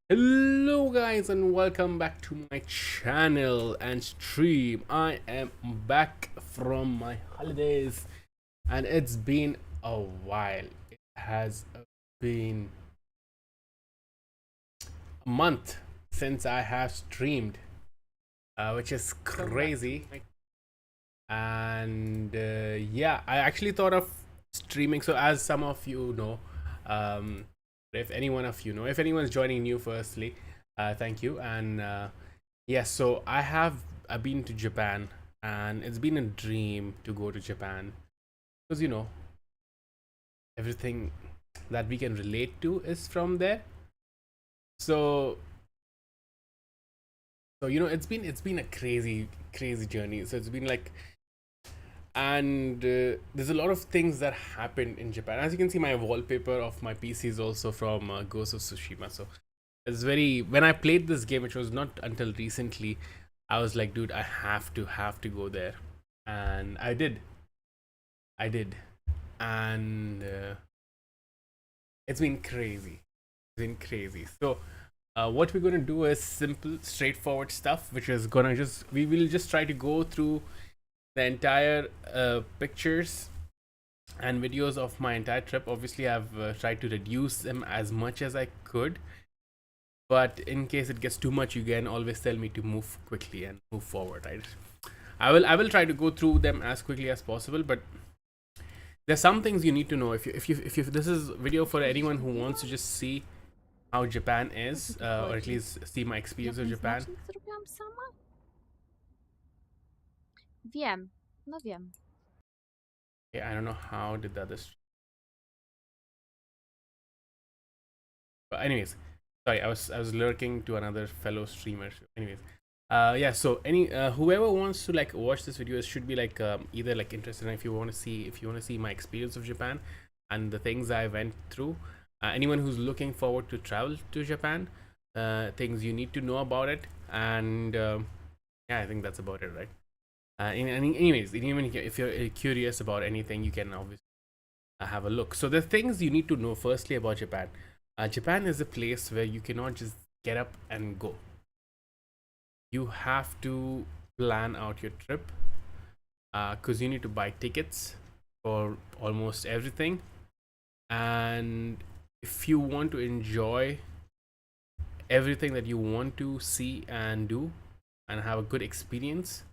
Hello guys and welcome back to my channel and stream. I am back from my holidays and it's been a while. It has been a month since I have streamed, which is crazy. And yeah, I actually thought of streaming. So as some of you know, um, if any one of you know, if anyone's joining new, firstly, thank you. And yes, so I've been to Japan, and it's been a dream to go to Japan because everything that we can relate to is from there. So it's been a crazy journey. So it's been like, and there's a lot of things that happened in Japan. As you can see, my wallpaper of my PC is also from Ghost of Tsushima. So it's very, when I played this game, which was not until recently, I was like, dude, I have to go there, and I did, and it's been crazy. It's been crazy. So what we're gonna do is simple, straightforward stuff, which is gonna just we will just try to go through the entire pictures and videos of my entire trip. Obviously, I've tried to reduce them as much as I could, but in case it gets too much, you can always tell me to move quickly and move forward, right? I will try to go through them as quickly as possible, but there's some things you need to know. If you this is video for anyone who wants to just see how Japan is, or at least see my experience of Japan. Zrobiłam sama? Wiem, no wiem. Okay, I don't know how did that this. But anyways, sorry, I was lurking to another fellow streamer. Anyways, yeah. So whoever wants to like watch this video should be like either like interested in, if you want to see my experience of Japan and the things I went through. Anyone who's looking forward to travel to Japan, things you need to know about it, and yeah, I think that's about it, right? Anyways, even if you're curious about anything, you can obviously have a look. So the things you need to know firstly about Japan. Japan is a place where you cannot just get up and go. You have to plan out your trip because you need to buy tickets for almost everything. And if you want to enjoy everything that you want to see and do and have a good experience,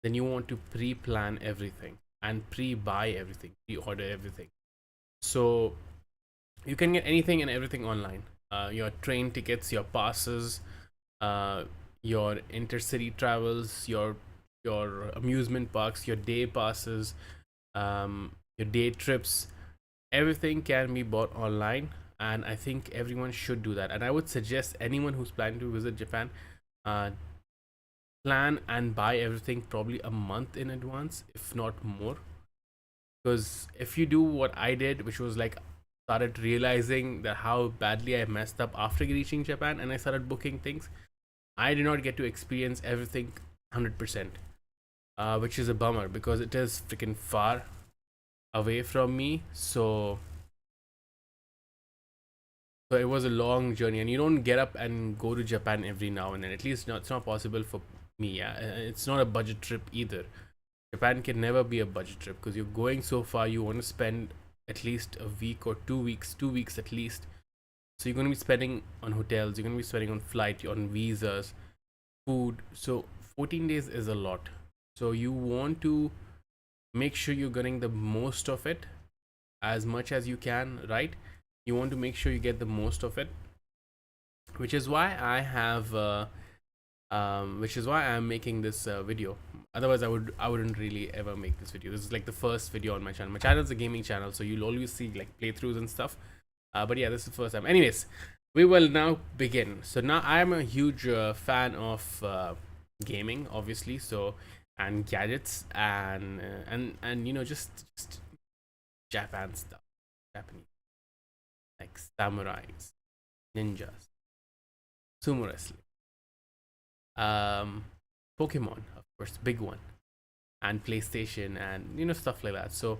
then you want to pre-plan everything and pre-buy everything, pre-order everything. So you can get anything and everything online. Your train tickets, your passes, uh, your intercity travels, your amusement parks, your day passes, your day trips, everything can be bought online, and I think everyone should do that. And I would suggest anyone who's planning to visit Japan, uh, plan and buy everything probably a month in advance, if not more. Because if you do what I did, which was like started realizing that how badly I messed up after reaching Japan and I started booking things, I did not get to experience everything 100%, which is a bummer because it is freaking far away from me. So it was a long journey, and you don't get up and go to Japan every now and then. At least it's not possible for me. Yeah, it's not a budget trip either. Japan can never be a budget trip because you're going so far. You want to spend at least a week or 2 weeks, 2 weeks at least. So you're going to be spending on hotels. You're going to be spending on flight, on visas, food. So 14 days is a lot. So you want to make sure you're getting the most of it as much as you can, right? You want to make sure you get the most of it, which is why I'm making this video. Otherwise, I wouldn't really ever make this video. This is like the first video on my channel. My channel is a gaming channel, so you'll always see like playthroughs and stuff. But yeah, this is the first time. Anyways, we will now begin. So now I'm a huge fan of gaming, obviously. So, and gadgets, and just Japan stuff, Japanese, like samurais, ninjas, sumo wrestling, um, Pokemon, of course, big one, and PlayStation, and stuff like that. So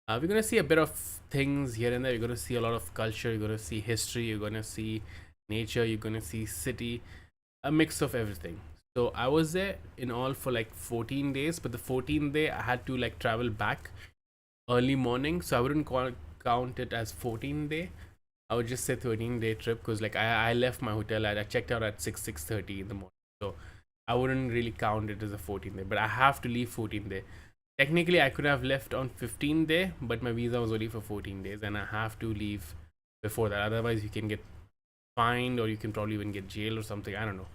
we're gonna see a bit of things here and there. You're gonna see a lot of culture. You're gonna see history. You're gonna see nature, you're gonna see city, a mix of everything. So I was there in all for like 14 days, but the 14th day I had to like travel back early morning, so I wouldn't count it as 14 day. I would just say 13-day trip, because like I left my hotel I checked out at 6:30 in the morning, so I wouldn't really count it as a 14 day, but I have to leave 14 day. Technically I could have left on 15 day, but my visa was only for 14 days and I have to leave before that, otherwise you can get fined or you can probably even get jail or something, I don't know.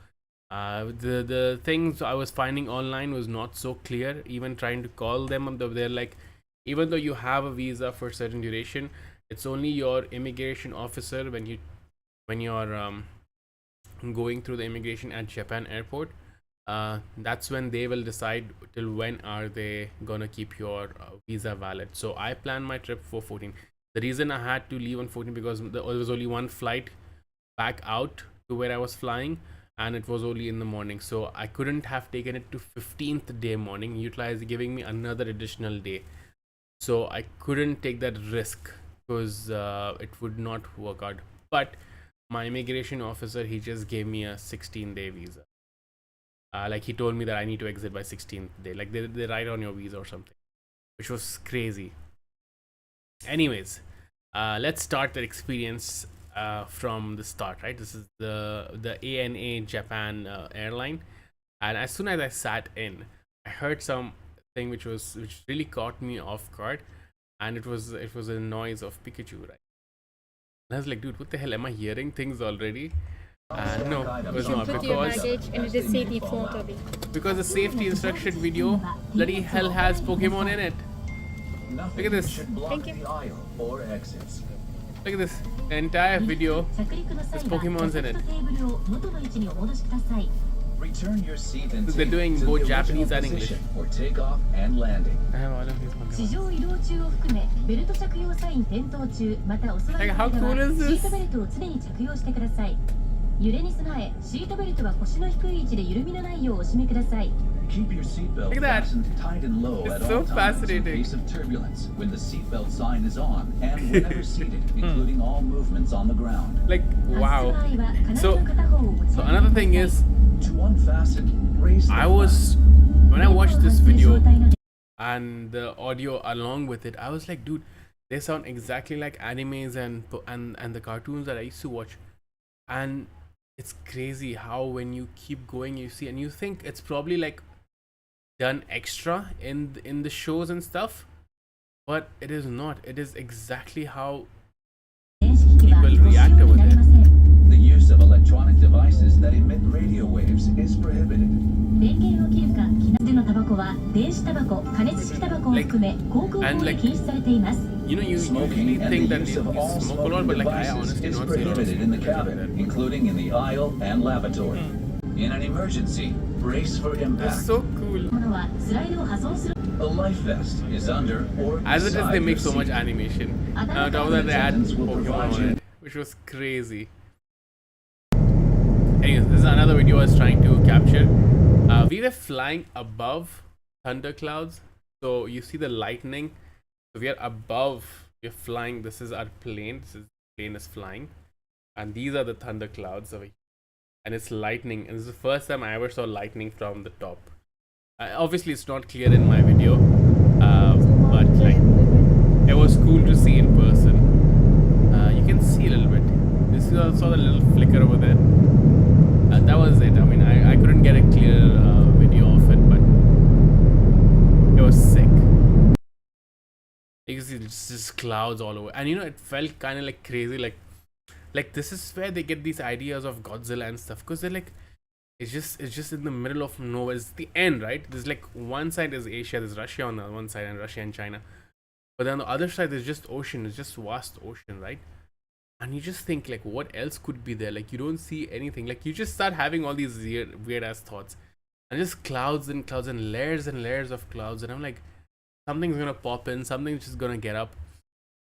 The things I was finding online was not so clear. Even trying to call them, they're like, even though you have a visa for a certain duration, it's only your immigration officer when you're going through the immigration at Japan airport. That's when they will decide till when are they gonna keep your visa valid. So I planned my trip for 14. The reason I had to leave on 14 because there was only one flight back out to where I was flying, and it was only in the morning, so I couldn't have taken it to 15th day morning, utilizing giving me another additional day. So I couldn't take that risk because it would not work out. But my immigration officer, he just gave me a 16-day visa. Like he told me that I need to exit by 16th day, like they write on your visa or something, which was crazy. Anyways, let's start the experience from the start, right? This is the ANA Japan airline, and as soon as I sat in, I heard something which really caught me off guard, and it was a noise of Pikachu, right? And I was like, dude, what the hell? Am I hearing things already? And no, it was not, Put your because baggage in the seat in front of it. the safety instruction video bloody hell has Pokemon in it. Look at this. Thank you. Look at this. The entire video, there's Pokemon's in it. Return your seat and They're doing to both the Japanese original and English. position for takeoff and landing. I have all of these 地 Pokemon. 上移動中を含めベルト着用サイン点灯中またお座り Like, の how 間 cool は is シ this? ートベルトを常に着用してください揺れに備えシートベルトは腰の低い位置で緩みのないようお締めください Keep your seatbelt Look at that. fastened tight and low It's at so all times in fascinating. case of turbulence when the seatbelt sign is on and whenever seated, including all movements on the ground. Like, 外す wow. 場合は必ず So, 片方を持ち上げてくださ so い another thing is, To unfasten, raise the I was, when I ベルトを watched 外 this す状 video 態の and the audio along with it, I was like, dude, they sound exactly like animes and the cartoons that I used to watch. And it's crazy how when you keep going, you see, and you think it's probably like done extra in the shows and stuff, but it is not. It is exactly how 電子機器は people ご使 react 用 over になり there. ません The use of electronic devices that emit radio waves is prohibited. 電源を切るか機内でのタバコは電子タバコ加熱式タバコを含め航空 and 法で like- 禁止されています You know, you usually Smoking and think the that use you of all smoke a lot, smoking but like I devices honestly is don't see a lot of prohibited in the smokers over cabin, there. including in the aisle and lavatory. In an emergency, brace for It's impact. so cool. ものはスライドを破損する A life vest is under or As it is, beside they your make so much seat. animation. And on top of that, they add Pokemon on it, which was crazy. Anyways, this is another video I was trying to capture. We were flying above thunderclouds, so you see the lightning. So we are above. We're flying. This is our plane. Plane is flying, and these are the thunderclouds over here. And it's lightning. And this is the first time I ever saw lightning from the top. Obviously, it's not clear in my video, but like it was cool to see in person. You can see a little bit. This is also the little flicker over there. That was it. I mean, I couldn't get a clear video of it, but it was sick. You can see just clouds all over, and you know, it felt kind of like crazy. Like this is where they get these ideas of Godzilla and stuff, because they're like, it's just in the middle of nowhere. It's the end, right? There's like one side is Asia, there's Russia on the one side, and Russia and China, but then on the other side there's just ocean. It's just vast ocean, right? And you just think like, what else could be there? Like you don't see anything. Like you just start having all these weird ass thoughts, and just clouds and clouds and layers of clouds. And I'm like, something's gonna pop in, something's just gonna get up.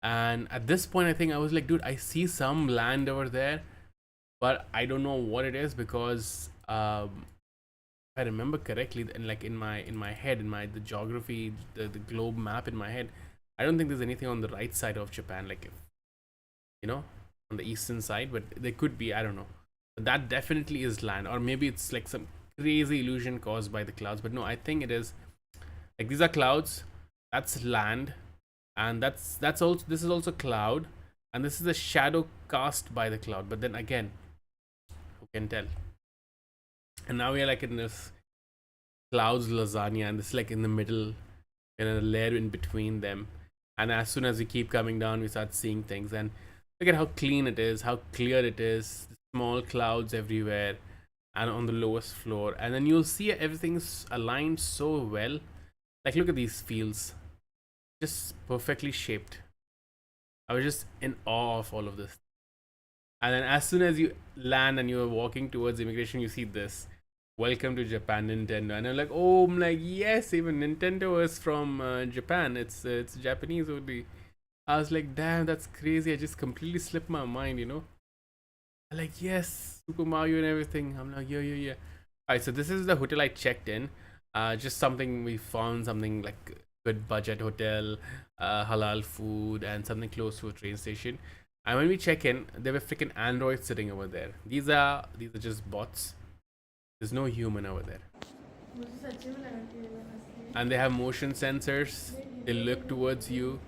And at this point, I think I was like, dude, I see some land over there, but I don't know what it is, because if I remember correctly, and like in my head, the geography, the globe map in my head, I don't think there's anything on the right side of Japan, like, you know, on the eastern side, but there could be, I don't know. That definitely is land, or maybe it's like some crazy illusion caused by the clouds. But no, I think it is like these are clouds. That's land, and that's also, this is also cloud, and this is a shadow cast by the cloud. But then again, who can tell? And now we are like in this clouds lasagna, and this is like in the middle, and a layer in between them. And as soon as we keep coming down, we start seeing things. And look at how clean it is, how clear it is. Small clouds everywhere, and on the lowest floor. And then you'll see everything's aligned so well. Like, look at these fields, just perfectly shaped. I was just in awe of all of this. And then as soon as you land and you're walking towards immigration, you see this: "Welcome to Japan, Nintendo." And I'm like, yes, even Nintendo is from Japan. It's Japanese only. I was like, damn, that's crazy. I just completely slipped my mind, you know. I'm like, yes, Super Mario and everything. I'm like, yeah. Alright, so this is the hotel I checked in. Just something we found, something like good budget hotel, halal food, and something close to a train station. And when we check in, there were freaking androids sitting over there. These are just bots. There's no human over there. And they have motion sensors. They look towards you,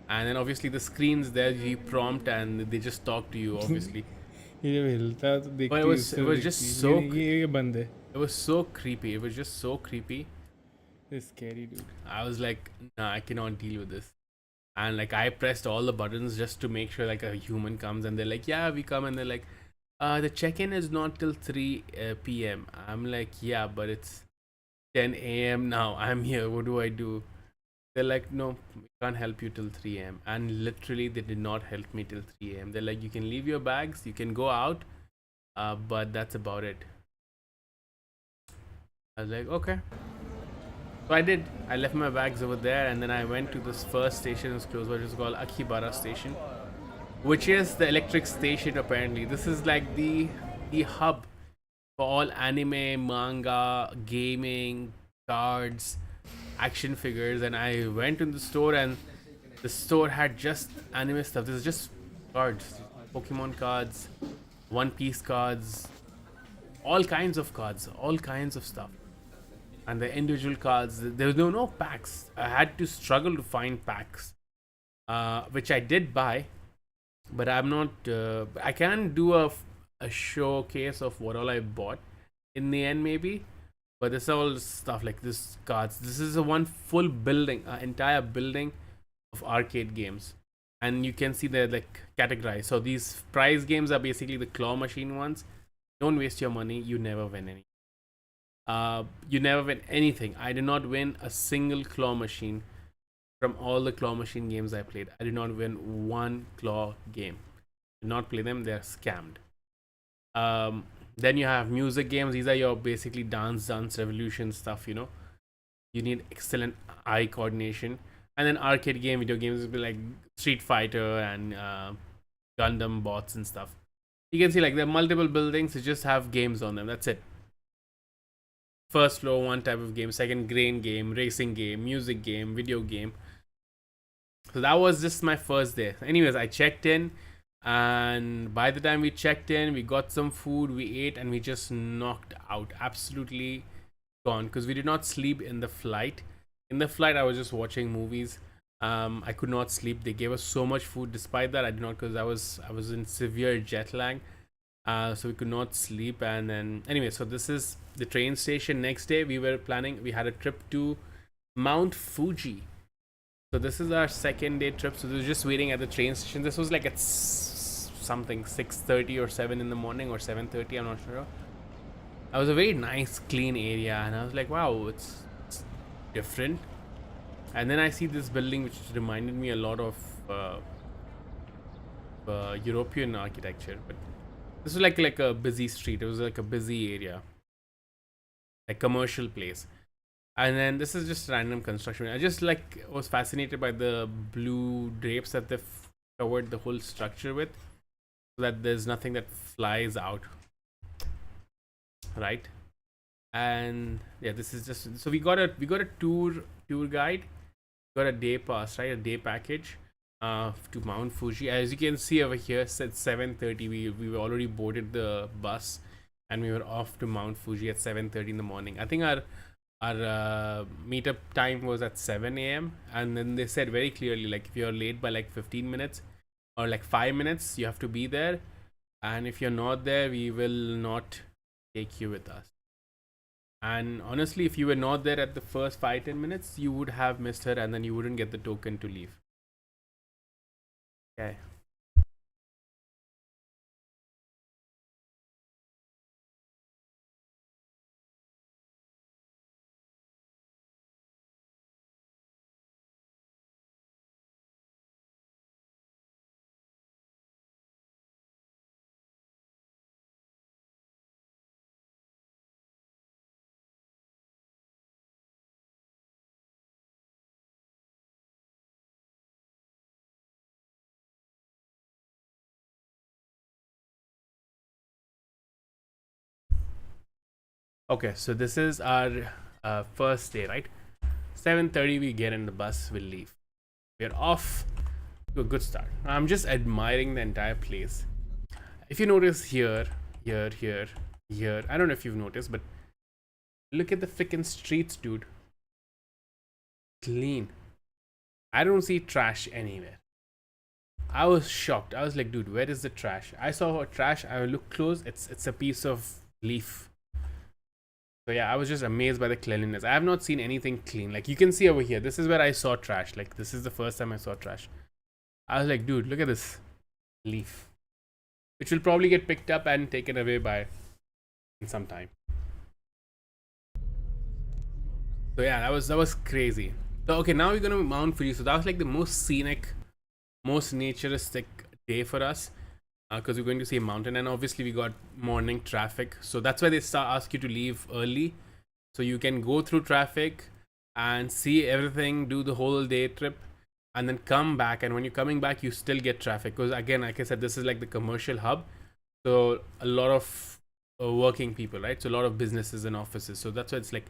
and then obviously the screen's there. You prompt, and they just talk to you. Obviously. But it was just so. It was so creepy. It was just so creepy. It's scary, dude. I was like, nah, I cannot deal with this. And like I pressed all the buttons just to make sure like a human comes, and they're like, yeah, we come, and they're like, the check-in is not till 3 p.m. I'm like, yeah, but it's 10 a.m. now. I'm here. What do I do? They're like, no, we can't help you till 3 a.m. And literally, they did not help me till 3 a.m. They're like, you can leave your bags, you can go out, but that's about it. I was like, okay. So I did. I left my bags over there, and then I went to this first station. It was close, which is called Akibara Station, which is the electric station. Apparently, this is like the hub for all anime, manga, gaming, cards, action figures. And I went in the store, and the store had just anime stuff. This is just cards, Pokemon cards, One Piece cards, all kinds of cards, all kinds of stuff. And the individual cards, there was no packs. I had to struggle to find packs, which I did buy, but I'm not. I can do a showcase of what all I bought in the end, maybe. But this is all stuff like this cards. This is a one full building, entire building of arcade games, and you can see they're like categorized. So these prize games are basically the claw machine ones. Don't waste your money. You never win any. You never win anything. I did not win a single claw machine from all the claw machine games I played. I did not win one claw game. Did not play them. They're scammed. Then you have music games. These are your basically dance revolution stuff. You know, you need excellent eye coordination. And then arcade video games will be like Street Fighter and Gundam bots and stuff. You can see like there are multiple buildings. You just have games on them. That's it. First floor, one type of game. Second, grain game, racing game, music game, video game. So that was just my first day. Anyways, I checked in, and by the time we checked in, we got some food, we ate, and we just knocked out. Absolutely gone, because we did not sleep in the flight. In the flight, I was just watching movies. I could not sleep. They gave us so much food. Despite that, I did not, because I was in severe jet lag. So we could not sleep. And then anyway, so this is the train station. Next day we had a trip to Mount Fuji. So this is our second day trip. So we were just waiting at the train station. This was like at something 6:30 or 7 in the morning, or 7:30, I'm not sure. It was a very nice clean area, and I was like, wow, it's different. And then I see this building which reminded me a lot of European architecture, but this was like a busy street. It was like a busy area, like commercial place. And then this is just random construction. I just like was fascinated by the blue drapes that they've covered the whole structure with, so that there's nothing that flies out, right? And yeah, this is just, so we got a tour guide, got a day pass, right? A day package. to Mount Fuji. As you can see over here, it's at 7:30. We already boarded the bus, and we were off to Mount Fuji at 7:30 in the morning. I think our meetup time was at 7 a.m. and then they said very clearly, like, if you're late by like 15 minutes or like 5 minutes, you have to be there, and if you're not there, we will not take you with us. And honestly, if you were not there at the first 5-10 minutes, you would have missed her, and then you wouldn't get the token to leave. Okay. Okay, so this is our first day, right? 7:30 we get in the bus, we'll leave. We're off to a good start. I'm just admiring the entire place. If you notice here, I don't know if you've noticed, but look at the freaking streets, dude. Clean. I don't see trash anywhere. I was shocked. I was like, dude, where is the trash? I saw trash. I looked close. It's a piece of leaf. So yeah, I was just amazed by the cleanliness. I have not seen anything clean. Like, you can see over here, this is where I saw trash. Like, this is the first time I saw trash. I was like, dude, look at this leaf, which will probably get picked up and taken away by in some time. So yeah, that was crazy. So okay, now we're gonna Mount Fuji. So that was like the most scenic, most naturistic day for us, because we're going to see a mountain, and obviously we got morning traffic, so that's why they ask you to leave early so you can go through traffic and see everything, do the whole day trip, and then come back. And when you're coming back, you still get traffic, because again, like I said, this is like the commercial hub, so a lot of working people, right? So a lot of businesses and offices, so that's why it's like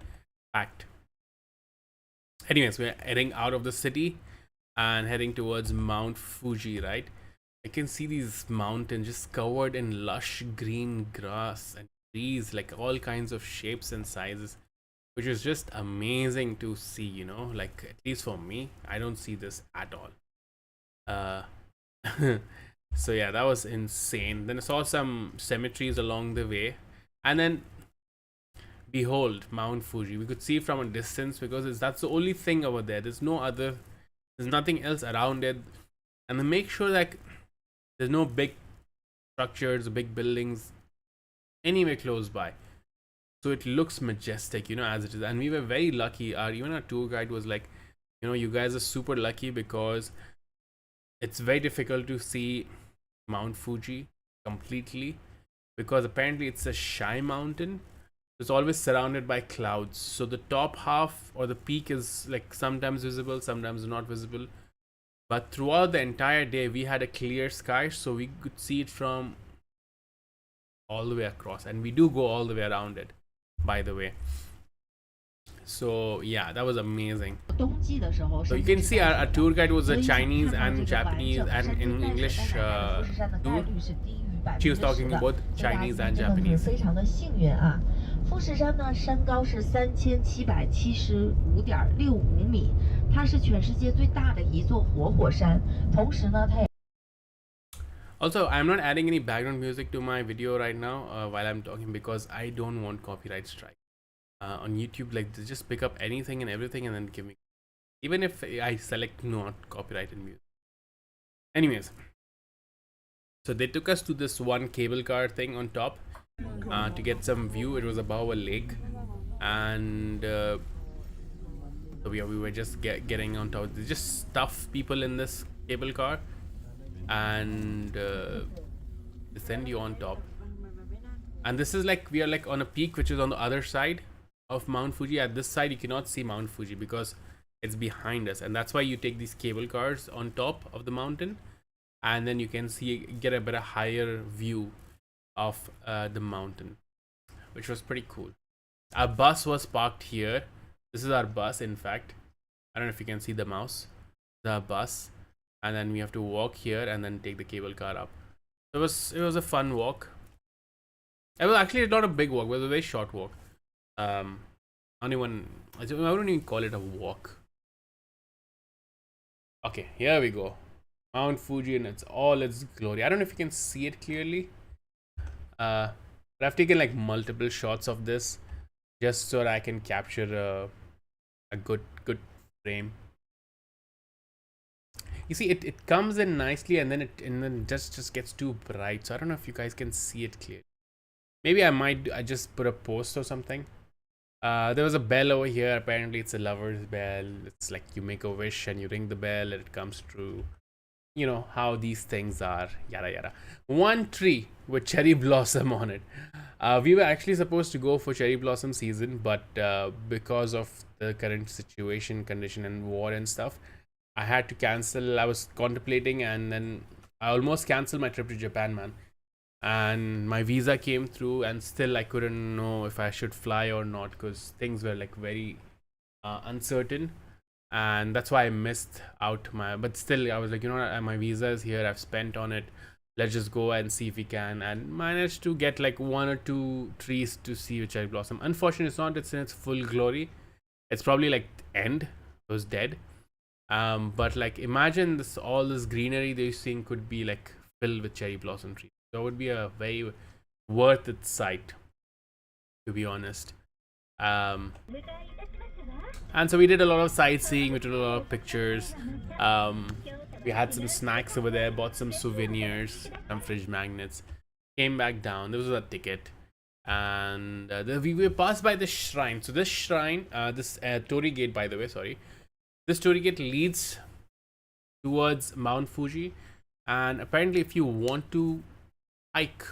packed. Anyways, we're heading out of the city and heading towards Mount Fuji, right? I can see these mountains just covered in lush green grass and trees, like all kinds of shapes and sizes, which is just amazing to see, you know, like, at least for me, I don't see this at all. So yeah, that was insane. Then I saw some cemeteries along the way, and then behold, Mount Fuji. We could see from a distance, because that's the only thing over there. There's nothing else around it. And then make sure that there's no big structures, big buildings anywhere close by, so it looks majestic, you know, as it is. And we were very lucky. Even our tour guide was like, you know, you guys are super lucky, because it's very difficult to see Mount Fuji completely, because apparently it's a shy mountain. It's always surrounded by clouds, so the top half or the peak is like sometimes visible, sometimes not visible. But throughout the entire day, we had a clear sky, so we could see it from all the way across. And we do go all the way around it, by the way. So yeah, that was amazing. So you can see our tour guide was a Chinese and Japanese and in English dude. She was talking about Chinese and Japanese. 富士山呢，山高是3775.65米，它是全世界最大的一座活火山。同时呢，它也 Also, I'm not adding any background music to my video right now while I'm talking, because I don't want copyright strike. On YouTube, like, they just pick up anything and everything and then give me, even if I select not copyrighted music. Anyways, so they took us to this one cable car thing on top to get some view. It was above a lake, and so we were just getting on top. They just stuff people in this cable car and send you on top. And this is like, we are like on a peak which is on the other side of Mount Fuji. At this side you cannot see Mount Fuji because it's behind us, and that's why you take these cable cars on top of the mountain, and then you can get a better higher view of the mountain, which was pretty cool. Our bus was parked here. This is our bus, in fact. I don't know if you can see the mouse. The bus. and then we have to walk here and then take the cable car up. It was a fun walk. It was actually not a big walk, but it was a very short walk. Only one. I wouldn't even call it a walk. Okay, here we go. Mount Fuji in its all its glory. I don't know if you can see it clearly. But I've taken like multiple shots of this just so that I can capture a good frame. You see, it comes in nicely and then it just gets too bright. So I don't know if you guys can see it clearly. Maybe I just put a post or something. There was a bell over here. Apparently it's a lover's bell. It's like you make a wish and you ring the bell and it comes true. You know how these things are, yada yada. One tree with cherry blossom on it. We were actually supposed to go for cherry blossom season, but because of the current situation, condition and war and stuff, I had to cancel. I was contemplating and then I almost canceled my trip to Japan, man. And my visa came through and still I couldn't know if I should fly or not because things were like very uncertain, and that's why I missed out but still I was like, you know what, my visa is here, I've spent on it, let's just go and see if we can, and managed to get like 1 or 2 trees to see cherry blossom. Unfortunately it's not in its full glory. It's probably like it was dead. But like imagine all this greenery that you're seeing could be like filled with cherry blossom trees. So it would be a very worth it sight, to be honest. And so we did a lot of sightseeing, we took a lot of pictures. We had some snacks over there, bought some souvenirs, some fridge magnets, came back down. There was a ticket, and we passed by this shrine. So this shrine, this Torii Gate, by the way, sorry, this Torii Gate leads towards Mount Fuji, and apparently if you want to hike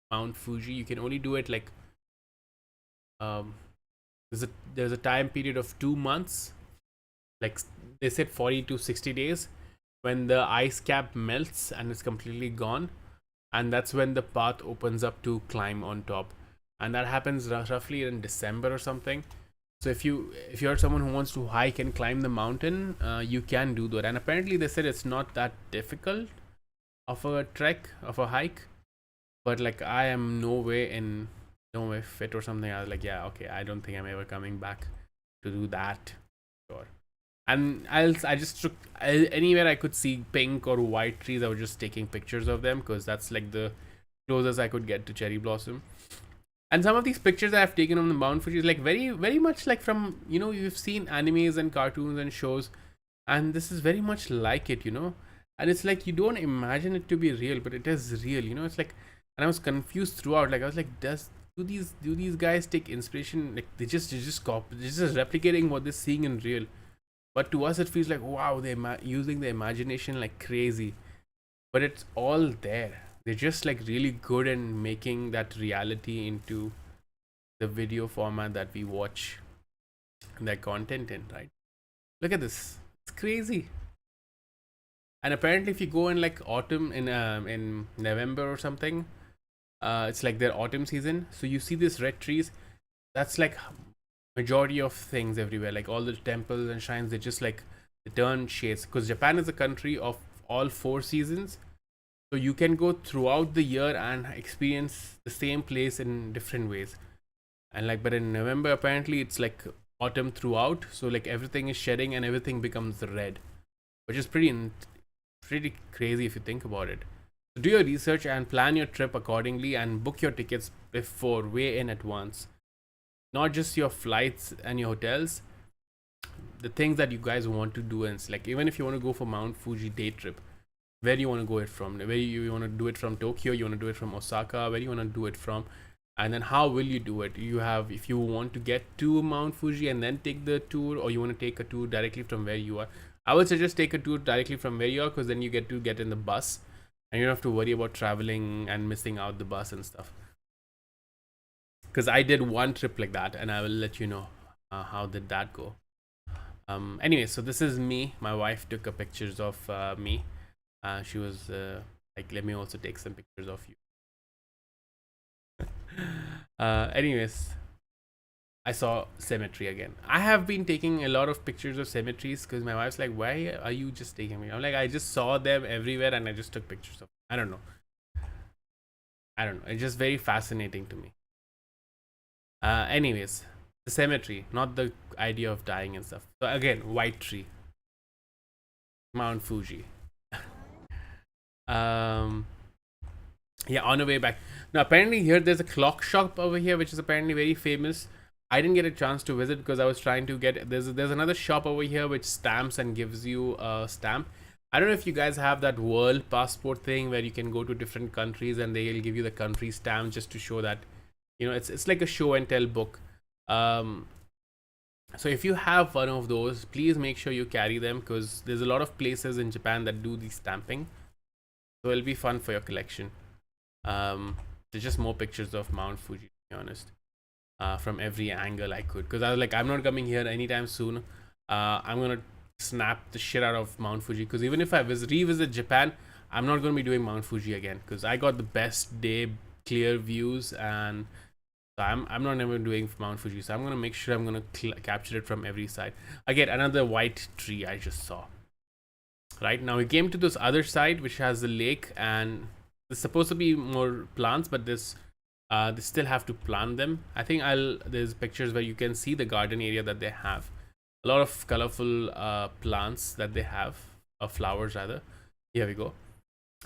Mount Fuji, you can only do it like there's a time period of 2 months, like they said 40 to 60 days, when the ice cap melts and it's completely gone, and that's when the path opens up to climb on top, and that happens roughly in December or something. So if you're someone who wants to hike and climb the mountain, you can do that. And apparently they said it's not that difficult of a trek, of a hike, but like I am no way fit or something. I was like, yeah, okay, I don't think I'm ever coming back to do that. Sure. And I just took anywhere I could see pink or white trees, I was just taking pictures of them because that's like the closest I could get to cherry blossom. And some of these pictures I've taken on the Mount Fuji is like very, very much like from, you know, you've seen animes and cartoons and shows, and this is very much like it, you know. And it's like you don't imagine it to be real, but it is real, you know. It's like, and I was confused throughout. Like I was like, do these guys take inspiration? Like they're just replicating what they're seeing in real. But to us, it feels like, wow, they're using the imagination like crazy. But it's all there. They're just like really good in making that reality into the video format that we watch their content in, right? Look at this. It's crazy. And apparently if you go in like autumn, in November or something, it's like their autumn season. So you see these red trees. That's like majority of things everywhere. Like all the temples and shrines, they just like they turn shades. Because Japan is a country of all 4 seasons. So you can go throughout the year and experience the same place in different ways. And like, but in November, apparently it's like autumn throughout. So like everything is shedding and everything becomes red, which is pretty crazy if you think about it. So do your research and plan your trip accordingly and book your tickets before, way in advance. Not just your flights and your hotels, the things that you guys want to do. And it's like, even if you want to go for Mount Fuji day trip, where do you want to go it from? Where you want to do it from Tokyo, you want to do it from Osaka, where do you want to do it from? And then how will you do it? You have, if you want to get to Mount Fuji and then take the tour, or you want to take a tour directly from where you are, I would suggest take a tour directly from where you are, because then you get to get in the bus and you don't have to worry about traveling and missing out the bus and stuff. Because I did one trip like that, and I will let you know how did that go. Anyway, so this is me. My wife took a pictures of me. She was like, let me also take some pictures of you. Anyways, I saw cemetery again. I have been taking a lot of pictures of cemeteries because my wife's like, why are you just taking me? I'm like, I just saw them everywhere and I just took pictures of them. I don't know. It's just very fascinating to me. Anyways, the cemetery, not the idea of dying and stuff. So again, white tree, Mount Fuji. Yeah, on the way back. Now apparently here there's a clock shop over here which is apparently very famous. I didn't get a chance to visit because I was trying to get, there's another shop over here which stamps and gives you a stamp. I don't know if you guys have that world passport thing where you can go to different countries and they'll give you the country stamp just to show that, you know, it's like a show and tell book. So if you have one of those, please make sure you carry them because there's a lot of places in Japan that do the stamping. So it'll be fun for your collection. There's just more pictures of Mount Fuji, to be honest, from every angle I could, because I was like, I'm not coming here anytime soon. I'm gonna snap the shit out of Mount Fuji, because even if I revisit Japan, I'm not gonna be doing Mount Fuji again, because I got the best day clear views, and so I'm not ever doing Mount Fuji. So I'm gonna make sure I'm gonna capture it from every side. Again, another white tree I just saw. Right now we came to this other side which has the lake, and there's supposed to be more plants, but this they still have to plant them. I think there's pictures where you can see the garden area that they have. A lot of colorful plants that they have, flowers rather. Here we go.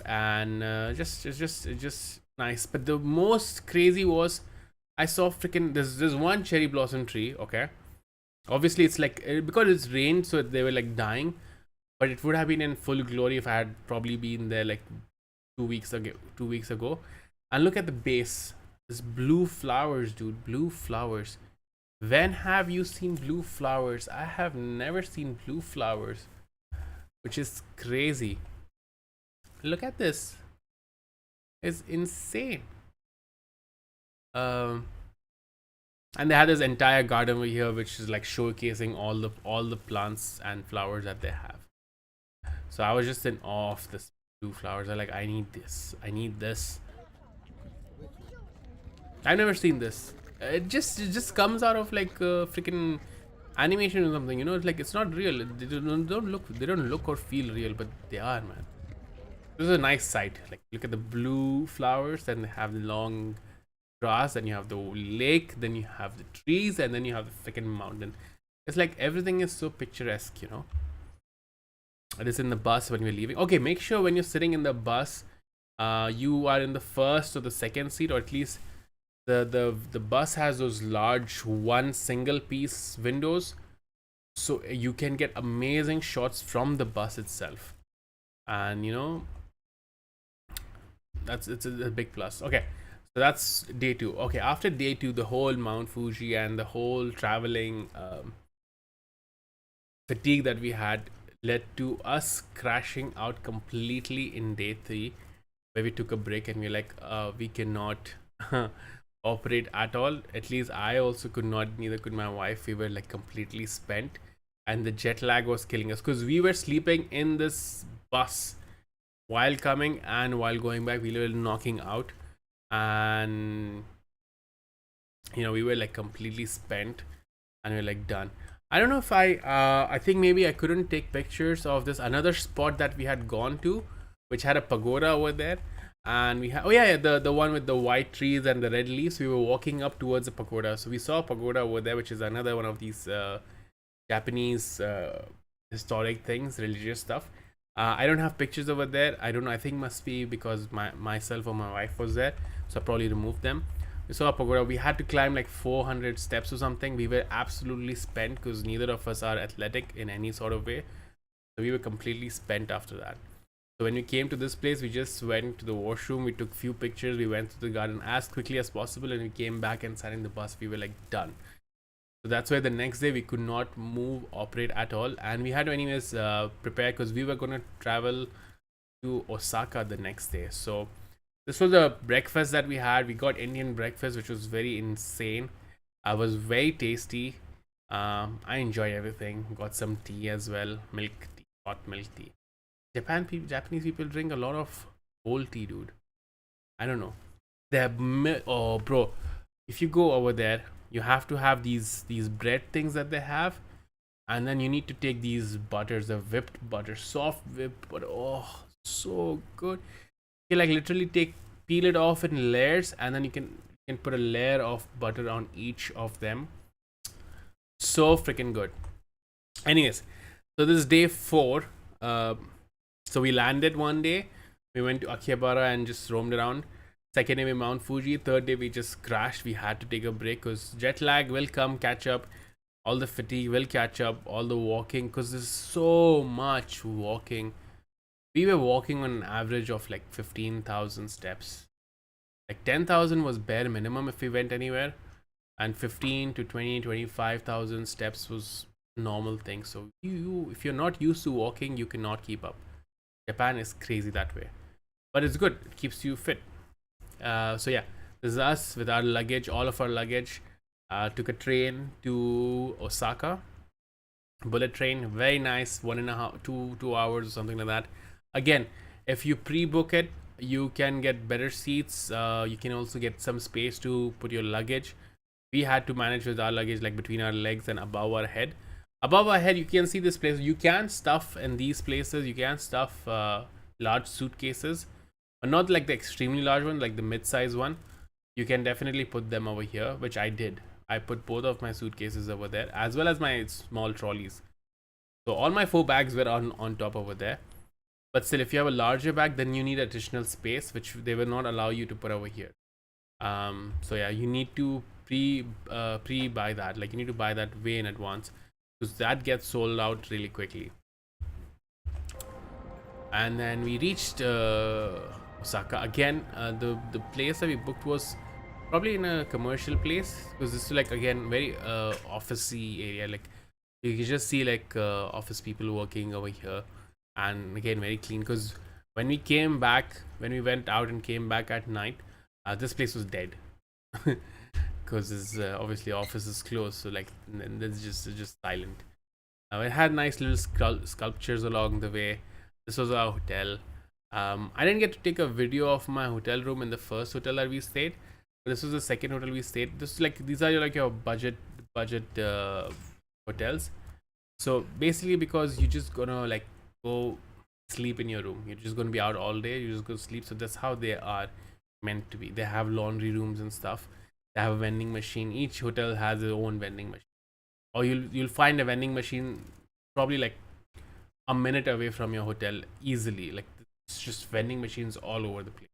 And just nice. But the most crazy was I saw freaking there's one cherry blossom tree. Okay, obviously it's like because it's rained, so they were like dying. But it would have been in full glory if I had probably been there like 2 weeks ago. And look at the base. This blue flowers, dude. Blue flowers. When have you seen blue flowers? I have never seen blue flowers, which is crazy. Look at this. It's insane. And they had this entire garden over here which is like showcasing all the plants and flowers that they have. So I was just in awe of this blue flowers. I'm like, I need this. I've never seen this. It just comes out of like freaking animation or something. You know, it's like it's not real. They don't look or feel real, but they are, man. This is a nice sight. Like, look at the blue flowers, then they have the long grass, then you have the lake, then you have the trees, and then you have the freaking mountain. It's like everything is so picturesque, you know. It is in the bus when we're leaving. Okay, make sure when you're sitting in the bus, you are in the first or the second seat, or at least the bus has those large one single piece windows, so you can get amazing shots from the bus itself. And you know, it's a big plus. Okay, so that's day 2. Okay, after day 2, the whole Mount Fuji and the whole traveling fatigue that we had led to us crashing out completely in day 3, where we took a break and we're like, we cannot operate at all. At least I also could not, neither could my wife. We were like completely spent, and the jet lag was killing us because we were sleeping in this bus while coming and while going back. We were knocking out, and you know, we were like completely spent and we were like done. I don't know if I think maybe I couldn't take pictures of this another spot that we had gone to, which had a pagoda over there. And we had, oh yeah, the one with the white trees and the red leaves. We were walking up towards the pagoda, so we saw a pagoda over there, which is another one of these Japanese historic things, religious stuff. I don't have pictures over there. I don't know, I think must be because myself or my wife was there, so I probably removed them. We saw a pagoda. We had to climb like 400 steps or something. We were absolutely spent because neither of us are athletic in any sort of way, so we were completely spent after that. So when we came to this place, we just went to the washroom, we took few pictures, we went to the garden as quickly as possible, and we came back and sat in the bus. We were like done. So that's why the next day we could not operate at all, and we had to anyways prepare because we were going to travel to Osaka the next day. So this was the breakfast that we had. We got Indian breakfast, which was very insane. It was very tasty. I enjoyed everything. Got some tea as well, milk tea, hot milk tea. Japanese people drink a lot of cold tea, dude. I don't know. They have oh bro, if you go over there, you have to have these bread things that they have, and then you need to take these butters, the whipped butter, soft whipped butter. Oh, so good. You like literally peel it off in layers, and then you can put a layer of butter on each of them. So freaking good. Anyways, so this is day 4. So we landed one day, we went to Akihabara and just roamed around. Second day we Mount Fuji. Third day we just crashed. We had to take a break because jet lag will come, catch up. All the fatigue will catch up. All the walking, because there's so much walking. We were walking on an average of like 15,000 steps. Like 10,000 was bare minimum if we went anywhere, and 15 to 20, 25,000 steps was normal thing. So if you're not used to walking, you cannot keep up. Japan is crazy that way, but it's good. It keeps you fit. So yeah, this is us with our luggage, all of our luggage. Took a train to Osaka, bullet train, very nice, 1.5 2 hours or something like that. Again, if you pre-book it, you can get better seats. You can also get some space to put your luggage. We had to manage with our luggage like between our legs and above our head. Above our head, you can see this place. You can stuff in these places. You can stuff large suitcases, but not like the extremely large one, like the mid-size one. You can definitely put them over here, which I did. I put both of my suitcases over there, as well as my small trolleys. So all my 4 bags were on top over there. But still, if you have a larger bag, then you need additional space, which they will not allow you to put over here. So yeah, you need to pre-buy that. Like you need to buy that way in advance, because that gets sold out really quickly. And then we reached Osaka again. The place that we booked was probably in a commercial place, because this is like again very officey area. Like you can just see like office people working over here, and again very clean. Because when we went out and came back at night, this place was dead. Because it's obviously office is closed, so like it's just silent. It had nice little sculptures along the way. This was our hotel. I didn't get to take a video of my hotel room in the first hotel that we stayed, but this was the second hotel we stayed. This is like, these are like your budget hotels. So basically, because you're just gonna like go sleep in your room, you're just gonna be out all day, you just go sleep. So that's how they are meant to be. They have laundry rooms and stuff. They have a vending machine. Each hotel has their own vending machine, or you'll find a vending machine probably like a minute away from your hotel easily. Like it's just vending machines all over the place.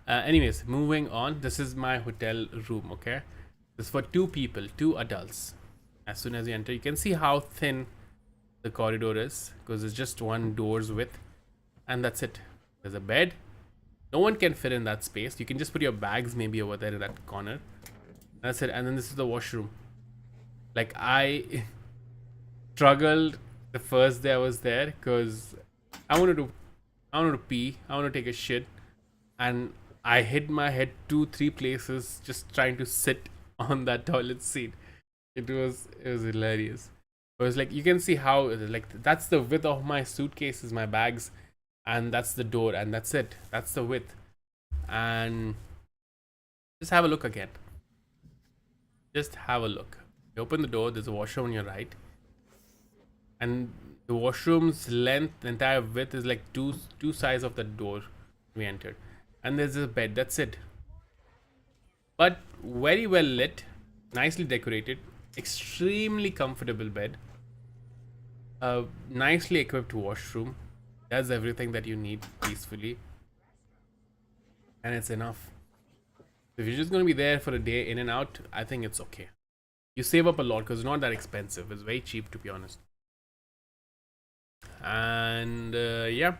Anyways, moving on. This is my hotel room. Okay, this is for 2 people, 2 adults. As soon as you enter, you can see how thin the corridor is, because it's just 1 door's width, and that's it. There's a bed. No one can fit in that space. You can just put your bags maybe over there in that corner. That's it. And then this is the washroom. Like I struggled the first day I was there, because I wanted to pee. I wanted to take a shit, and I hit my head 2-3 places just trying to sit on that toilet seat. It was hilarious. It was like, you can see how like that's the width of my suitcases, my bags, and that's the door, and that's it. That's the width. And just have a look again. Just have a look. You open the door, there's a washroom on your right, and the washroom's length, the entire width is like two sides of the door we entered. And there's a bed. That's it. But very well lit, nicely decorated, extremely comfortable bed, nicely equipped washroom. Does everything that you need peacefully, and it's enough. If you're just going to be there for a day in and out, I think it's okay. You save up a lot because it's not that expensive. It's very cheap, to be honest. And yeah,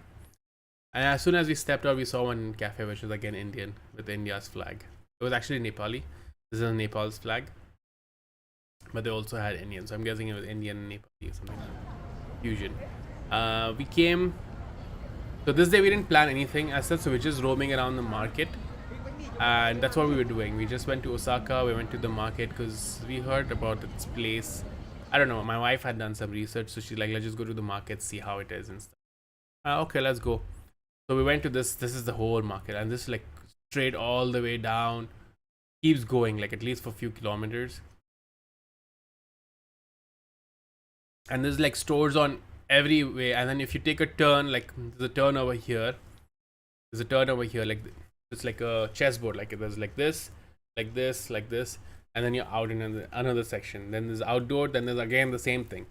and as soon as we stepped out, we saw one cafe which was again Indian with India's flag. It was actually Nepali. This is Nepal's flag, but they also had Indian, so I'm guessing it was Indian and Nepali or something like that. Fusion. We came. So this day we didn't plan anything as such, so we're just roaming around the market, and that's what we were doing. We just went to Osaka. We went to the market because we heard about this place. I don't know, my wife had done some research, so she's like, let's just go to the market, see how it is and stuff. Okay, let's go. So we went to this is the whole market, and this is like straight all the way down. keeps going, like at least for a few kilometers. And there's like stores on every way. And then if you take a turn, like there's a turn over here, like it's like a chessboard. Like there's like this, like this, like this, and then you're out in another section. Then there's outdoor. Then there's again the same thing.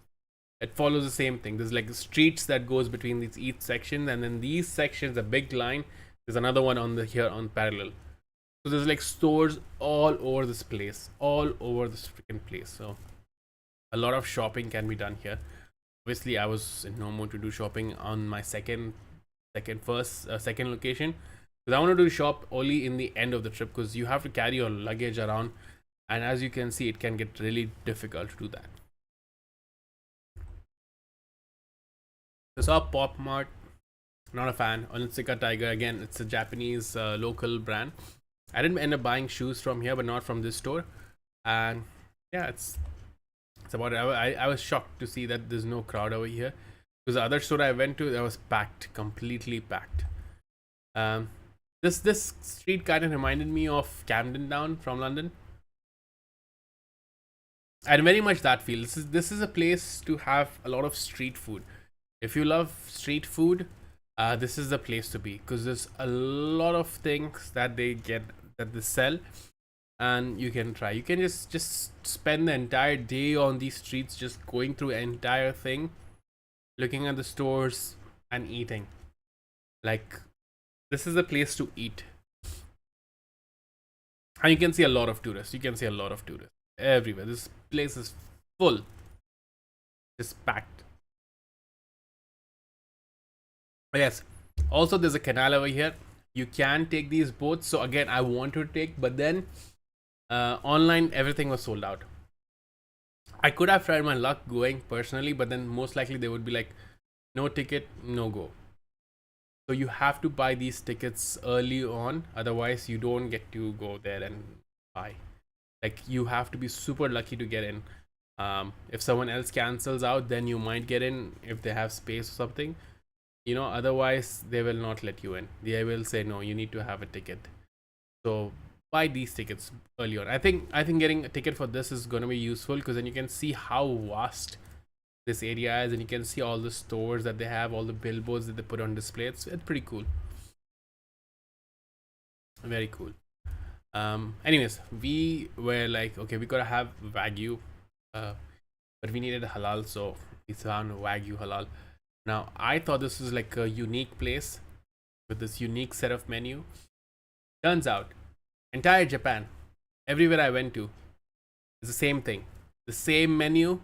It follows the same thing. There's like streets that goes between these each section, and then these sections, a big line. There's another one on the here on parallel. So there's like stores all over this place, all over this freaking place. So a lot of shopping can be done here. Obviously, I was in no mood to do shopping on my second location, because I wanted to shop only in the end of the trip, because you have to carry your luggage around, and as you can see, it can get really difficult to do that. I saw Pop Mart, not a fan. Onitsuka Tiger, again, it's a Japanese local brand. I didn't end up buying shoes from here, but not from this store. And yeah, it's about it. I was shocked to see that there's no crowd over here, because the other store I went to, that was packed, completely packed. This street kind of reminded me of Camden Town from London, and very much that feel. This is a place to have a lot of street food. If you love street food, this is the place to be, because there's a lot of things that they sell, and you can try. You can just spend the entire day on these streets, just going through the entire thing, looking at the stores and eating. Like, this is the place to eat. And you can see a lot of tourists. Everywhere. This place is full. It's packed. But yes, also there's a canal over here. You can take these boats. So again, I want to take, but then online everything was sold out. I could have tried my luck going personally, but then most likely they would be like, no ticket, no go. So you have to buy these tickets early on, otherwise you don't get to go there and buy. Like, you have to be super lucky to get in. If someone else cancels out, then you might get in if they have space or something. Otherwise they will not let you in. They will say, no, you need to have a ticket. So buy these tickets early on. I think getting a ticket for this is going to be useful, because then you can see how vast this area is, and you can see all the stores that they have, all the billboards that they put on display. It's pretty cool. Very cool. Anyways, we were like, okay, we gotta have Wagyu, but we needed halal, so we found Wagyu halal. Now, I thought this was like a unique place with this unique set of menu. Turns out, entire Japan, everywhere I went to, is the same thing. The same menu.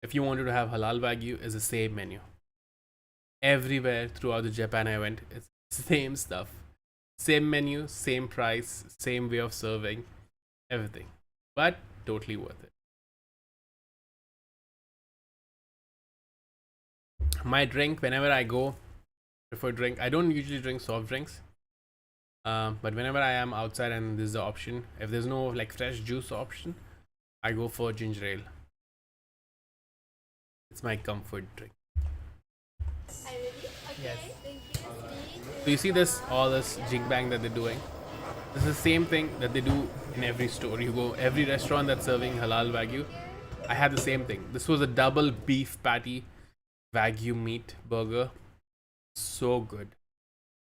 If you wanted to have halal Wagyu, is the same menu. Everywhere throughout the Japan I went, it's the same stuff. Same menu, same price, same way of serving, everything. But totally worth it. My drink, whenever I go, prefer drink. I don't usually drink soft drinks. But whenever I am outside and there's the option, if there's no like fresh juice option, I go for ginger ale. It's my comfort drink. Yes. So you see all this jing bang that they're doing. This is the same thing that they do in every store. You go every restaurant that's serving halal Wagyu. I had the same thing. This was a double beef patty Wagyu meat burger. So good.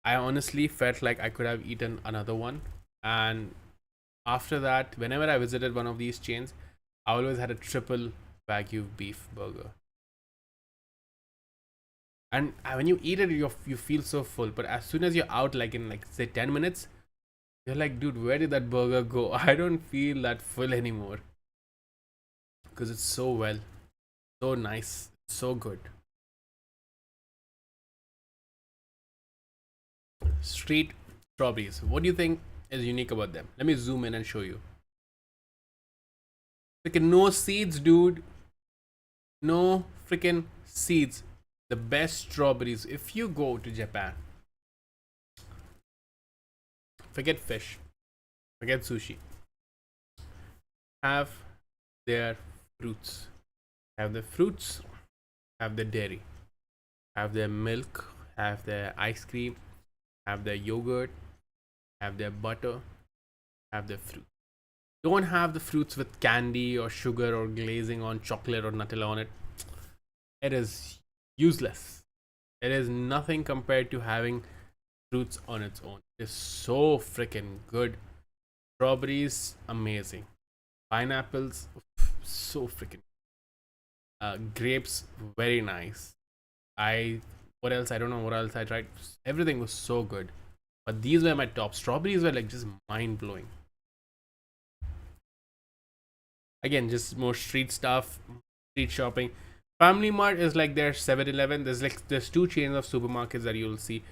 I honestly felt like I could have eaten another one. And after that, whenever I visited one of these chains, I always had a triple Wagyu beef burger. And when you eat it, you feel so full. But as soon as you're out, like in say 10 minutes, you're like, dude, where did that burger go? I don't feel that full anymore. Because it's so nice, so good. Street strawberries. What do you think is unique about them? Let me zoom in and show you. Freaking no seeds, dude. No freaking seeds. The best strawberries. If you go to Japan, forget fish, forget sushi, have their fruits, have the fruits, have the dairy, have their milk, have their ice cream, have their yogurt, have their butter, have the fruit. Don't have the fruits with candy or sugar or glazing on chocolate or Nutella on it. It is useless. It is nothing compared to having fruits on its own. It is so freaking good. Strawberries, amazing. Pineapples, so freaking. Grapes, very nice. What else? I don't know what else I tried. Everything was so good, but these were my top. Strawberries were like just mind blowing. Again, just more street stuff, street shopping. Family Mart is like their 7-Eleven. There's two chains of supermarkets that you'll see.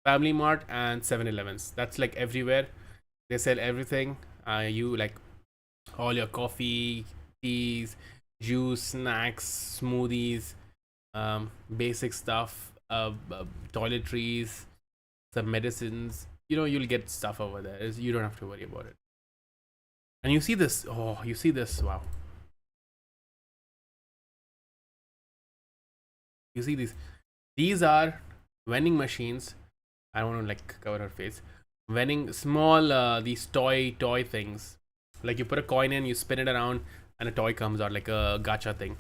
Family Mart and 7-Elevens. That's like everywhere. They sell everything. You like all your coffee, teas, juice, snacks, smoothies, basic stuff, toiletries, some medicines. You'll get stuff over there. You don't have to worry about it. And you see this. Oh, you see this. Wow. You see these. These are vending machines. I don't want to like cover her face. Vending small these toy things. Like you put a coin in, you spin it around, and a toy comes out like a gacha thing.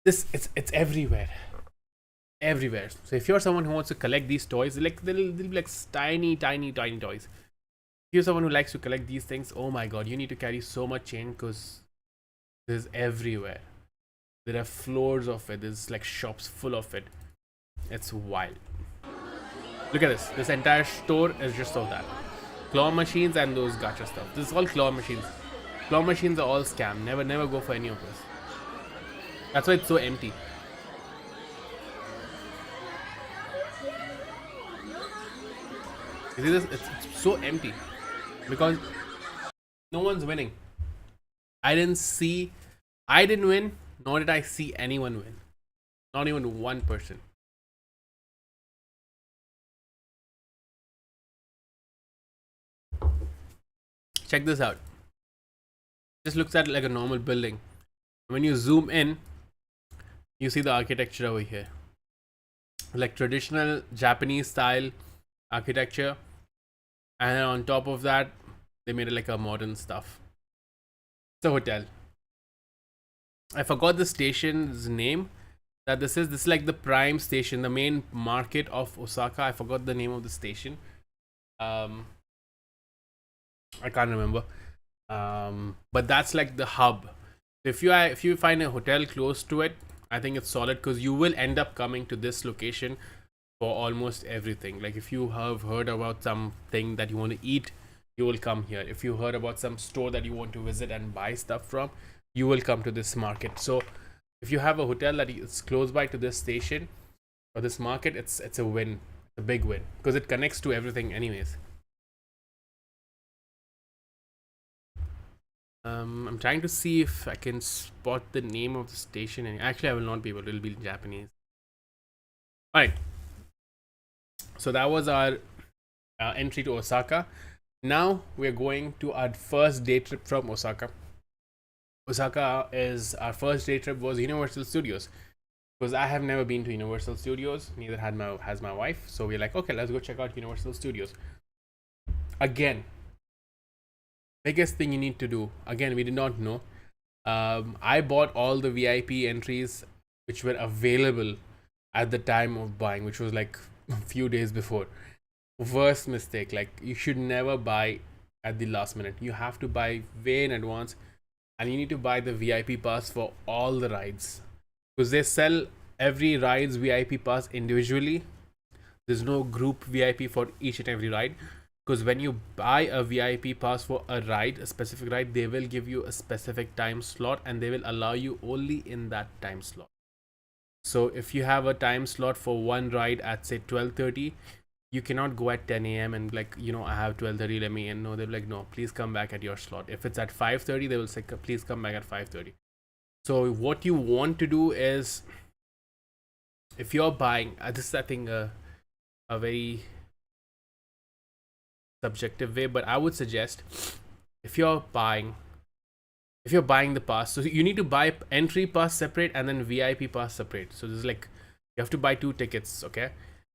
It's everywhere. Everywhere. So if you're someone who wants to collect these toys, like they'll be like tiny toys. If you're someone who likes to collect these things, oh my god, you need to carry so much chain because there's everywhere. There are floors of it. There's like shops full of it. It's wild. Look at this. This entire store is just of that. Claw machines and those gacha stuff. This is all claw machines. Claw machines are all scam. Never go for any of this. That's why it's so empty. You see this? It's so empty because no one's winning. I didn't win, nor did I see anyone win. Not even one person. Check this out. Just looks at like a normal building. When you zoom in, you see the architecture over here. Like traditional Japanese style architecture. And on top of that, they made it like a modern stuff. It's a hotel. I forgot the station's name that this is. This is like the prime station, the main market of Osaka. I forgot the name of the station. I can't remember. But that's like the hub. If you find a hotel close to it, I think it's solid because you will end up coming to this location for almost everything. Like if you have heard about something that you want to eat, you will come here. If you heard about some store that you want to visit and buy stuff from, you will come to this market. So if you have a hotel that is close by to this station or this market, it's a win, a big win, because it connects to everything anyways. I'm trying to see if I can spot the name of the station. And actually, I will not be able to. It will be in Japanese. All right. So that was our entry to Osaka. Now we're going to our first day trip from Osaka. Osaka is our first day trip was Universal Studios, because I have never been to Universal Studios. Neither has my wife. So we're like, okay, let's go check out Universal Studios. Again, biggest thing you need to do. Again, we did not know. I bought all the VIP entries which were available at the time of buying, which was like a few days before. Worst mistake. Like, you should never buy at the last minute. You have to buy way in advance, and you need to buy the VIP pass for all the rides, because they sell every ride's VIP pass individually. There's no group VIP for each and every ride, because when you buy a VIP pass for a ride, a specific ride, they will give you a specific time slot and they will allow you only in that time slot. So if you have a time slot for one ride at say 12:30, you cannot go at 10 a.m. and like, I have 12:30, let me in. No, they're like, no, please come back at your slot. If it's at 5:30, they will say, please come back at 5:30. So what you want to do is, if you're buying, this is I think a very subjective way, but I would suggest if you're buying the pass, so you need to buy entry pass separate and then VIP pass separate. So this is like, you have to buy 2 tickets, okay,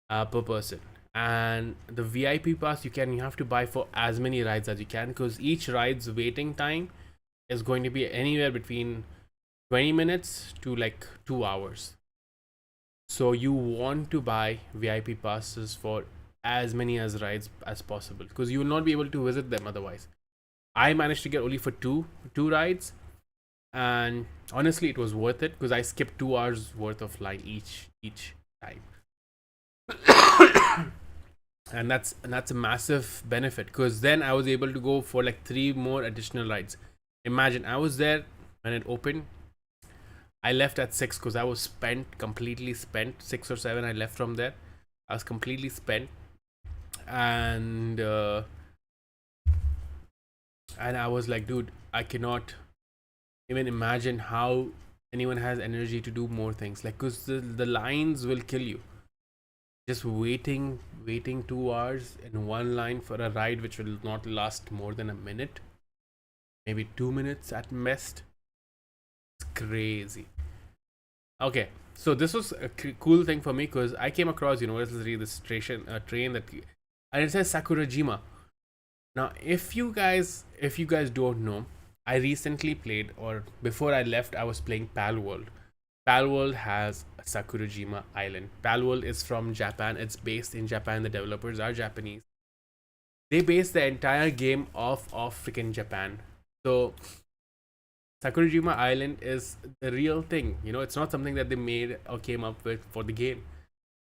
per person. And the VIP pass you have to buy for as many rides as you can, because each ride's waiting time is going to be anywhere between 20 minutes to like 2 hours. So you want to buy VIP passes for as many as rides as possible, because you will not be able to visit them otherwise. I managed to get only for two rides, and honestly it was worth it because I skipped 2 hours worth of line each time. And that's a massive benefit, because then I was able to go for like 3 more additional rides. Imagine, I was there when it opened. I left at 6 because I was completely spent. 6 or 7 I left from there. I was completely spent, and I was like, dude, I cannot even imagine how anyone has energy to do more things, like, because the lines will kill you. Just waiting 2 hours in one line for a ride which will not last more than a minute, maybe 2 minutes at best. It's crazy. Okay, so this was a cool thing for me because I came across Universal Studios train that, and it says Sakurajima. Now, if you guys don't know, I recently played, or before I left, I was playing palworld. Palworld has a Sakurajima island. Palworld is from Japan. It's based in Japan. The developers are Japanese. They based the entire game off of freaking Japan. So Sakurajima Island is the real thing. It's not something that they made or came up with for the game.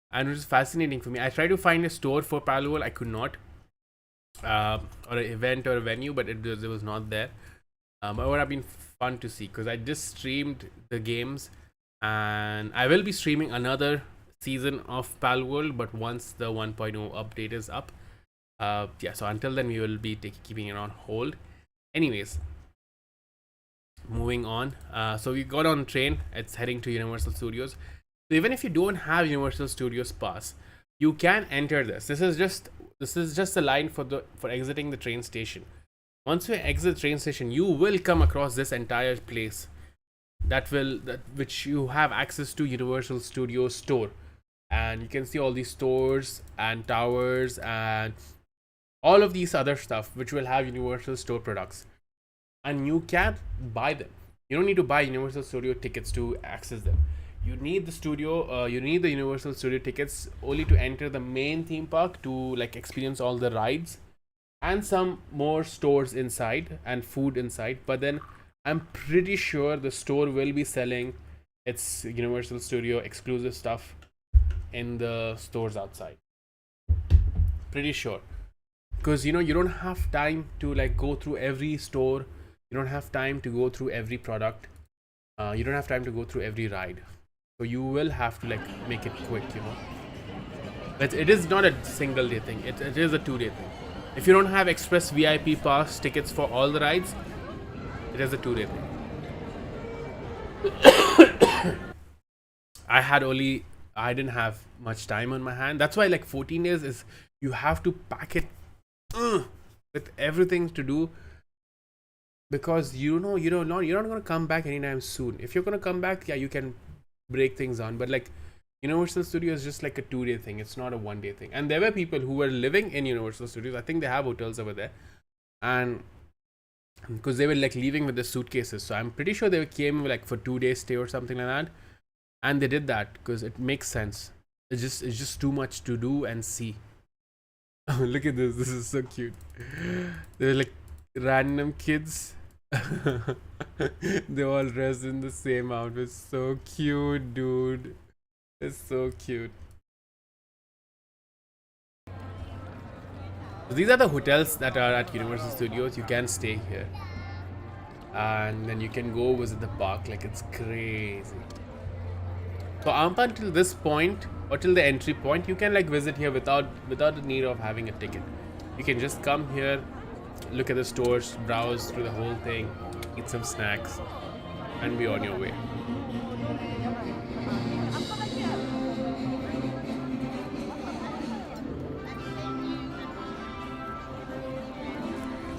And it was fascinating for me. I tried to find a store for palworld. I could not. Or an event or a venue, but it was not there. But it would have been fun to see, because I just streamed the games, and I will be streaming another season of palworld, but once the 1.0 update is up. So until then we will be keeping it on hold. Anyways, moving on. So we got on train. It's heading to Universal Studios. So even if you don't have Universal Studios pass, you can enter this. This is just a line for exiting the train station. Once you exit the train station, you will come across this entire place which you have access to Universal Studios store, and you can see all these stores and towers and all of these other stuff which will have Universal Store products, and you can buy them. You don't need to buy Universal Studio tickets to access them. You need the Universal Studio tickets only to enter the main theme park, to like experience all the rides and some more stores inside and food inside. But then I'm pretty sure the store will be selling its Universal Studio exclusive stuff in the stores outside. Pretty sure, because you don't have time to like go through every store. You don't have time to go through every product. You don't have time to go through every ride. So you will have to like make it quick, But it is not a single day thing. It is a 2-day thing. If you don't have express VIP pass tickets for all the rides, it is a 2-day thing. I didn't have much time on my hand. That's why like 14 days is, you have to pack it with everything to do, because you're not going to come back anytime soon. If you're going to come back, yeah, you can break things on, but like Universal Studios is just like a 2-day thing. It's not a 1-day thing. And there were people who were living in Universal Studios. I think they have hotels over there, and because they were like leaving with their suitcases, so I'm pretty sure they came like for 2 days stay or something like that, and they did that because it makes sense. It's just too much to do and see. Look at this. This is so cute. They're like random kids. They're all dressed in the same outfit. So cute, dude. It's so cute. So these are the hotels that are at Universal Studios. You can stay here, and then you can go visit the park. Like, it's crazy. So up until this point, or till the entry point, you can like visit here without the need of having a ticket. You can just come here, look at the stores, browse through the whole thing, eat some snacks, and be on your way.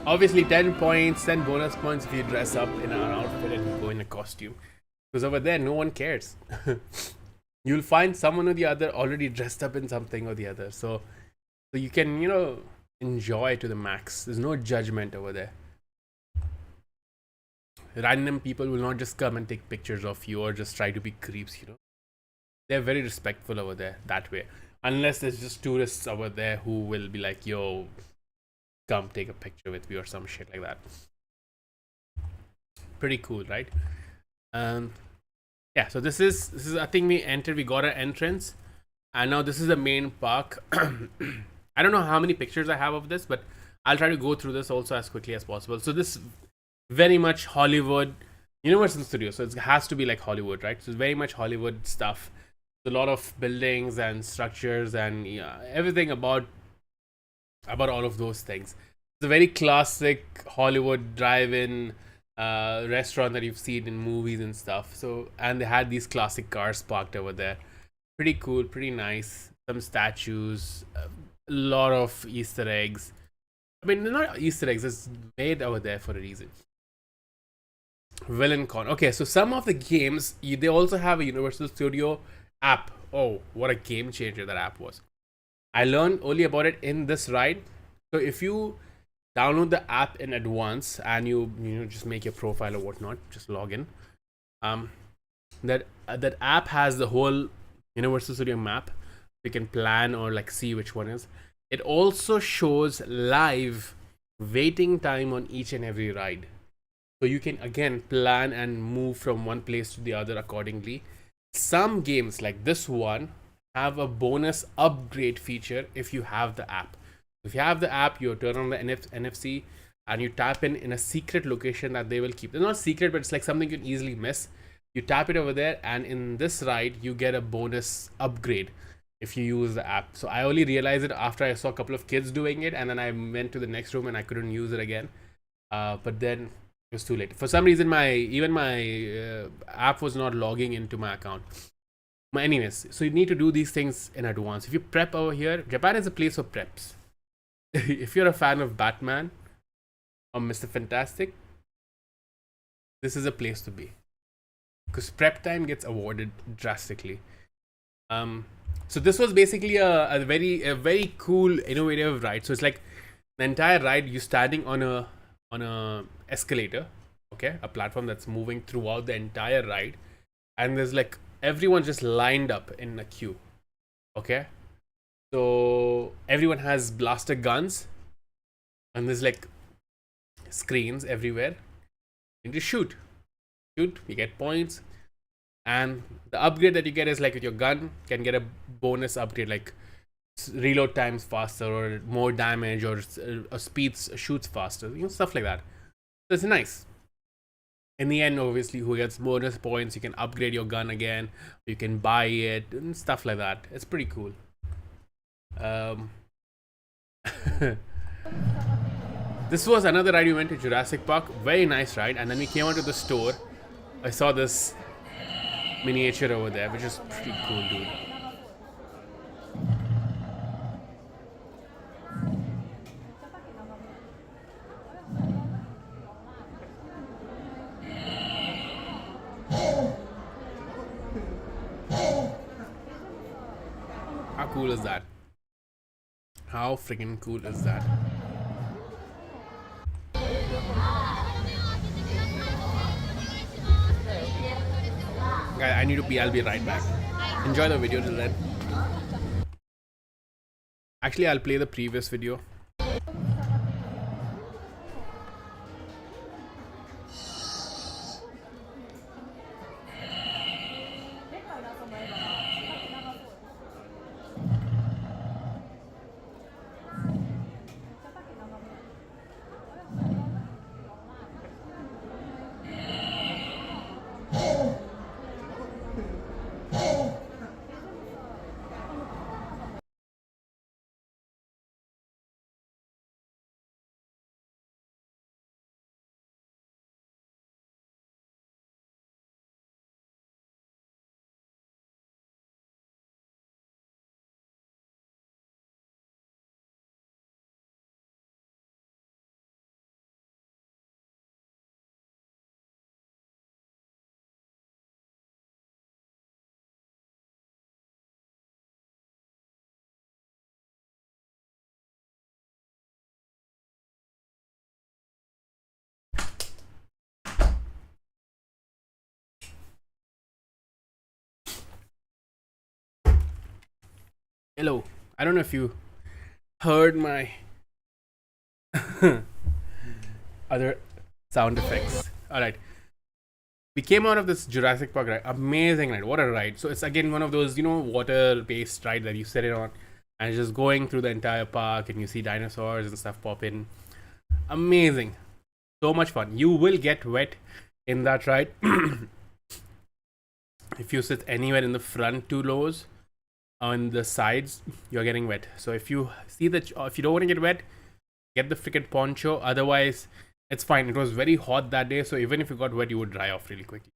Obviously 10 points, 10 bonus points if you dress up in an outfit and you go in a costume. Because over there, no one cares. You'll find someone or the other already dressed up in something or the other. So So you can, enjoy to the max. There's no judgment over there. Random people will not just come and take pictures of you or just try to be creeps, They're very respectful over there that way. Unless there's just tourists over there who will be like, yo, come take a picture with me or some shit like that. Pretty cool, right? Yeah, so this is I think we got our entrance, and now this is the main park. I don't know how many pictures I have of this, but I'll try to go through this also as quickly as possible. So this very much Hollywood, Universal Studios, so it has to be like Hollywood, right? So it's very much Hollywood stuff. A lot of buildings and structures and everything about all of those things. It's a very classic Hollywood drive-in restaurant that you've seen in movies and stuff. So, and they had these classic cars parked over there. Pretty cool, pretty nice. Some statues, a lot of Easter eggs. I mean, they're not Easter eggs, it's made over there for a reason. Villain Con. Okay, so some of the games, they also have a Universal Studio app. Oh, what a game changer that app was. I learned only about it in this ride. So if you download the app in advance and you just make your profile or whatnot, just log in, that app has the whole Universal Studio map. You can plan or like see which one is. It also shows live waiting time on each and every ride, so you can again plan and move from one place to the other accordingly. Some games like this one have a bonus upgrade feature if you have the app. If you have the app, you turn on the NFC and you tap in a secret location that they will keep. It's not secret, but it's like something you can easily miss. You tap it over there, and in this ride, you get a bonus upgrade if you use the app. So I only realized it after I saw a couple of kids doing it, and then I went to the next room and I couldn't use it again. But then it was too late. For some reason, my app was not logging into my account. But anyways, so you need to do these things in advance. If you prep over here, Japan is a place for preps. If you're a fan of Batman or Mr. Fantastic, this is a place to be, because prep time gets awarded drastically. So this was basically a very cool, innovative ride. So it's like the entire ride, you're standing on a escalator, okay, a platform that's moving throughout the entire ride, and there's like everyone just lined up in a queue, okay. So everyone has blaster guns, and there's like screens everywhere. You just shoot, you get points, and the upgrade that you get is like with your gun can get a bonus upgrade, like reload times faster or more damage or speeds shoots faster, stuff like that. So it's nice. In the end, obviously, who gets bonus points, you can upgrade your gun again, you can buy it and stuff like that. It's pretty cool. This was another ride. We went to Jurassic Park, very nice ride, and then we came out to the store. I saw this miniature over there, which is pretty cool, dude. How cool is that? How freaking cool is that? Guys, I need to pee. I'll be right back. Enjoy the video till then. Actually, I'll play the previous video. Hello. I don't know if you heard my other sound effects. All right. We came out of this Jurassic Park ride. Amazing ride. What a ride. So it's again one of those, water-based ride that you sit it on and it's just going through the entire park and you see dinosaurs and stuff pop in. Amazing. So much fun. You will get wet in that ride. If you sit anywhere in the front two rows, on the sides, you're getting wet. So if you see that, if you don't want to get wet, get the freaking poncho. Otherwise, it's fine. It was very hot that day, so even if you got wet, you would dry off really quickly.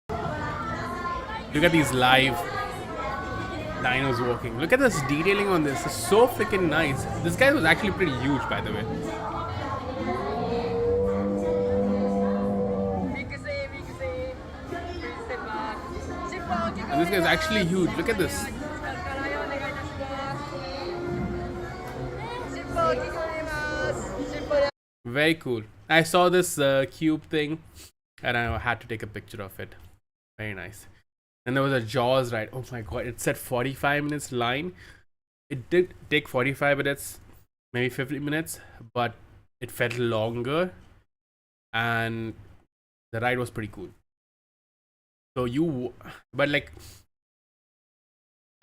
Look at these live dinos walking. Look at this detailing on this. It's so freaking nice. This guy was actually pretty huge, by the way. And this guy's actually huge. Look at this. Very cool. I saw this cube thing and I had to take a picture of it. Very nice. And there was a Jaws ride. Oh my god, it said 45 minutes line. It did take 45 minutes, maybe 50 minutes, but it felt longer and the ride was pretty cool. So but like,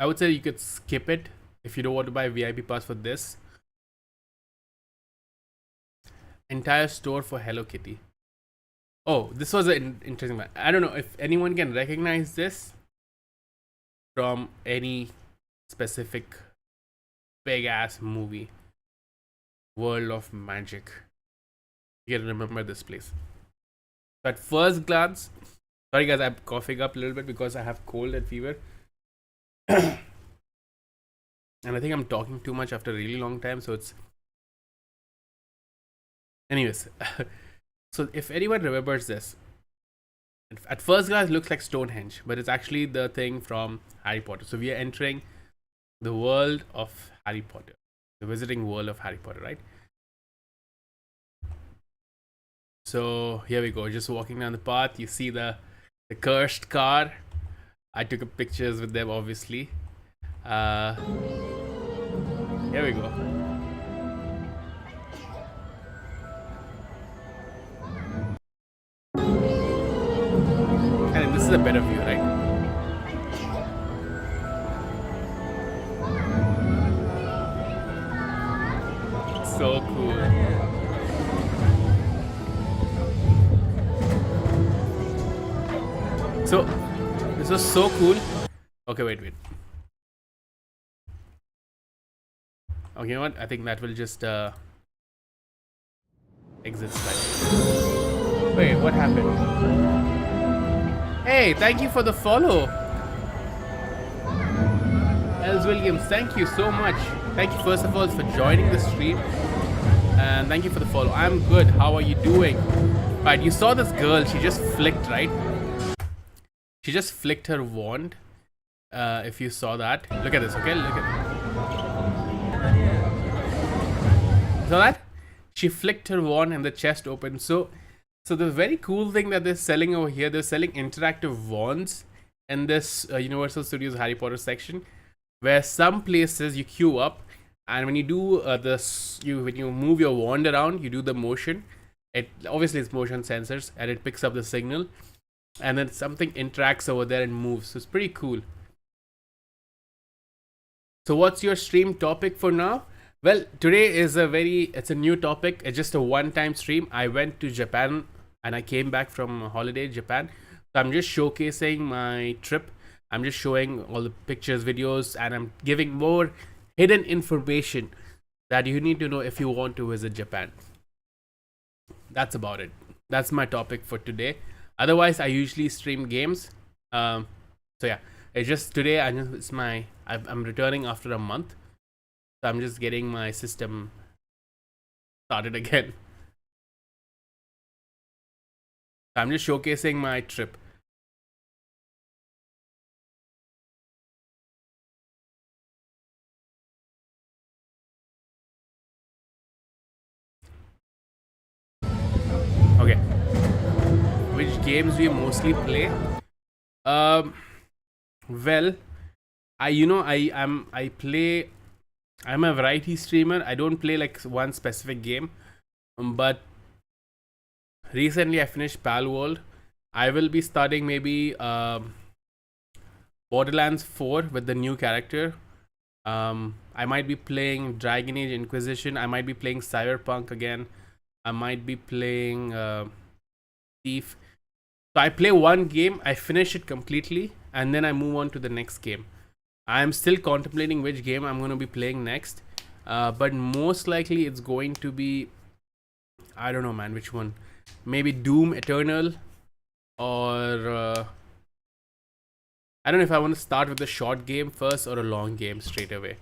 I would say you could skip it if you don't want to buy a VIP pass for this. Entire store for Hello Kitty. Oh, this was an interesting one. I don't know if anyone can recognize this from any specific big ass movie. World of Magic. You can remember this place. So at first glance, sorry guys, I'm coughing up a little bit because I have cold and fever. And I think I'm talking too much after a really long time, so it's... Anyways, so if anyone remembers this, at first glance it looks like Stonehenge, but it's actually the thing from Harry Potter. So we are entering the world of Harry Potter, the visiting world of Harry Potter, right? So here we go, just walking down the path. You see the cursed car. I took pictures with them, obviously. Here we go. And this is a better view, right? So cool. So this was so cool. Okay, wait. Okay, you know what? I think that will just exit slide. Wait, what happened? Hey, thank you for the follow. Els Williams, thank you so much. Thank you first of all for joining the stream. And thank you for the follow. I'm good. How are you doing? Right, you saw this girl. She just flicked, right? She just flicked her wand. If you saw that. Look at this, okay? Look at it. Saw that? She flicked her wand and the chest opened. So the very cool thing that they're selling over here, they're selling interactive wands in this Universal Studios Harry Potter section, where some places you queue up, and when you do when you move your wand around, you do the motion. It obviously it's motion sensors, and it picks up the signal, and then something interacts over there and moves. So it's pretty cool. So what's your stream topic for now? Well, today is it's a new topic. It's just a one-time stream. I went to Japan and I came back from a holiday in Japan. So I'm just showcasing my trip. I'm just showing all the pictures, videos, and I'm giving more hidden information that you need to know if you want to visit Japan. That's about it. That's my topic for today. Otherwise, I usually stream games. So yeah, it's just today. I'm returning after a month. So I'm just getting my system started again. I'm just showcasing my trip. Okay. Which games do you mostly play? Well, I'm a variety streamer. I don't play like one specific game, but recently I finished palworld. I will be starting maybe Borderlands 4 with the new character. I might be playing Dragon Age Inquisition. I might be playing Cyberpunk again. I might be playing Thief. So I play one game, I finish it completely, and then I move on to the next game. I'm still contemplating which game I'm going to be playing next, but most likely it's going to be, I don't know, man, which one? Maybe Doom Eternal, or I don't know if I want to start with a short game first or a long game straight away.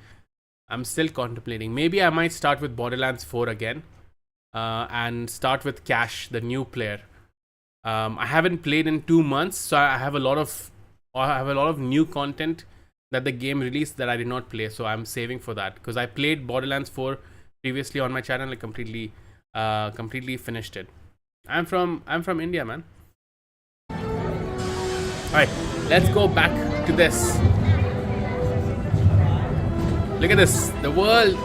I'm still contemplating. Maybe I might start with Borderlands 4 again, and start with Cash, the new player. I haven't played in 2 months, so I have a lot of new content that the game released that I did not play. So I'm saving for that, because I played Borderlands 4 previously on my channel. I completely finished it. I'm from India, man. All right, let's go back to this. Look at this, the world.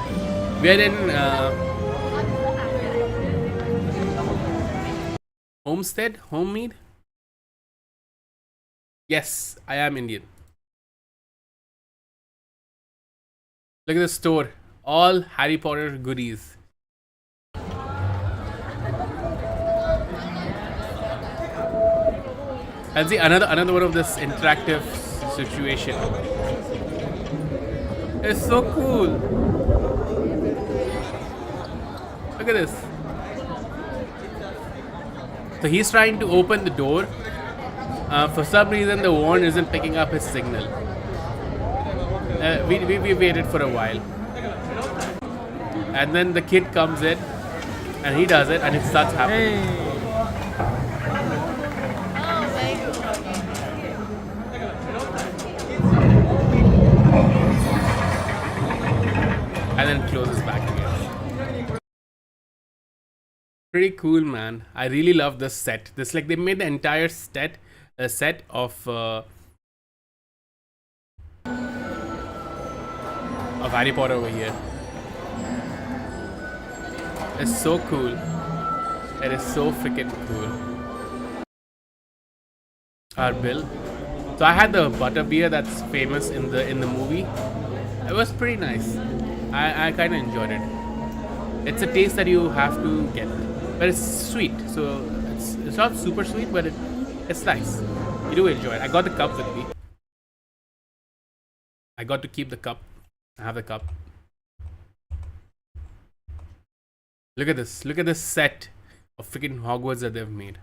We're in Homestead, Homemead. Yes, I am Indian. Look at the store, all Harry Potter goodies. And see, another one of this interactive situation. It's so cool. Look at this. So he's trying to open the door. For some reason, the wand isn't picking up his signal. We waited for a while, and then the kid comes in, and he does it, and it starts happening. And then closes back again. Pretty cool, man. I really love this set. This, like, they made the entire set of Harry Potter over here. It's so cool. It is so freaking cool. Our bill. So I had the butterbeer that's famous in the movie. It was pretty nice. I kind of enjoyed it. It's a taste that you have to get, but it's sweet. So it's not super sweet, but it's nice. You do enjoy it. I got the cup with me. I got to keep the cup. I have the cup. Look at this. Look at this set of freaking Hogwarts that they've made.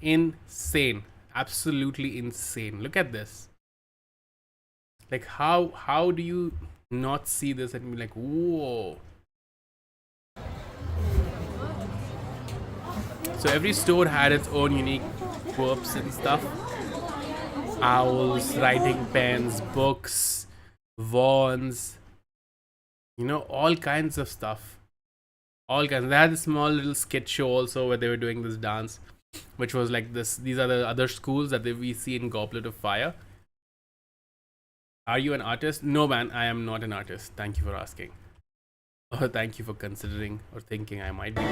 Insane. Absolutely insane. Look at this. Like, how do you not see this and be like, whoa. So every store had its own unique quirks and stuff. Owls, writing pens, books, wands, you know, all kinds of stuff. All kinds. They had a small little skit show also where they were doing this dance, which was like this. These are the other schools that we see in Goblet of Fire. Are you an artist? No, man, I am not an artist. Thank you for asking. Oh, thank you for considering or thinking I might be.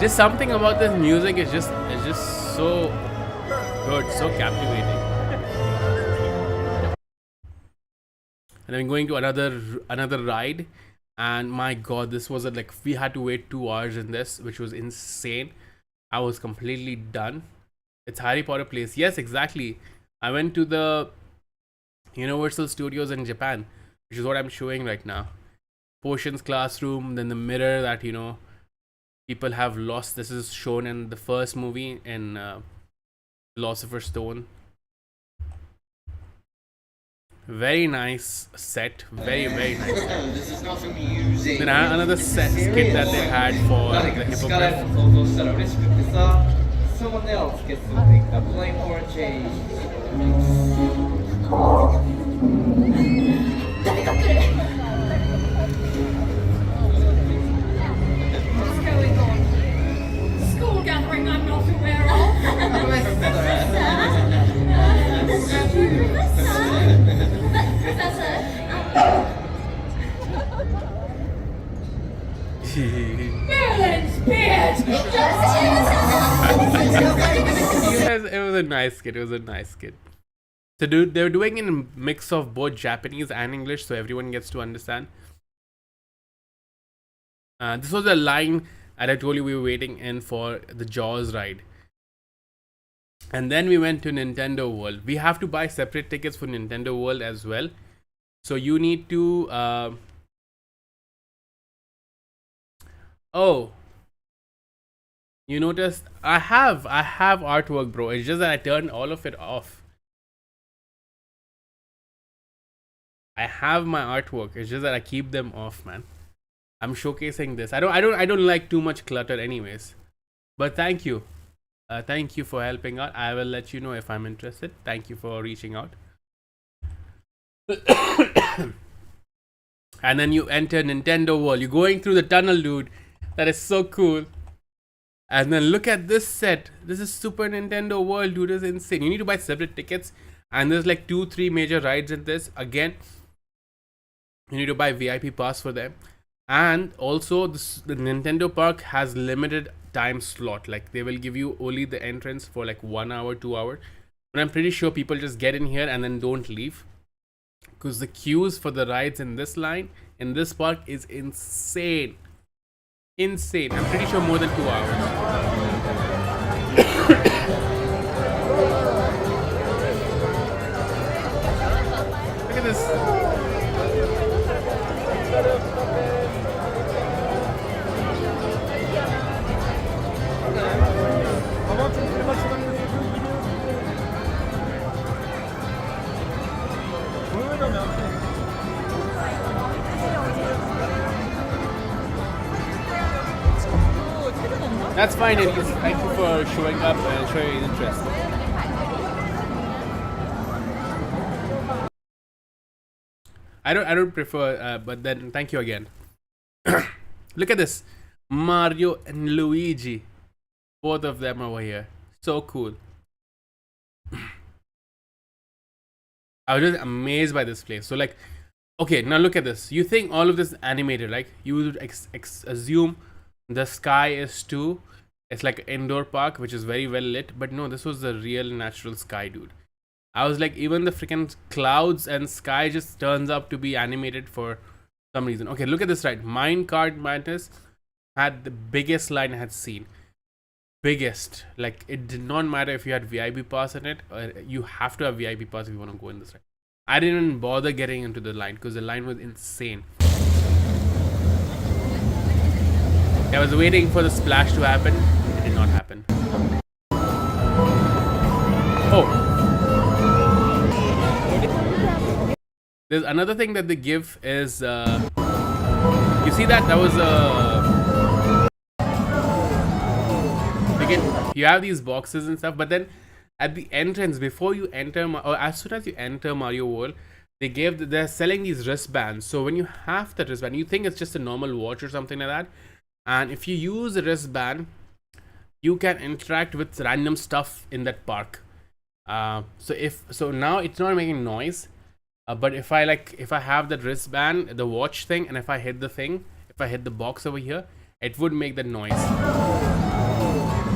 Just something about this music is just so good, so captivating. And then going to another ride, and my god, this was like, we had to wait 2 hours in this, which was insane. I was completely done. It's Harry Potter place. Yes, exactly. I went to the Universal Studios in Japan, which is what I'm showing right now. Potions classroom, then the mirror that, you know, people have lost. This is shown in the first movie in Philosopher's Stone. Very nice set. Very, very nice set. This is not something you use. Then I had another skit that they had for the hippogriff. Someone else gets something. A blame for a change. What's going on? School gathering I'm not aware of. Yes, it was a nice skit. It was a nice skit. So they're doing it in a mix of both Japanese and English, so everyone gets to understand. This was a line that I told you we were waiting in for the Jaws ride. And then we went to Nintendo World. We have to buy separate tickets for Nintendo World as well. So you need to... Oh. You noticed? I have artwork, bro. It's just that I turned all of it off. I have my artwork. It's just that I keep them off, man. I'm showcasing this. I don't like too much clutter anyways. But thank you. Thank you for helping out. I will let you know if I'm interested. Thank you for reaching out. And then you enter Nintendo World. You're going through the tunnel, dude. That is so cool. And then look at this set. This is Super Nintendo World, dude. This is insane. You need to buy separate tickets. And there's like 2-3 major rides in this. Again, you need to buy VIP pass for them. And also, the Nintendo Park has limited time slot. Like, they will give you only the entrance for like 1 hour, 2 hours. But I'm pretty sure people just get in here and then don't leave. Because the queues for the rides in this line, in this park, is insane. Insane. I'm pretty sure more than 2 hours. Look at this. That's fine, Elise. Thank you for showing up and showing interest. I don't prefer, but then thank you again. Look at this, Mario and Luigi, both of them over here. So cool. I was just amazed by this place. So like, okay, now look at this. You think all of this is animated, like you would assume the sky is too. It's like an indoor park, which is very well lit. But no, this was the real natural sky, dude. I was like, even the freaking clouds and sky just turns up to be animated for some reason. Okay, look at this ride. Minecart Madness had the biggest line I had seen. Biggest. Like, it did not matter if you had VIP pass in it. Or you have to have VIP pass if you want to go in this ride. I didn't even bother getting into the line because the line was insane. I was waiting for the splash to happen. It did not happen. Oh. There's another thing that they give is, you see that? That was you have these boxes and stuff, but then at the entrance, before you enter, or as soon as you enter Mario World, they're selling these wristbands. So when you have the wristband, you think it's just a normal watch or something like that. And if you use a wristband, you can interact with random stuff in that park. So now it's not making noise. But if I have that wristband, the watch thing, and if I hit the box over here, it would make that noise.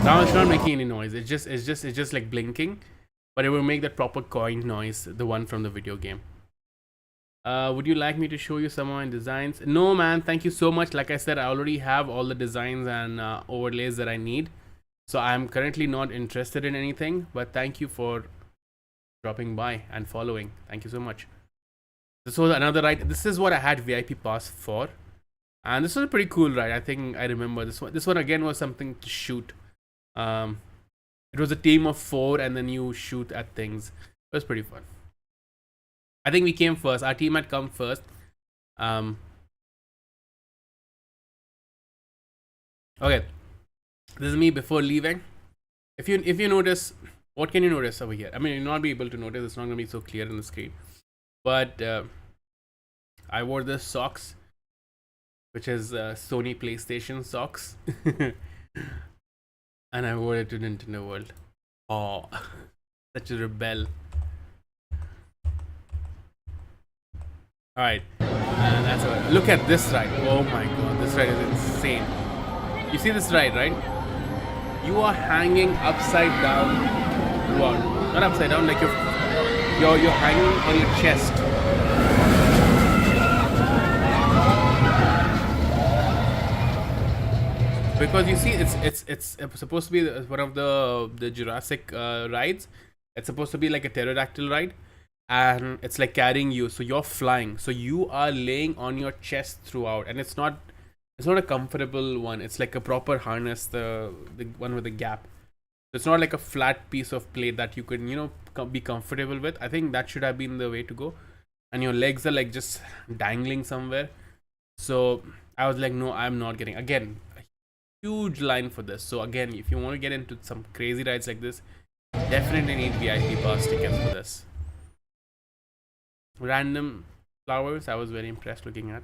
Now it's not making any noise. It's just like blinking, but it will make that proper coin noise, the one from the video game. Would you like me to show you some of my designs? No, man. Thank you so much. Like I said, I already have all the designs and overlays that I need. So I'm currently not interested in anything. But thank you for dropping by and following. Thank you so much. This was another ride. This is what I had VIP pass for. And this was a pretty cool ride. I think I remember this one. This one again was something to shoot. It was a team of 4 and then you shoot at things. It was pretty fun. I think we came first. Our team had come first. Okay. This is me before leaving. If you notice, what can you notice over here? I mean, you'll not be able to notice. It's not going to be so clear on the screen. But I wore the socks, which is Sony PlayStation socks. And I wore it to Nintendo World. Oh, such a rebel. Alright. And that's what. Look at this ride. Oh my god, this ride is insane. You see this ride, right? You are hanging upside down. Well, not upside down, like you're hanging on your chest. Because you see, it's supposed to be one of the Jurassic rides. It's supposed to be like a pterodactyl ride, and it's like carrying you. So you're flying. So you are laying on your chest throughout, and it's not a comfortable one. It's like a proper harness, the one with the gap. It's not like a flat piece of plate that you can be comfortable with. I think that should have been the way to go. And your legs are like just dangling somewhere. So I was like, no, I'm not getting. Again, huge line for this. So again, if you want to get into some crazy rides like this, definitely need VIP pass tickets for this. Random flowers, I was very impressed looking at.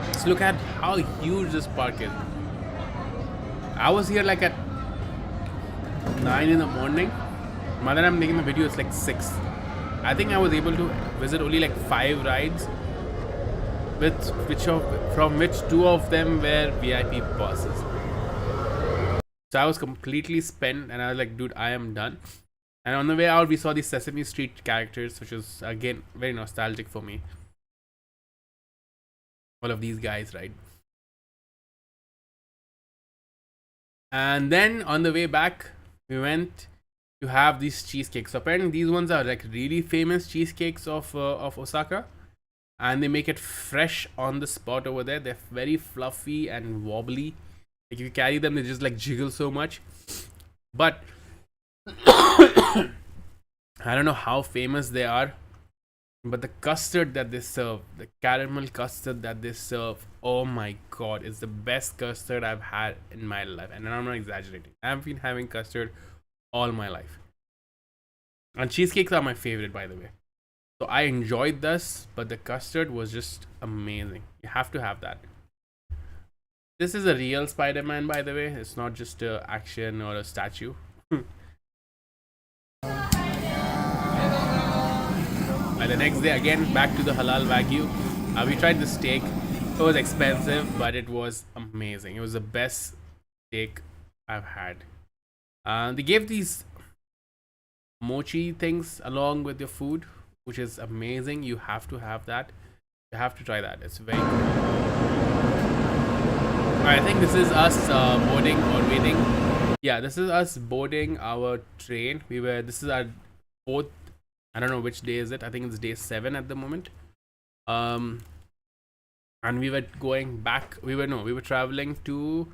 Let's look at how huge this park is. I was here like at 9 in the morning. By the time I'm making the video, it's like 6. I think I was able to visit only like 5 rides, from which 2 of them were VIP passes. So I was completely spent, and I was like, dude, I am done. And on the way out, we saw the Sesame Street characters, which was again very nostalgic for me. All of these guys, right? And then on the way back, we went to have these cheesecakes. So apparently these ones are like really famous cheesecakes of Osaka, and they make it fresh on the spot over there. They're very fluffy and wobbly. Like if you carry them, they just like jiggle so much. But I don't know how famous they are, but the custard that they serve, the caramel custard that they serve, oh my god, it's the best custard I've had in my life. And I'm not exaggerating. I've been having custard all my life. And cheesecakes are my favorite, by the way. So I enjoyed this, but the custard was just amazing. You have to have that. This is a real Spider-Man, by the way. It's not just a action or a statue. And the next day, again, back to the halal wagyu. We tried the steak. It was expensive, but it was amazing. It was the best steak I've had. They gave these mochi things along with your food, which is amazing. You have to have that. You have to try that. It's very good. I think this is us boarding or waiting. Yeah, this is us boarding our train. This is our 4th. I don't know which day is it. I think it's day 7 at the moment. And we were going back. We were traveling to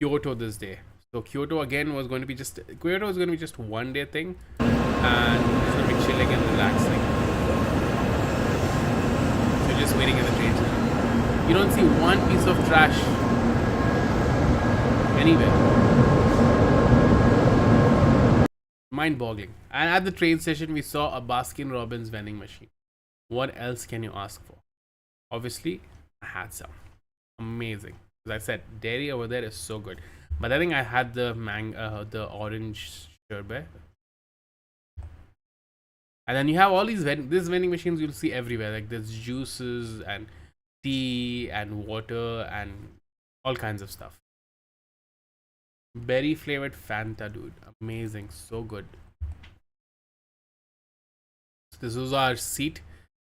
Kyoto this day. So Kyoto again was going to be just 1 day thing, and it's going to be chilling and relaxing. So just waiting at the train station. You don't see one piece of trash anywhere. Mind-boggling. And at the train station, we saw a Baskin Robbins vending machine. What else can you ask for? Obviously, I had some. Amazing. As I said, dairy over there is so good. But I think I had the orange sherbet. And then you have all these vending machines you'll see everywhere. Like there's juices and tea and water and all kinds of stuff. Berry flavored Fanta, dude. Amazing. So good. So this was our seat.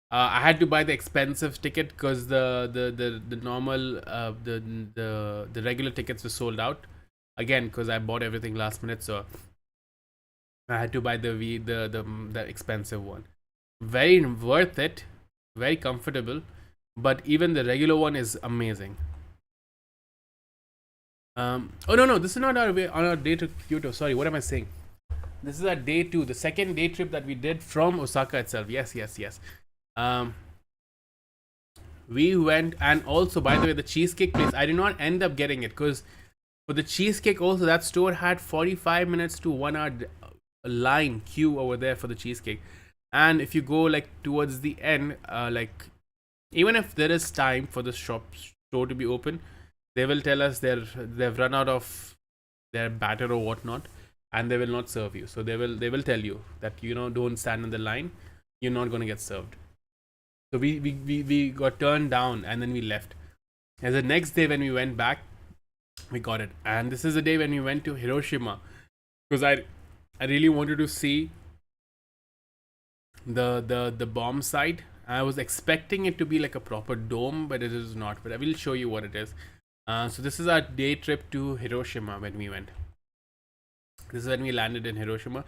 I had to buy the expensive ticket because the normal the regular tickets were sold out. Again, because I bought everything last minute, so I had to buy the expensive one. Very worth it. Very comfortable. But even the regular one is amazing. Oh no, this is not our way on our day to Kyoto. Sorry, what am I saying? This is our day 2, the second day trip that we did from Osaka itself. Yes. We went, and also by the way, the cheesecake place, I did not end up getting it because for the cheesecake also that store had 45 minutes to 1 hour line queue over there for the cheesecake. And if you go like towards the end, like even if there is time for the store to be open, they will tell us they've run out of their batter or whatnot, and they will not serve you. So they will tell you that, you know, don't stand in the line, you're not going to get served. So we got turned down, and then we left. And the next day when we went back, we got it. And this is the day when we went to Hiroshima, because I really wanted to see the bomb site. I was expecting it to be like a proper dome, but it is not. But I will show you what it is. So this is our day trip to Hiroshima when we went. This is when we landed in Hiroshima.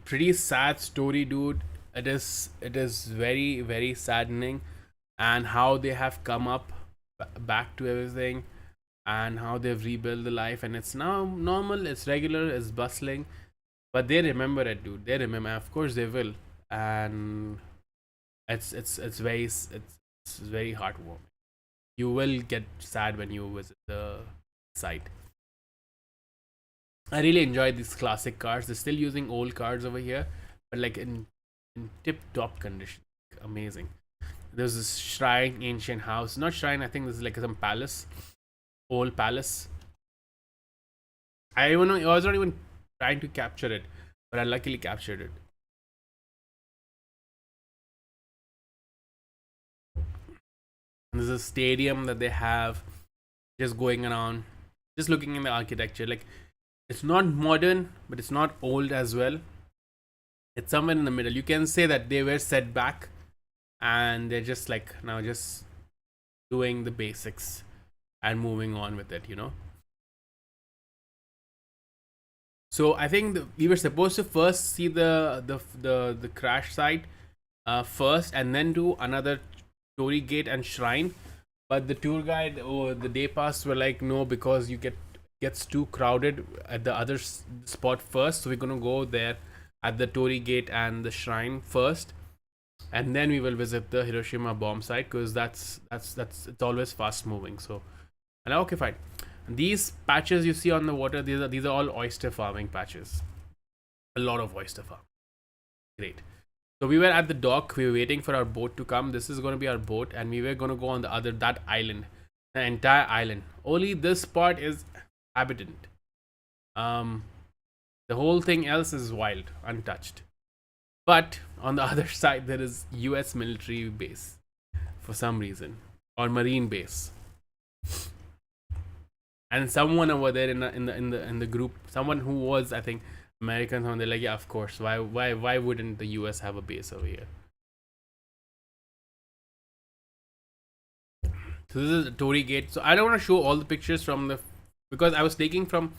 Pretty sad story, dude. It is very, very saddening, and how they have come up back to everything, and how they've rebuilt the life, and it's now normal, it's regular, it's bustling, but they remember it, dude. They remember, of course they will. And it's very heartwarming. You will get sad when you visit the site. I really enjoyed these classic cars. They're still using old cars over here, but like in tip-top condition. Amazing. There's this shrine, ancient house. Not shrine, I think this is like some palace. Old palace. I was not even trying to capture it, but I luckily captured it. And there's a stadium that they have, just going around, just looking in the architecture. Like, it's not modern, but it's not old as well. It's somewhere in the middle. You can say that they were set back, and they're just like now just doing the basics and moving on with it, you know. So I think we were supposed to first see the crash site first, and then do another Torii Gate and Shrine. But the tour guide or the day pass were like, no, because you gets too crowded at the other spot first. So we're gonna go there at the Torii Gate and the Shrine first, and then we will visit the Hiroshima bomb site, because that's it's always fast moving. So, and okay, fine. These patches you see on the water, these are all oyster farming patches. A lot of oyster farm. Great. So we were at the dock. We were waiting for our boat to come. This is going to be our boat, and we were going to go on that island, the entire island. Only this part is habitant. The whole thing else is wild, untouched. But on the other side, there is U.S. military base for some reason, or marine base. And someone over there in the group, someone who was, I think, American, and they're like, yeah, of course. Why wouldn't the US have a base over here? So this is the Torii Gate. So I don't want to show all the pictures from because I was taking from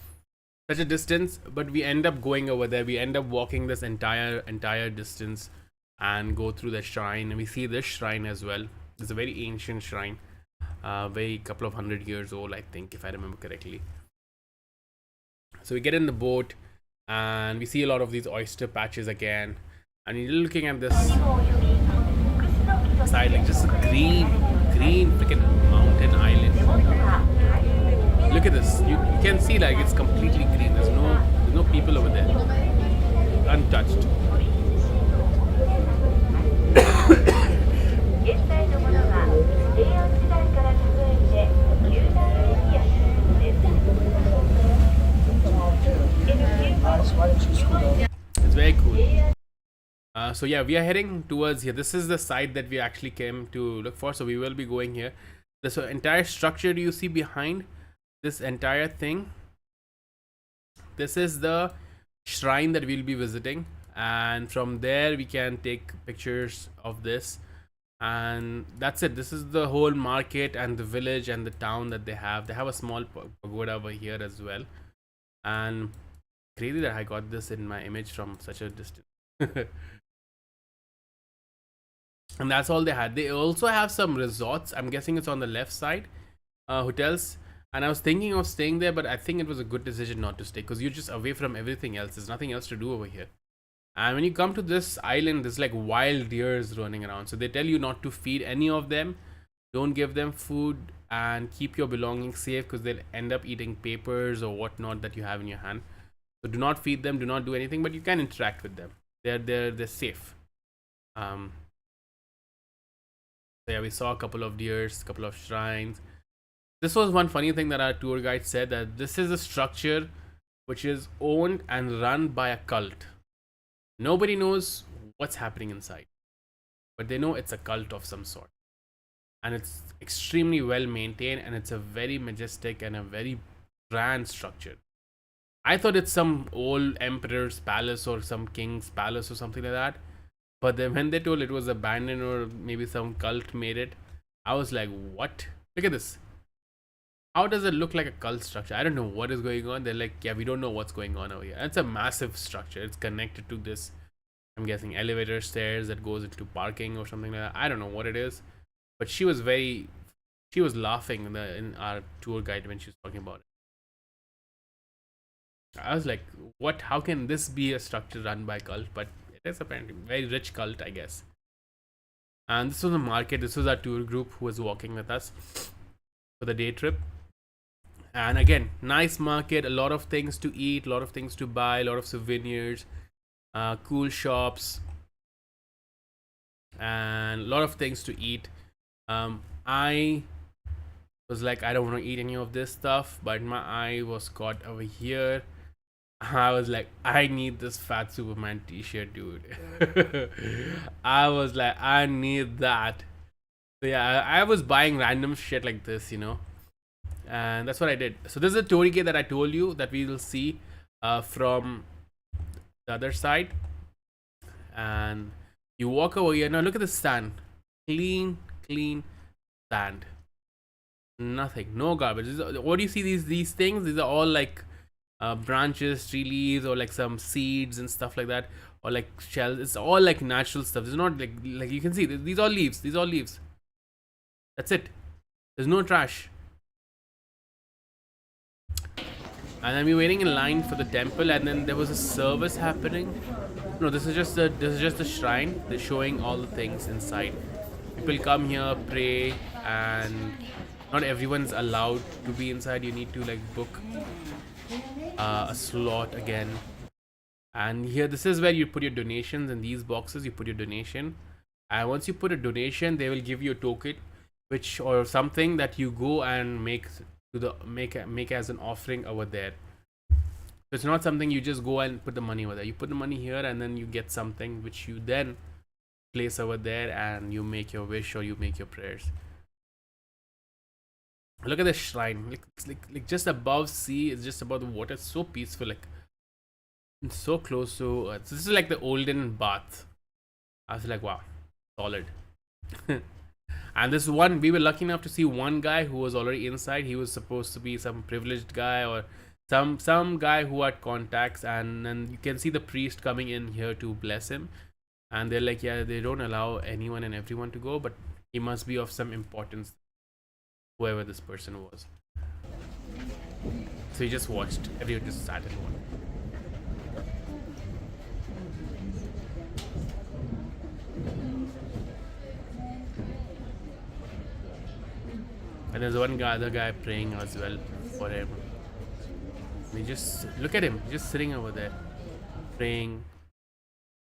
such a distance, but we end up going over there. We end up walking this entire distance and go through the shrine, and we see this shrine as well. It's a very ancient shrine, very couple of 100 years old, I think, if I remember correctly. So we get in the boat, and we see a lot of these oyster patches again, and you're looking at this side, like just a green freaking mountain island. Look at this. You can see like it's completely green. There's no people over there. Untouched. It's very cool. So yeah, we are heading towards here. This is the site that we actually came to look for. So we will be going here. This entire structure you see behind this entire thing, this is the shrine that we'll be visiting, and from there we can take pictures of this, and that's it. This is the whole market and the village and the town that they have. They have a small pagoda over here as well, and crazy that I got this in my image from such a distance. And that's all they had. They also have some resorts. I'm guessing it's on the left side, hotels. And I was thinking of staying there, but I think it was a good decision not to stay, because you're just away from everything else. There's nothing else to do over here. And when you come to this island, there's like wild deers running around. So they tell you not to feed any of them. Don't give them food, and keep your belongings safe, because they'll end up eating papers or whatnot that you have in your hand. So do not feed them. Do not do anything, but you can interact with them. They're safe. So yeah, we saw a couple of deers, a couple of shrines. This was one funny thing that our tour guide said, that this is a structure which is owned and run by a cult. Nobody knows what's happening inside, but they know it's a cult of some sort. And it's extremely well maintained, and it's a very majestic and a very grand structure. I thought it's some old emperor's palace or some king's palace or something like that. But then when they told it was abandoned or maybe some cult made it, I was like, what? Look at this. How does it look like a cult structure? I don't know what is going on. They're like, yeah, we don't know what's going on over here. And it's a massive structure. It's connected to this, I'm guessing, elevator stairs that goes into parking or something like that. I don't know what it is. But she was laughing in our tour guide when she was talking about it. I was like, what? How can this be a structure run by cult? But it is apparently a very rich cult, I guess. And this was the market. This was our tour group who was walking with us for the day trip. And again, nice market, a lot of things to eat, a lot of things to buy, a lot of souvenirs, cool shops, and a lot of things to eat. I was like, I don't want to eat any of this stuff, but my eye was caught over here. I was like, I need this Fat Superman t-shirt, dude. I was like, I need that. So yeah, I was buying random shit like this, you know. And that's what I did. So this is a torii that I told you that we will see from the other side. And you walk over here. Now look at the sand. Clean sand. Nothing. No garbage. What do you see these things? These are all like branches, tree leaves, or like some seeds and stuff like that, or like shells. It's all like natural stuff. It's not like you can see these are leaves. These are all leaves. That's it. There's no trash. And then we're waiting in line for the temple, and then there was a service happening. No, this is just the shrine. They're showing all the things inside. People come here, pray, and not everyone's allowed to be inside. You need to like book a slot again. And here, this is where you put your donations. In these boxes, you put your donation. And once you put a donation, they will give you a token, which or something that you go and make as an offering over there. So it's not something you just go and put the money over there. You put the money here, and then you get something which you then place over there, and you make your wish or you make your prayers. Look at the shrine. Like just above sea. It's just above the water. It's so peaceful. Like it's so close to earth. So this is like the olden bath. I was like, wow, solid. And this one, we were lucky enough to see one guy who was already inside. He was supposed to be some privileged guy or some guy who had contacts, and then you can see the priest coming in here to bless him. And they're like, yeah, they don't allow anyone and everyone to go, but he must be of some importance, whoever this person was. So he just watched. Everyone just sat and watched. And there's other guy praying as well for him. We just look at him, just sitting over there, praying.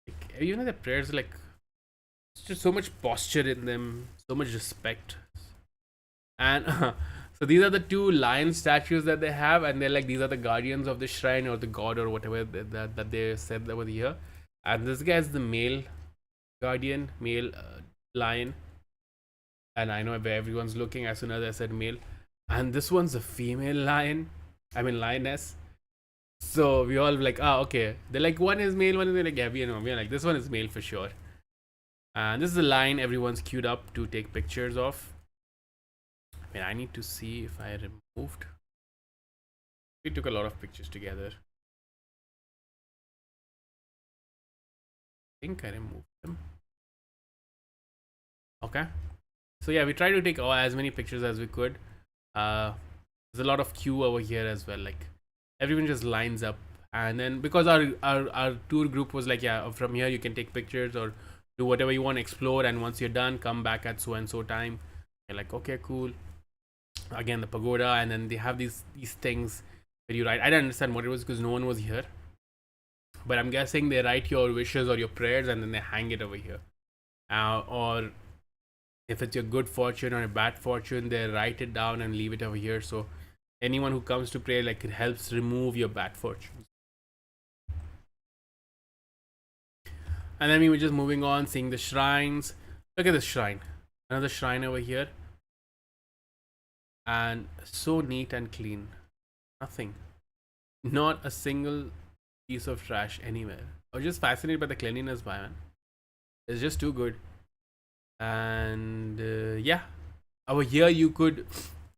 Like, you know, the prayers are like, it's just so much posture in them, so much respect. And so these are the two lion statues that they have, and they're like, these are the guardians of the shrine or the god or whatever that they said over here. And this guy is the male guardian, male lion. And I know where everyone's looking as soon as I said male. And this one's a female lion. I mean lioness. So we all like, okay. They're like, one is male, one is male. Like, yeah, we're like, this one is male for sure. And this is the line everyone's queued up to take pictures of. I mean, I need to see if I removed. We took a lot of pictures together. I think I removed them. Okay. So yeah, we tried to take as many pictures as we could. There's a lot of queue over here as well. Like everyone just lines up, and then because our tour group was like, yeah, from here you can take pictures or do whatever you want to explore, and once you're done, come back at so and so time. You're like, okay, cool. Again, the pagoda, and then they have these things where you write. I didn't understand what it was because no one was here, but I'm guessing they write your wishes or your prayers, and then they hang it over here, or if it's your good fortune or a bad fortune, they write it down and leave it over here. So anyone who comes to pray, like it helps remove your bad fortune. And then we were just moving on, seeing the shrines. Look at this shrine, another shrine over here, and so neat and clean. Nothing, not a single piece of trash anywhere. I was just fascinated by the cleanliness, man. It's just too good. And yeah, over here you could.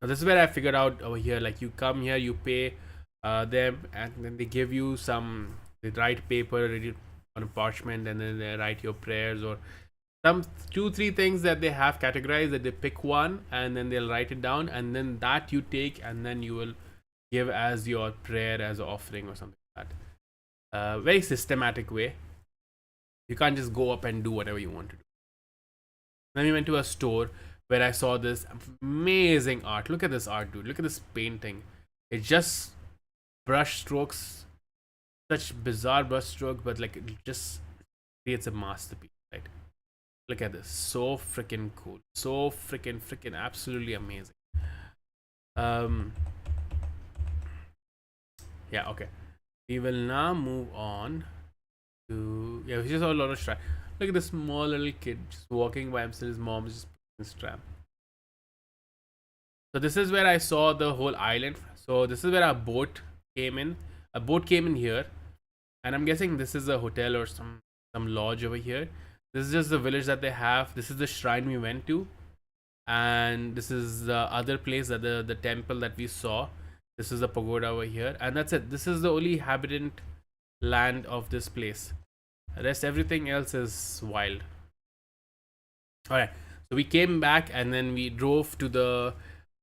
This is where I figured out over here. Like you come here, you pay them, and then they give you some. They write paper on a parchment, and then they write your prayers or some 2-3 things that they have categorized. That they pick one, and then they'll write it down, and then that you take, and then you will give as your prayer as an offering or something like that. Very systematic way. You can't just go up and do whatever you want to do. Then we went to a store where I saw this amazing art. Look at this art, dude. Look at this painting. It's just brush strokes, such bizarre brush stroke, but like it just creates a masterpiece, right? Look at this. So freaking cool. So freaking absolutely amazing. Yeah, okay. We will now move on to, yeah, we just saw a lot of shrine. Look at this small little kid just walking by himself. His mom is just putting his tram. So this is where I saw the whole island. So this is where our boat came in. A boat came in here, and I'm guessing this is a hotel or some lodge over here. This is just the village that they have. This is the shrine we went to, and this is the other place that the temple that we saw. This is the pagoda over here, and that's it. This is the only inhabitant land of this place. The rest, everything else is wild. Alright, so we came back and then we drove to the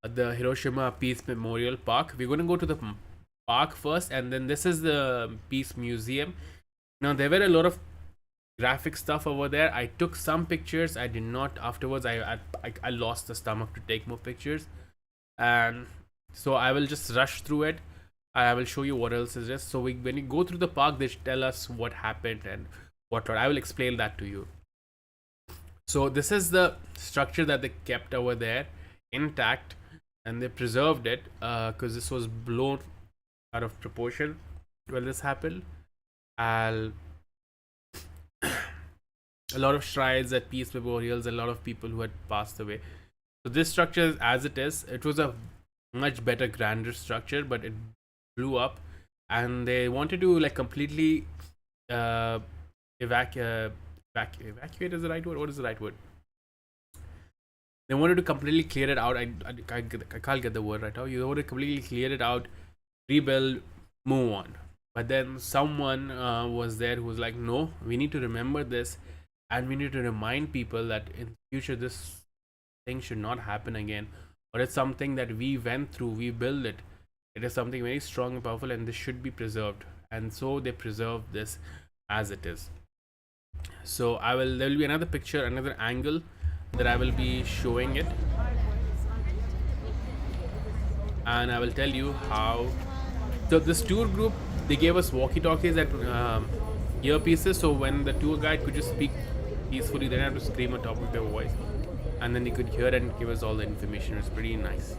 Hiroshima Peace Memorial Park. We're going to go to the park first, and then this is the Peace Museum. Now there were a lot of graphic stuff over there. I took some pictures. I did not afterwards. I lost the stomach to take more pictures, and so I will just rush through it. I will show you what else is there. So when you go through the park, they tell us what happened and what. I will explain that to you. So this is the structure that they kept over there intact, and they preserved it because this was blown out of proportion when this happened. A lot of shrines at peace memorials, a lot of people who had passed away. So this structure, as it is, it was a much better, grander structure, but it blew up, and they wanted to like completely evacuate is the right word. What is the right word? They wanted to completely clear it out. I can't get the word right now. You want to completely clear it out, rebuild, move on. But then someone was there who was like, no, we need to remember this, and we need to remind people that in future this thing should not happen again, or it's something that we went through, we built it. It is something very strong and powerful, and this should be preserved. And so they preserved this as it is. So there will be another picture, another angle that I will be showing it, and I will tell you how. So this tour group, they gave us walkie-talkies and earpieces, so when the tour guide could just speak peacefully, they didn't have to scream on top of their voice, and then they could hear and give us all the information. It was pretty nice.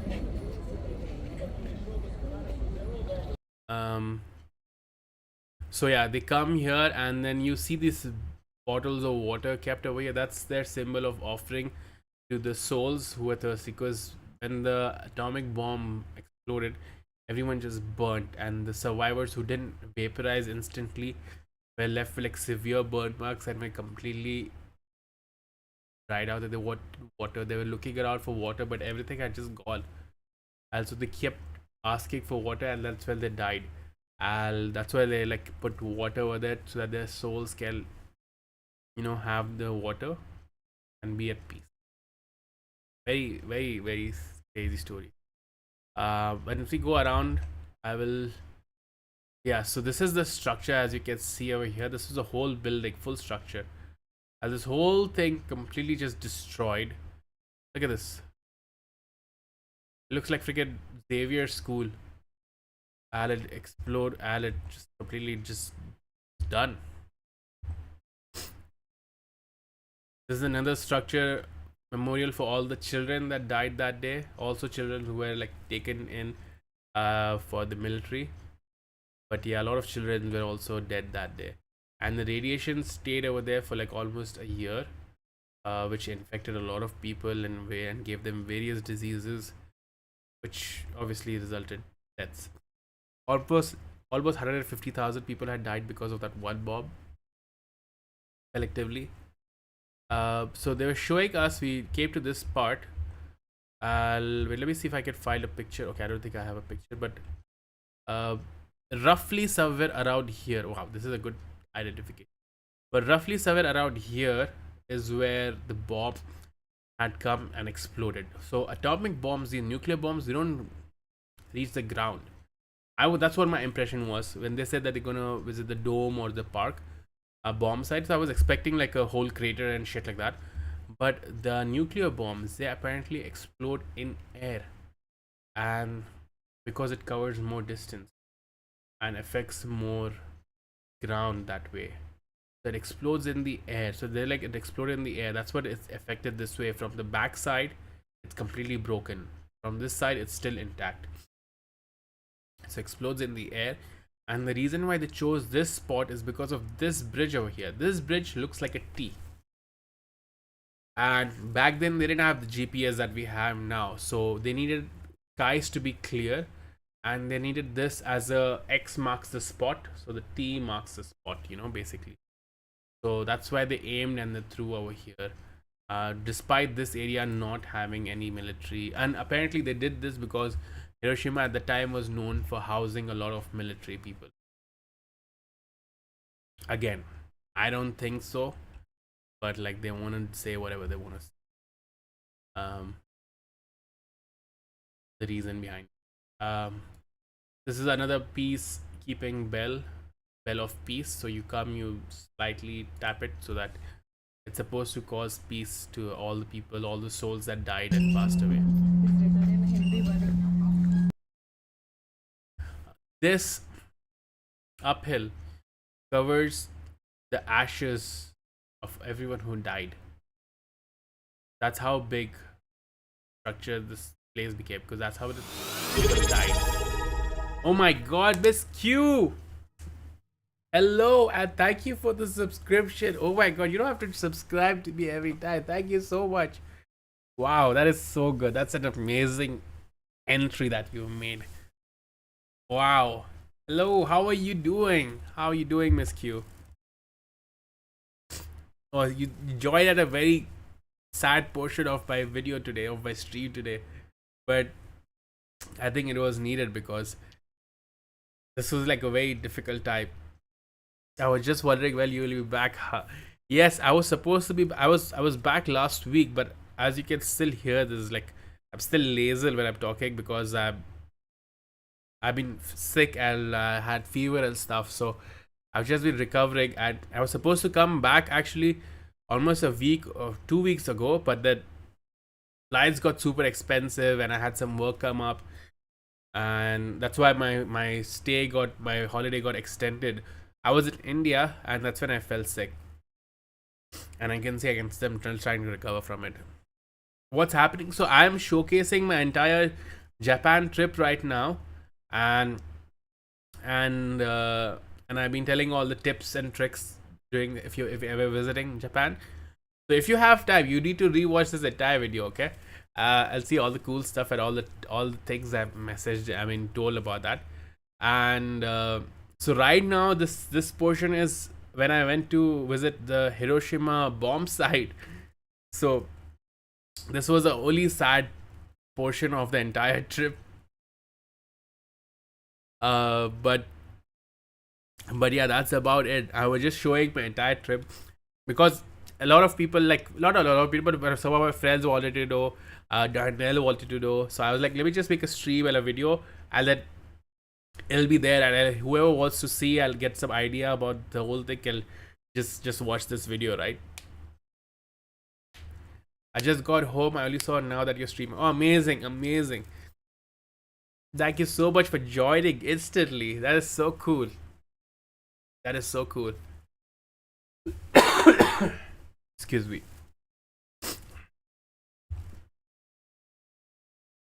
So yeah, they come here, and then you see these bottles of water kept over here. That's their symbol of offering to the souls who are thirsty, because when the atomic bomb exploded, everyone just burnt, and the survivors who didn't vaporize instantly were left with like severe burn marks and were completely dried out of the water. They were looking around for water, but everything had just gone. Also, they kept asking for water, and that's when they died. That's why they like put water over there, so that their souls can, have the water and be at peace. Very, very, very crazy story. But if we go around, so this is the structure, as you can see over here. This is a whole building, full structure, and this whole thing completely just destroyed. Look at this. It looks like freaking Xavier School. It explode, it just completely just done. This is another structure, memorial for all the children that died that day. Also children who were like taken in for the military. But yeah, a lot of children were also dead that day, and the radiation stayed over there for like almost a year, which infected a lot of people and gave them various diseases, which obviously resulted in deaths. Almost 150,000 people had died because of that one bomb collectively. So they were showing us. We came to this part. Wait, let me see if I can find a picture. Okay, I don't think I have a picture, but roughly somewhere around here. Wow, this is a good identification. But roughly somewhere around here is where the bomb had come and exploded. So atomic bombs, the nuclear bombs, they don't reach the ground. That's what my impression was when they said that they're gonna visit the dome or the park, bomb site. So I was expecting like a whole crater and shit like that. But the nuclear bombs, they apparently explode in air, and because it covers more distance and affects more ground that way, so it explodes in the air. So they're like, it exploded in the air. That's what it's affected this way. From the back side, it's completely broken. From this side, it's still intact. So explodes in the air. And the reason why they chose this spot is because of this bridge over here. This bridge looks like a T. And back then they didn't have the GPS that we have now, so they needed skies to be clear, and they needed this as a X marks the spot, so the T marks the spot, you know, basically. So that's why they aimed and they threw over here, despite this area not having any military. And apparently they did this because Hiroshima at the time was known for housing a lot of military people. Again, I don't think so, but like they want to say whatever they want to say. The reason behind this is another peacekeeping bell of peace. So you come, you slightly tap it so that it's supposed to cause peace to all the people, all the souls that died and passed away. This uphill covers the ashes of everyone who died. That's how big structure this place became, because that's how the people died. Oh my god, Miss Q! Hello, and thank you for the subscription. Oh my god, you don't have to subscribe to me every time. Thank you so much. Wow, that is so good. That's an amazing entry that you made. Wow. Hello, how are you doing? How are you doing, Miss Q? Oh, you joined at a very sad portion of my video today, of my stream today, but I think it was needed because this was like a very difficult time. I was just wondering when you will be back. Yes, I was supposed to be. I was back last week, but as you can still hear, this is like I'm still nasal when I'm talking because I've been sick and had fever and stuff. So I've just been recovering, and I was supposed to come back actually almost a week or 2 weeks ago, but the flights got super expensive and I had some work come up, and that's why my holiday got extended. I was in India, and that's when I fell sick, and I can say I'm still trying to recover from it. What's happening? So I'm showcasing my entire Japan trip right now, and I've been telling all the tips and tricks during if you're ever visiting Japan. So if you have time, you need to rewatch this entire video, okay? I'll see all the cool stuff and all the things I've told about that. And so right now this portion is when I went to visit the Hiroshima bomb site. So this was the only sad portion of the entire trip. But yeah, that's about it. I was just showing my entire trip because a lot of people, like not a lot of people, but some of my friends wanted to know, Darnell wanted to know. So I was like, let me just make a stream and a video, and then it'll be there, and whoever wants to see, I'll get some idea about the whole thing. I'll just watch this video, right? I just got home. I only saw now that you're streaming. Oh, amazing. Thank you so much for joining instantly. That is so cool. Excuse me.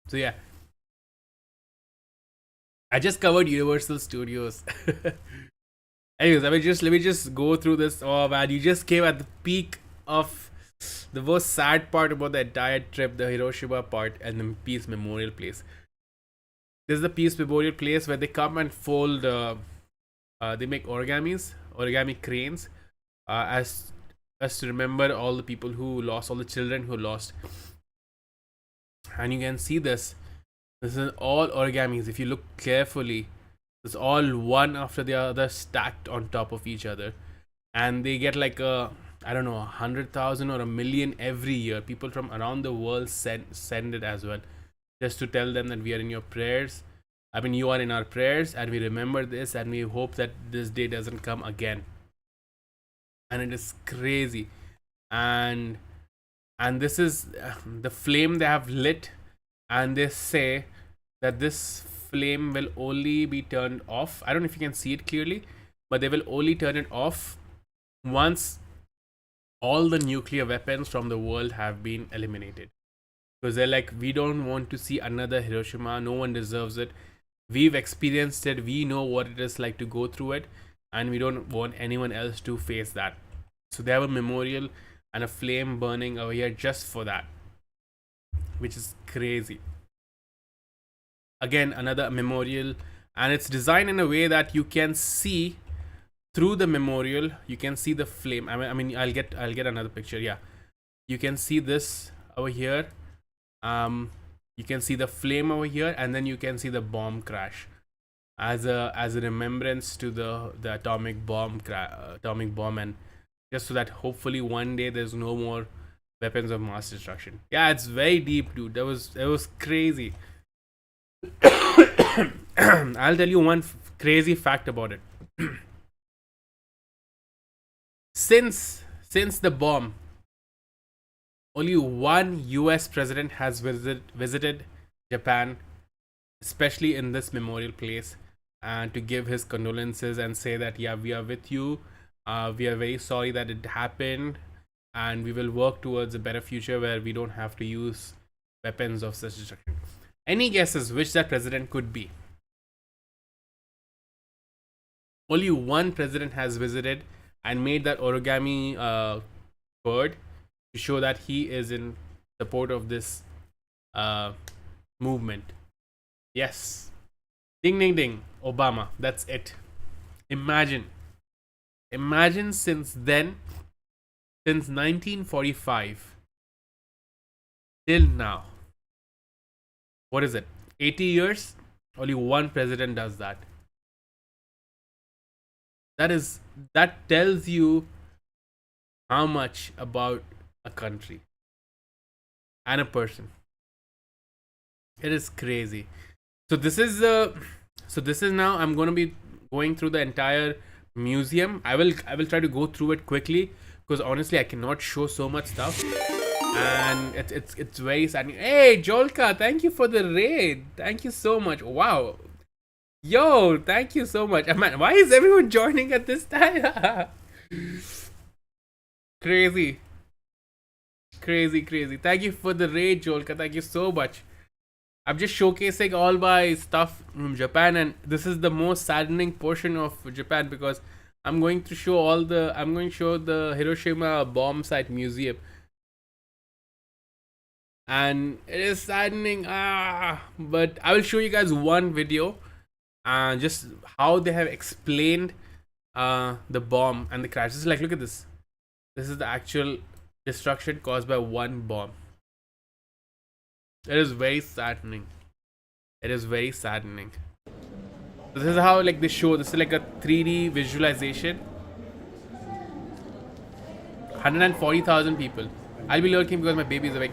So yeah, I just covered Universal Studios. Anyways, let me just go through this. Oh man, you just came at the peak of the most sad part about the entire trip, the Hiroshima part and the Peace Memorial Place. This is the Peace Memorial Place where they come and fold. They make origami cranes, as to remember all the people who lost, all the children who lost. And you can see this. This is all origamis. If you look carefully, it's all one after the other stacked on top of each other, and they get like I don't know, 100,000 or 1,000,000 every year. People from around the world send it as well, just to tell them that we are in your prayers. I mean, you are in our prayers, and we remember this, and we hope that this day doesn't come again. And it is crazy, and this is the flame they have lit, and they say that this flame will only be turned off. I don't know if you can see it clearly, but they will only turn it off once all the nuclear weapons from the world have been eliminated. Because they're like, we don't want to see another Hiroshima. No one deserves it. We've experienced it. We know what it is like to go through it, and we don't want anyone else to face that. So they have a memorial and a flame burning over here just for that, which is crazy. Again, another memorial, and it's designed in a way that you can see through the memorial. You can see the flame. I mean, I'll get another picture. Yeah, you can see this over here. You can see the flame over here, and then you can see the bomb crash as a remembrance to the atomic bomb, and just so that hopefully one day there's no more weapons of mass destruction. Yeah, it's very deep, dude. It was crazy. I'll tell you one crazy fact about it. Since the bomb, only one US president has visited Japan, especially in this memorial place, and to give his condolences and say that, yeah, we are with you. We are very sorry that it happened, and we will work towards a better future where we don't have to use weapons of such destruction. Any guesses which that president could be? Only one president has visited and made that origami bird to show that he is in support of this movement. Yes. Ding ding ding. Obama. That's it. Imagine since then, since 1945 till now. What is it? 80 years? Only one president does that. That tells you how much about a country and a person. It is crazy. So this is now I'm going to be going through the entire museum. I will try to go through it quickly, because honestly I cannot show so much stuff, and it's very sad. Hey Jolka, thank you for the raid. Thank you so much. Wow. Yo, thank you so much. Man, why is everyone joining at this time? Crazy. Thank you for the raid, Jolka. Thank you so much. I'm just showcasing all my stuff from Japan, and this is the most saddening portion of Japan, because I'm going to show the Hiroshima bomb site museum, and it is saddening. But I will show you guys one video, just how they have explained the bomb and the crash. This is like, look at this. This is the actual destruction caused by one bomb. It is very saddening. This is how like they show. This is like a 3D visualization. 140,000 people. I'll be lurking because my baby is awake.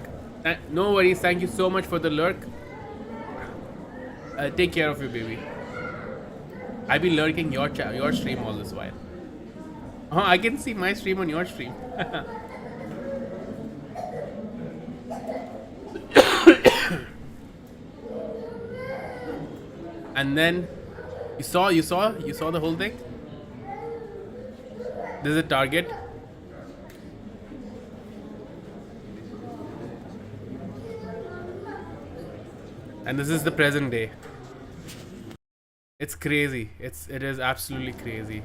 No worries. Thank you so much for the lurk. Take care of your baby. I'll be lurking your stream all this while. Oh, I can see my stream on your stream. And then you saw the whole thing. This is a target. And this is the present day. It's crazy. It is absolutely crazy.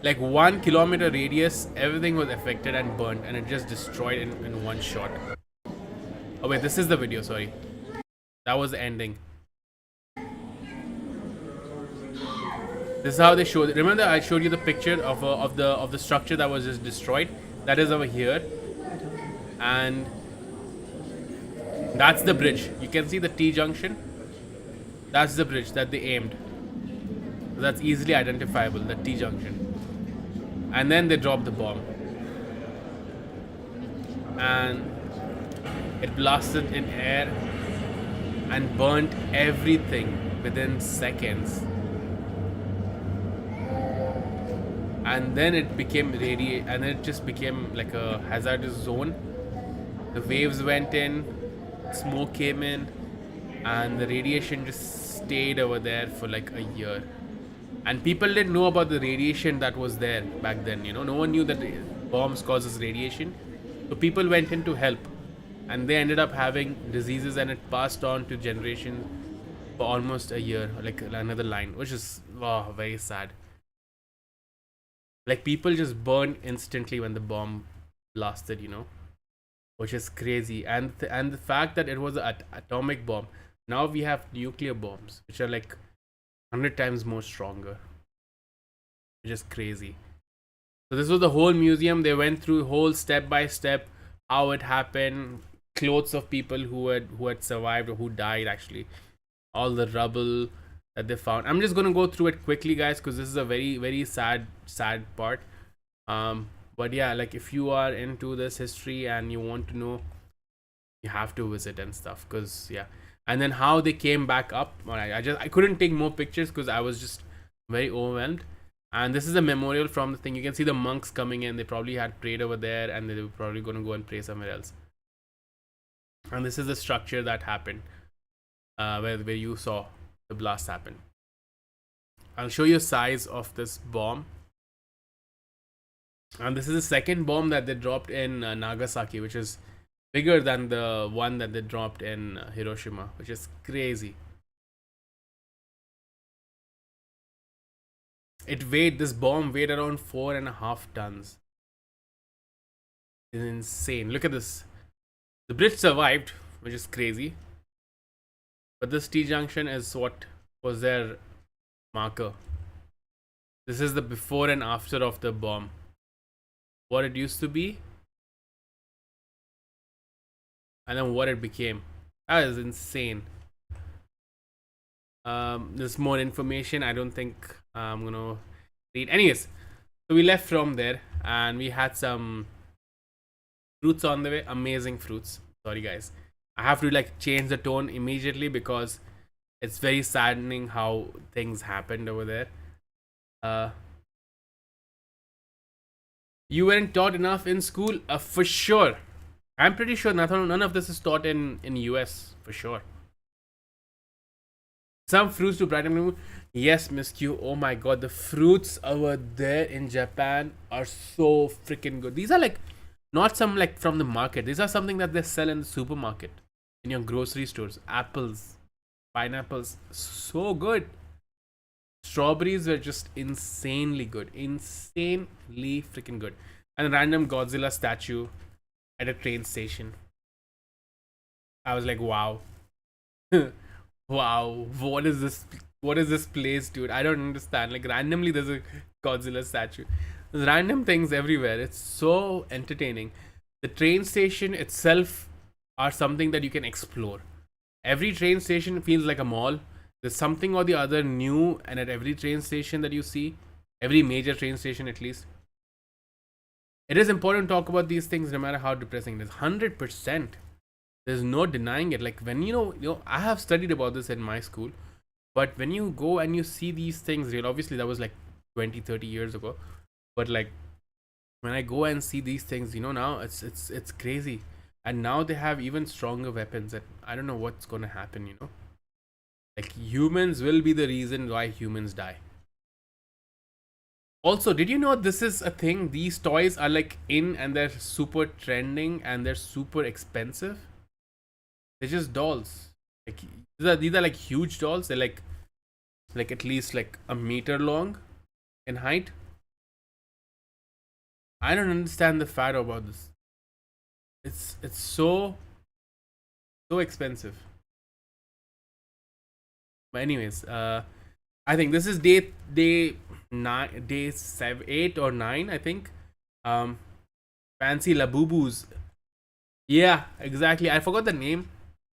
Like 1 kilometer radius, everything was affected and burnt, and it just destroyed in one shot. Oh wait, this is the video. Sorry, that was the ending. This is how they showed it. Remember, I showed you the picture of the structure that was just destroyed. That is over here, and that's the bridge. You can see the T junction. That's the bridge that they aimed. So that's easily identifiable. The T junction. And then they dropped the bomb, and it blasted in air and burnt everything within seconds. And then it became and then it just became like a hazardous zone. The waves went in, smoke came in, and the radiation just stayed over there for like a year. And people didn't know about the radiation that was there back then, you know. No one knew that bombs causes radiation. So people went in to help. And they ended up having diseases, and it passed on to generations for almost a year. Like another line, which is very sad. Like people just burned instantly when the bomb blasted, you know. Which is crazy. And the fact that it was an atomic bomb. Now we have nuclear bombs, which are like 100 times more stronger, which is crazy. So this was the whole museum. They went through whole step by step how it happened, clothes of people who had survived or who died, actually, all the rubble that they found. I'm just gonna go through it quickly, guys, because this is a very, very sad part. But yeah, like if you are into this history and you want to know, you have to visit and stuff, because yeah. And then how they came back up. I couldn't take more pictures because I was just very overwhelmed. And this is a memorial from the thing. You can see the monks coming in. They probably had prayed over there, and they were probably going to go and pray somewhere else. And this is the structure that happened, where you saw the blast happen. I'll show you the size of this bomb. And this is the second bomb that they dropped in Nagasaki, which is bigger than the one that they dropped in Hiroshima, which is crazy. This bomb weighed around 4.5 tons. It's insane. Look at this. The bridge survived, which is crazy. But this T junction is what was their marker. This is the before and after of the bomb. What it used to be, and then what it became. That is insane. There's more information. I don't think I'm gonna read. Anyways, so we left from there, and we had some fruits on the way. Amazing fruits. Sorry, guys. I have to like change the tone immediately because it's very saddening how things happened over there. You weren't taught enough in school? For sure. I'm pretty sure none of this is taught in US, for sure. Some fruits to brighten the mood. Yes, Miss Q. Oh my god, the fruits over there in Japan are so freaking good. These are like not some like from the market. These are something that they sell in the supermarket, in your grocery stores. Apples, pineapples, so good. Strawberries were just insanely good. Insanely freaking good. And a random Godzilla statue at a train station. I was like, wow. Wow, what is this place, dude? I don't understand. Like randomly there's a Godzilla statue. There's random things everywhere. It's so entertaining. The train station itself are something that you can explore. Every train station feels like a mall. There's something or the other new, and at every train station that you see, every major train station at least. It is important to talk about these things no matter how depressing it is. 100%. There's no denying it. Like when you know, I have studied about this in my school, but when you go and you see these things, obviously that was like 20-30 years ago, but like when I go and see these things, now it's crazy. And now they have even stronger weapons, and I don't know what's gonna happen. Like humans will be the reason why humans die. Also, did you know this is a thing? These toys are like in, and they're super trending, and they're super expensive. They're just dolls. Like these are like huge dolls. They're like at least like a meter long in height. I don't understand the fad about this. It's so expensive. But anyways, I think this is day 7, 8 or 9. I think. Fancy Labubus. Yeah, exactly. I forgot the name,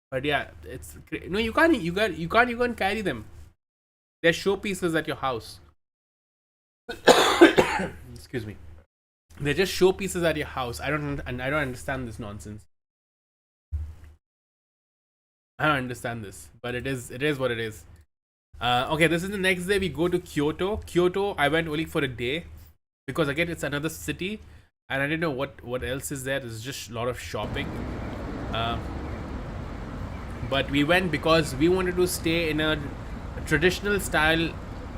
but yeah, no. You can't even carry them. They're showpieces at your house. Excuse me. They're just showpieces at your house. I don't understand this nonsense. I don't understand this, but it is what it is. Okay, this is the next day. We go to Kyoto. Kyoto, I went only for a day because again it's another city, and I didn't know what else is there. There's just a lot of shopping. But we went because we wanted to stay in a traditional style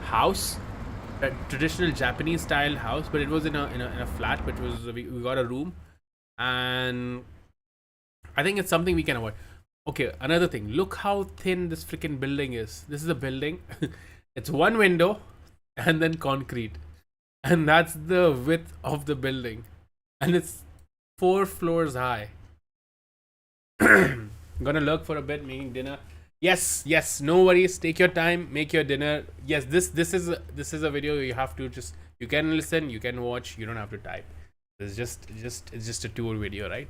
house, a traditional Japanese style house, but it was in a flat. But we got a room, and I think it's something we can avoid. Okay, another thing. Look how thin this freaking building is. This is a building. It's one window and then concrete. And that's the width of the building. And it's 4 floors high. I'm gonna lurk for a bit, making dinner. Yes, no worries. Take your time, make your dinner. Yes, this is a video you have to you can listen, you can watch, you don't have to type. It's just a tour video, right?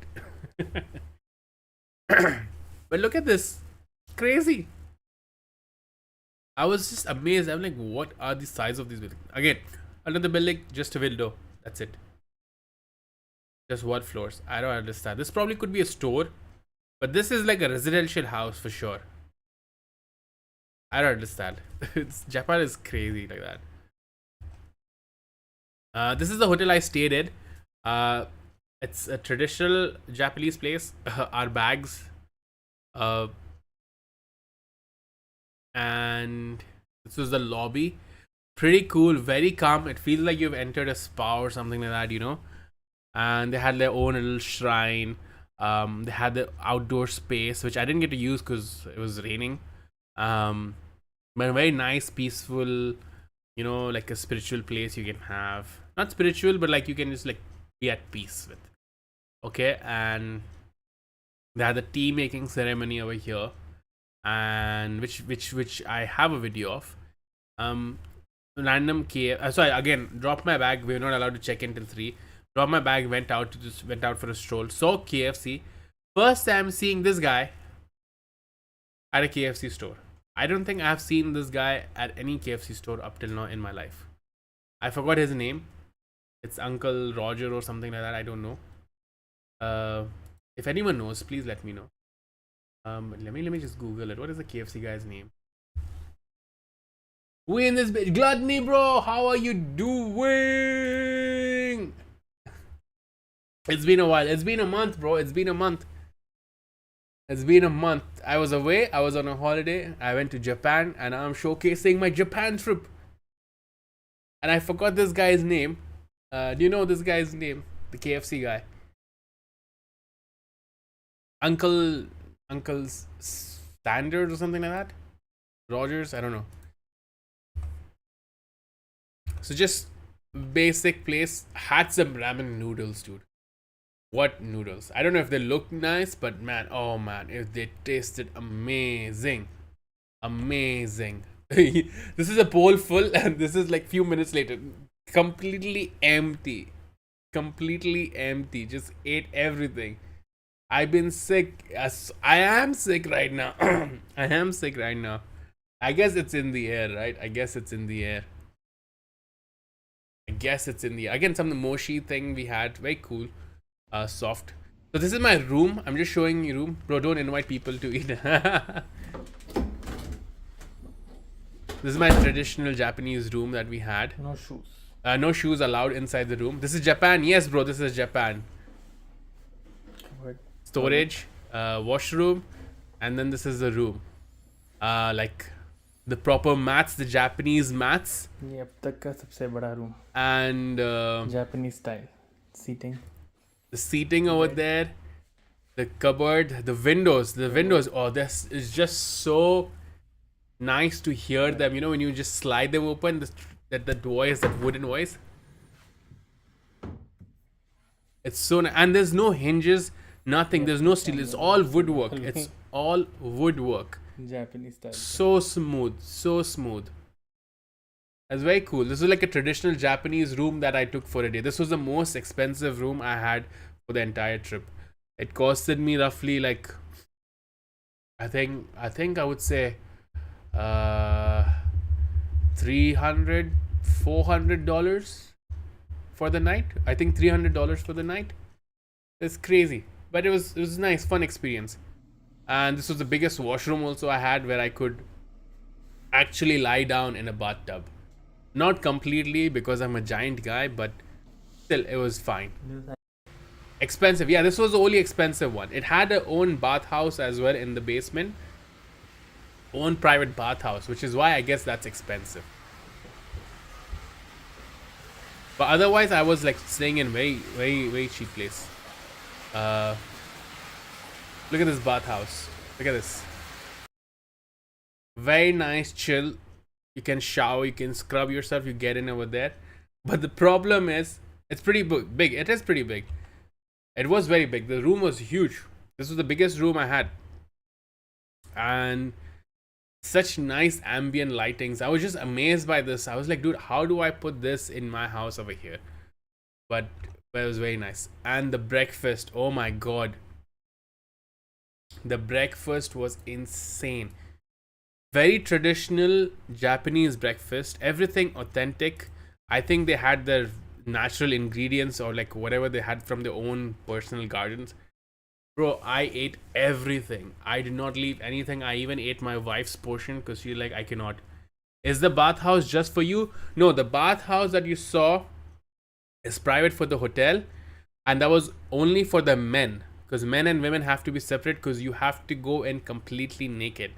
But look at this. Crazy. I was just amazed. I'm like, what are the size of these buildings? Again, another building, just a window. That's it. Just what floors? I don't understand. This probably could be a store, but this is like a residential house for sure. I don't understand. Japan is crazy like that. This is the hotel I stayed in. It's a traditional Japanese place. Our bags. And this was the lobby. Pretty cool, very calm. It feels like you've entered a spa or something like that, you know. And they had their own little shrine. They had the outdoor space, which I didn't get to use because it was raining. But very nice, peaceful, you know, like a spiritual place you can have. Not spiritual, but like you can just like be at peace with. Okay, and they had the tea making ceremony over here, and which I have a video of. Random KF. Sorry, again, dropped my bag. We were not allowed to check in till 3. Dropped my bag. Went out for a stroll. Saw KFC. First time seeing this guy at a KFC store. I don't think I've seen this guy at any KFC store up till now in my life. I forgot his name. It's Uncle Roger or something like that. I don't know. If anyone knows, please let me know. Let me just Google it. What is the KFC guy's name? We in this bitch. Gluttony, bro. How are you doing? It's been a while. It's been a month, bro. It's been a month. I was away. I was on a holiday. I went to Japan, and I'm showcasing my Japan trip. And I forgot this guy's name. Do you know this guy's name? The KFC guy. Uncle Standard or something like that. Rogers, I don't know. So just basic place. Had some ramen noodles, dude. What noodles? I don't know if they look nice, but man, oh man, if they tasted amazing. This is a bowl full, and this is like few minutes later. Completely empty. Just ate everything. I've been sick. I am sick right now. I guess it's in the air, right? Again, some mochi thing we had. Very cool. Soft. So this is my room. I'm just showing you room. Bro, don't invite people to eat. This is my traditional Japanese room that we had. No shoes. No shoes allowed inside the room. This is Japan. Yes, bro, this is Japan. What? Storage, washroom, and then this is the room. Like the proper mats, the Japanese mats. ये अब तक का सबसे बड़ा room. And Japanese style seating. the seating over there. The cupboard, the windows. Oh, this is just so nice to hear them. You know, when you just slide them open, that voice, that wooden voice. It's so and there's no hinges, nothing. There's no steel. It's all woodwork. It's all woodwork. Japanese style. So smooth, so smooth. That's very cool. This was like a traditional Japanese room that I took for a day. This was the most expensive room I had for the entire trip. It costed me roughly like, I think I would say $300, $400 for the night. I think $300 for the night. It's crazy, but it was nice, fun experience. And this was the biggest washroom also I had, where I could actually lie down in a bathtub. Not completely because I'm a giant guy, but still it was fine. Expensive. Yeah, this was the only expensive one. It had a own bathhouse as well in the basement. Own private bathhouse, which is why I guess that's expensive. But otherwise I was like staying in very cheap place. Look at this bathhouse. Look at this. Very nice, chill. You can shower, you can scrub yourself, you get in over there. But the problem is, it's pretty big. It is pretty big. It was very big. The room was huge. This was the biggest room I had. And such nice ambient lightings. I was just amazed by this. I was like, dude, how do I put this in my house over here? But it was very nice. And the breakfast, oh my god. The breakfast was insane. Very traditional Japanese breakfast. Everything authentic. I think they had their natural ingredients or like whatever they had from their own personal gardens. Bro, I ate everything. I did not leave anything. I even ate my wife's portion because she's like, I cannot. Is the bathhouse just for you? No, the bathhouse that you saw is private for the hotel. And that was only for the men. Because men and women have to be separate because you have to go in completely naked.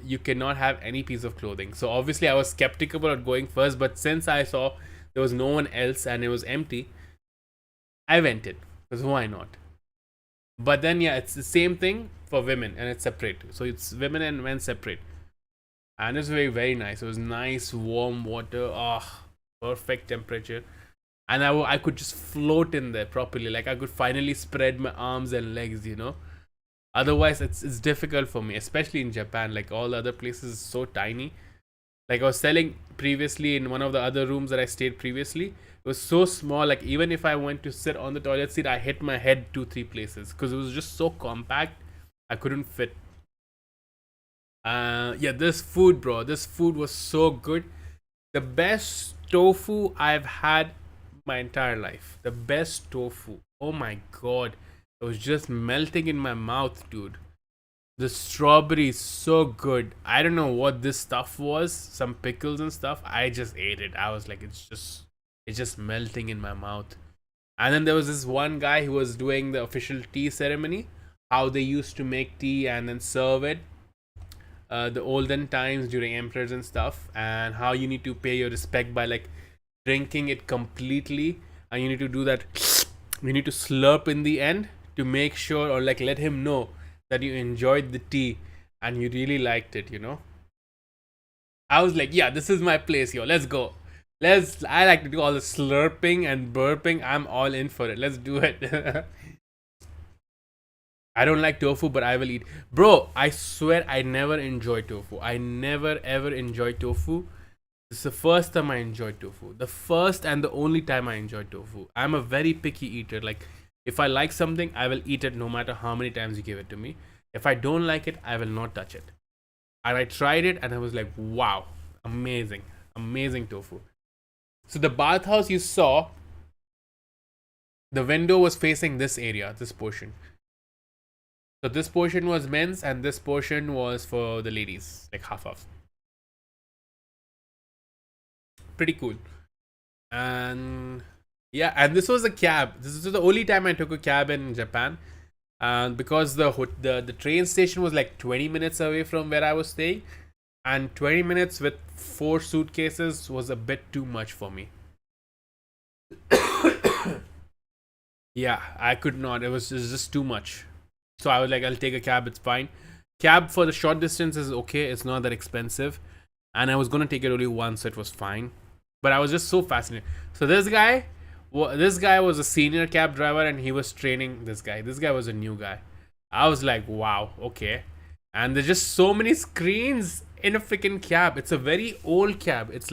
You cannot have any piece of clothing. So obviously I was skeptical about going first. But since I saw there was no one else and it was empty, I went in. Because why not? But then yeah, it's the same thing for women and it's separate. So it's women and men separate. And it's very nice. It was nice warm water. Perfect temperature. And I could just float in there properly. Like I could finally spread my arms and legs, you know. Otherwise it's difficult for me, especially in Japan. Like all other places is so tiny. Like I was telling previously in one of the other rooms that I stayed previously, it was so small. Like even if I went to sit on the toilet seat, I hit my head 2-3 places because it was just so compact. I couldn't fit. Yeah, this food, bro. This food was so good. The best tofu I've had my entire life. The best tofu. Oh my god. It was just melting in my mouth, dude. The strawberry is so good. I don't know what this stuff was. Some pickles and stuff. I just ate it. I was like, it's just melting in my mouth. And then there was this one guy who was doing the official tea ceremony. How they used to make tea and then serve it. The olden times during emperors and stuff. And how you need to pay your respect by like drinking it completely. And you need to do that. You need to slurp in the end to make sure or like let him know that you enjoyed the tea and you really liked it, you know. I was like, yeah, this is my place, yo. Let's go. I like to do all the slurping and burping. I'm all in for it. Let's do it. I don't like tofu, but I will eat. Bro, I swear I never enjoyed tofu. I never ever enjoyed tofu. This is the first time I enjoyed tofu. The first and the only time I enjoyed tofu. I'm a very picky eater. Like, if I like something, I will eat it no matter how many times you give it to me. If I don't like it, I will not touch it. And I tried it and I was like, wow, amazing. Amazing tofu. So the bathhouse you saw, the window was facing this area, this portion. So this portion was men's and this portion was for the ladies, like half. Pretty cool. And yeah, and this was a cab. This is the only time I took a cab in Japan. And because the train station was like 20 minutes away from where I was staying. And 20 minutes with 4 suitcases was a bit too much for me. Yeah, I could not. It was just too much. So I was like, I'll take a cab. It's fine. Cab for the short distance is okay. It's not that expensive. And I was gonna take it only once, so it was fine. But I was just so fascinated. So this guy was a senior cab driver, and he was training this guy. This guy was a new guy. I was like, wow, okay. And there's just so many screens in a freaking cab. It's a very old cab. It's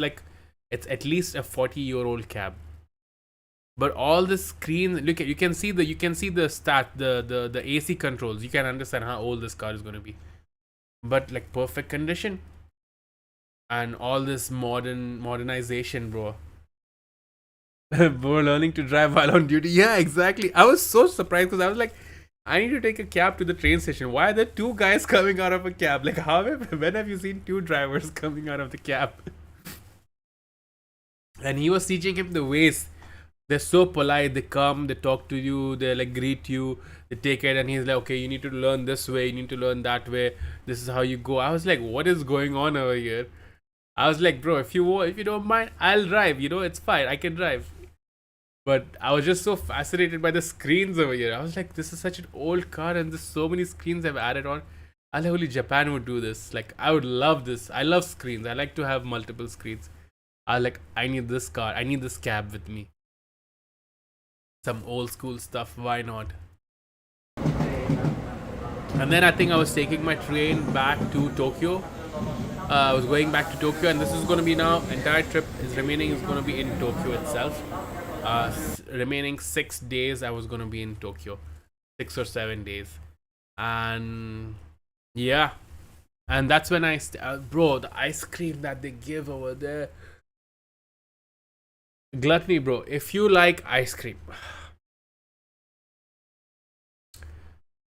at least a 40-year-old cab. But all the screens, look at, you can see the AC controls. You can understand how old this car is going to be. But like perfect condition. And all this modernization, bro. Bro, learning to drive while on duty. Yeah, exactly. I was so surprised because I was like, I need to take a cab to the train station. Why are there two guys coming out of a cab? Like, when have you seen two drivers coming out of the cab? And he was teaching him the ways. They're so polite. They come, they talk to you, they like greet you, they take it, and he's like, okay, you need to learn this way, you need to learn that way. This is how you go. I was like, what is going on over here? I was like, bro, if you don't mind, I'll drive. It's fine. I can drive. But I was just so fascinated by the screens over here. I was like, this is such an old car, and there's so many screens I've added on. I like only Japan would do this. Like, I would love this. I love screens. I like to have multiple screens. I need this car. I need this cab with me. Some old school stuff. Why not? And then I think I was taking my train back to Tokyo. I was going back to Tokyo, and this is going to be now, entire trip is going to be in Tokyo itself. Remaining 6 days I was going to be in Tokyo. 6 or 7 days. And yeah. And that's when bro, the ice cream that they give over there. Gluttony, bro. If you like ice cream.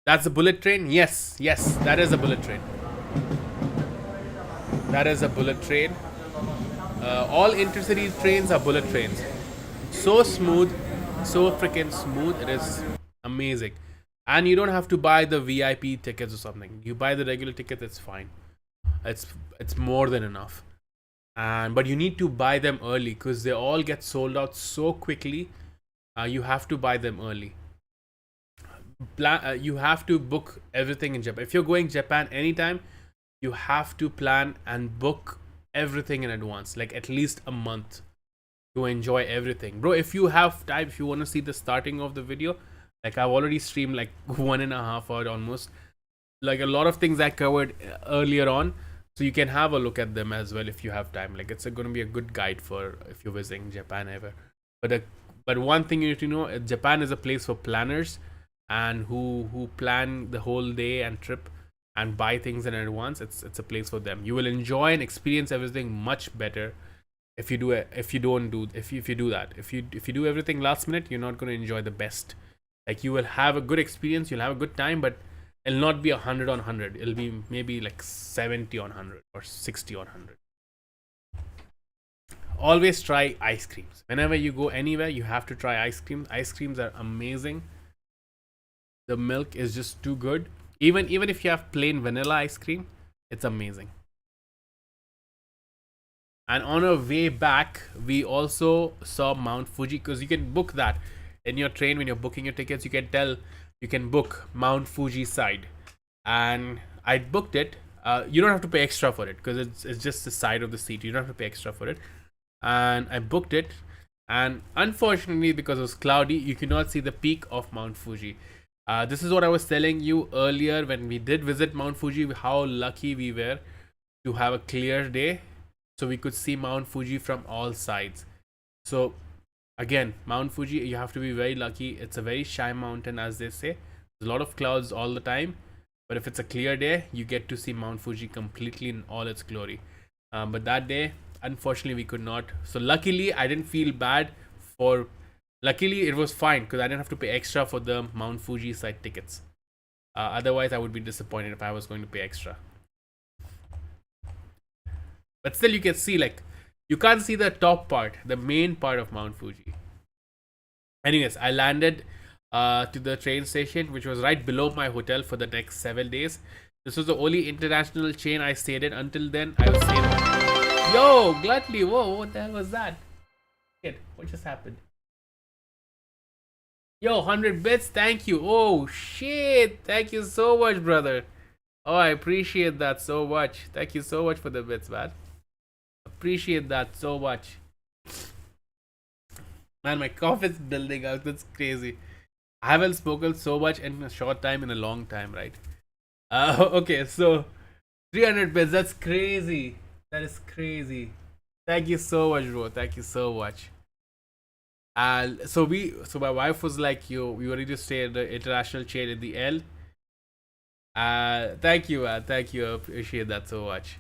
That's a bullet train? Yes, that is a bullet train. That is a bullet train. All intercity trains are bullet trains. So smooth, so freaking smooth. It is amazing. And you don't have to buy the VIP tickets or something. You buy the regular ticket, it's fine. It's more than enough. But you need to buy them early because they all get sold out so quickly. You have to buy them early. You have to book everything in Japan. If you're going Japan anytime, you have to plan and book everything in advance, like at least a month, to enjoy everything. Bro, if you have time, if you want to see the starting of the video, like I've already streamed like 1.5 hours almost, like a lot of things I covered earlier on, so you can have a look at them as well if you have time. Like it's going to be a good guide for if you're visiting Japan ever. But one thing you need to know, Japan is a place for planners and who plan the whole day and trip and buy things in advance. It's a place for them. You will enjoy and experience everything much better if you do it. If you do that, if you do everything last minute, you're not going to enjoy the best. Like you will have a good experience, you'll have a good time, but it'll not be 100 on 100. It'll be maybe like 70 on 100 or 60 on 100. Always try ice creams. Whenever you go anywhere, you have to try ice creams. Ice creams are amazing. The milk is just too good. Even if you have plain vanilla ice cream, it's amazing. And on our way back, we also saw Mount Fuji, because you can book that in your train. When you're booking your tickets, you can book Mount Fuji side. And I booked it. You don't have to pay extra for it because it's just the side of the seat. You don't have to pay extra for it. And I booked it. And unfortunately, because it was cloudy, you cannot see the peak of Mount Fuji. This is what I was telling you earlier when we did visit Mount Fuji, how lucky we were to have a clear day, so we could see Mount Fuji from all sides. So again, Mount Fuji, you have to be very lucky. It's a very shy mountain, as they say. There's a lot of clouds all the time, but if it's a clear day, you get to see Mount Fuji completely in all its glory. But that day, unfortunately, we could not. So luckily, I didn't feel bad for... Luckily, it was fine because I didn't have to pay extra for the Mount Fuji side tickets. Otherwise, I would be disappointed if I was going to pay extra. But still, you can see, like, you can't see the top part, the main part of Mount Fuji. Anyways, I landed to the train station, which was right below my hotel for the next 7 days. This was the only international chain I stayed in. Until then, I was staying... Yo, Gluttony, whoa, what the hell was that? Shit, what just happened? Yo, 100 bits. Thank you. Oh shit. Thank you so much, brother. Oh, I appreciate that so much. Thank you so much for the bits, man. Appreciate that so much. Man, my cough is building up. That's crazy. I haven't spoken so much in a short time in a long time, right? Okay, so 300 bits. That's crazy. That is crazy. Thank you so much, bro. Thank you so much. So my wife was like, "Yo, we wanted to stay at the international chain in the L." Thank you, man. Thank you. I appreciate that so much.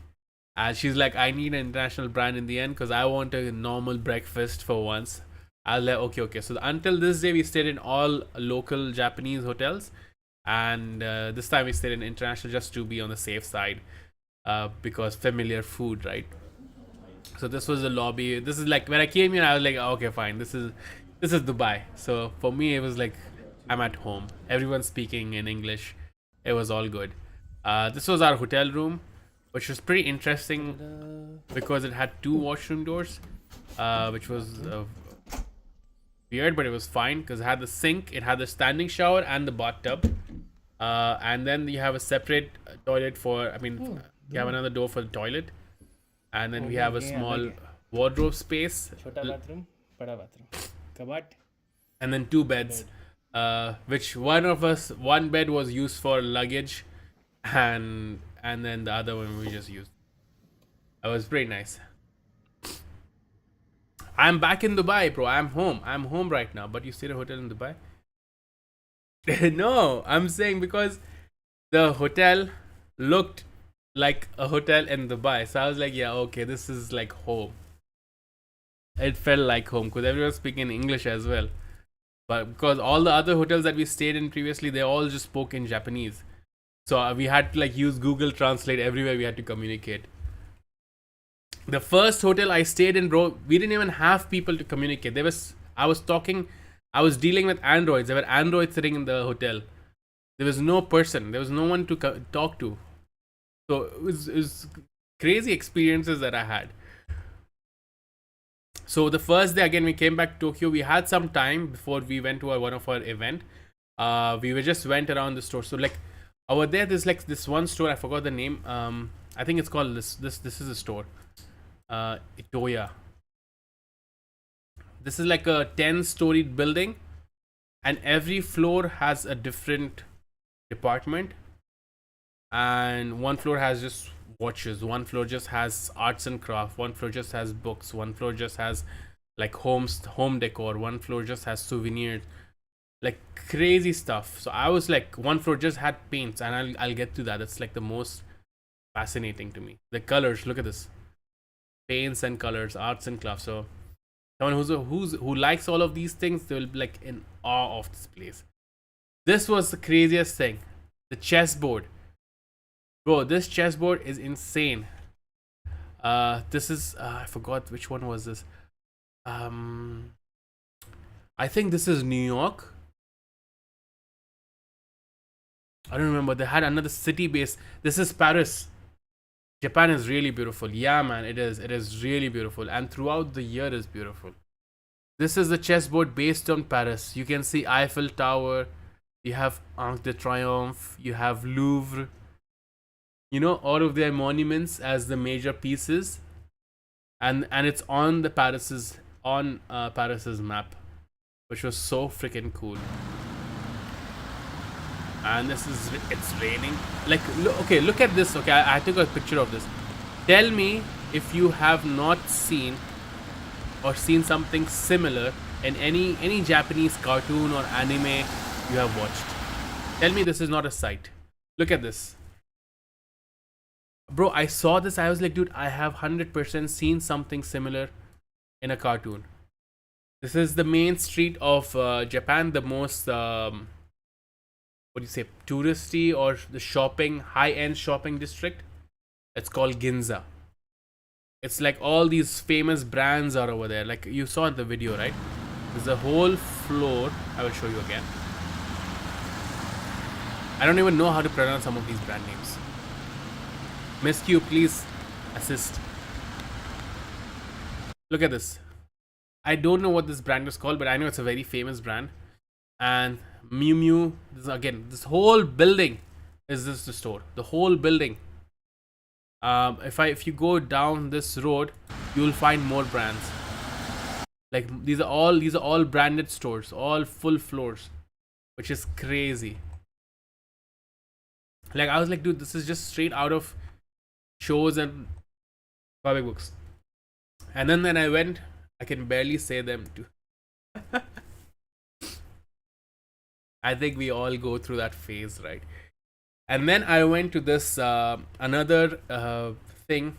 And she's like, "I need an international brand in the end because I want a normal breakfast for once." I was like, okay. So until this day, we stayed in all local Japanese hotels, and this time we stayed in international just to be on the safe side, because familiar food, right? So this was the lobby. This is like when I came here, I was like, okay, fine. This is Dubai. So for me, it was like I'm at home. Everyone's speaking in English. It was all good. This was our hotel room, which was pretty interesting because it had 2 washroom doors, which was weird, but it was fine because it had the sink, it had the standing shower, and the bathtub. And then you have a separate toilet for. I mean, you have another door for the toilet. And then we have a small wardrobe space. छोटा bathroom, बड़ा bathroom, कबाट. And then 2 beds, which one bed was used for luggage, and then the other one we just used. It was pretty nice. I'm back in Dubai, bro. I'm home right now. But you stayed at a hotel in Dubai? No, I'm saying because the hotel looked like a hotel in Dubai. So I was like, yeah, okay, this is like home. It felt like home because everyone was speaking English as well. But because all the other hotels that we stayed in previously, they all just spoke in Japanese. So we had to like use Google Translate everywhere we had to communicate. The first hotel I stayed in, bro, we didn't even have people to communicate. I was dealing with androids. There were androids sitting in the hotel. There was no person. There was no one to talk to. So it was crazy experiences that I had. So the first day, again, we came back to Tokyo. We had some time before we went to one of our event. We just went around the store. So like over there, there's like this one store. I forgot the name. I think it's called this is a store. Tokyoa. This is like a 10-storied building, and every floor has a different department. And one floor has just watches, one floor just has arts and craft, one floor just has books, one floor just has like home decor, one floor just has souvenirs, like crazy stuff. So I was like, one floor just had paints, and I'll get to that. That's like the most fascinating to me. The colors, look at this, paints and colors, arts and crafts. So someone who likes all of these things, they will be like in awe of this place. This was the craziest thing, the chessboard. Bro, this chessboard is insane. This is I forgot which one was this. I think this is New York. I don't remember. They had another city base. This is Paris. Japan is really beautiful. Yeah, man, it is. It is really beautiful, and throughout the year is beautiful. This is the chessboard based on Paris. You can see Eiffel Tower. You have Arc de Triomphe. You have Louvre. You know, all of their monuments as the major pieces, and it's on the Paris's map, which was so freaking cool. And it's raining. Like, look at this. Okay, I took a picture of this. Tell me if you have not seen or seen something similar in any Japanese cartoon or anime you have watched. Tell me this is not a sight. Look at this. Bro, I saw this. I was like, dude, I have 100% seen something similar in a cartoon. This is the main street of Japan, the most, what do you say, touristy or the high-end shopping district. It's called Ginza. It's like all these famous brands are over there. Like you saw in the video, right? There's a whole floor. I will show you again. I don't even know how to pronounce some of these brand names. Miss Q, please assist. Look at this. I don't know what this brand is called, but I know it's a very famous brand. and Miu Miu. Again, this whole building is this the store. The whole building. If you go down this road, you will find more brands. Like these are all branded stores, all full floors, which is crazy. Like I was like, dude, this is just straight out of shows and comic books. And then I went. I can barely say them too. I think we all go through that phase, right? And then I went to this another thing,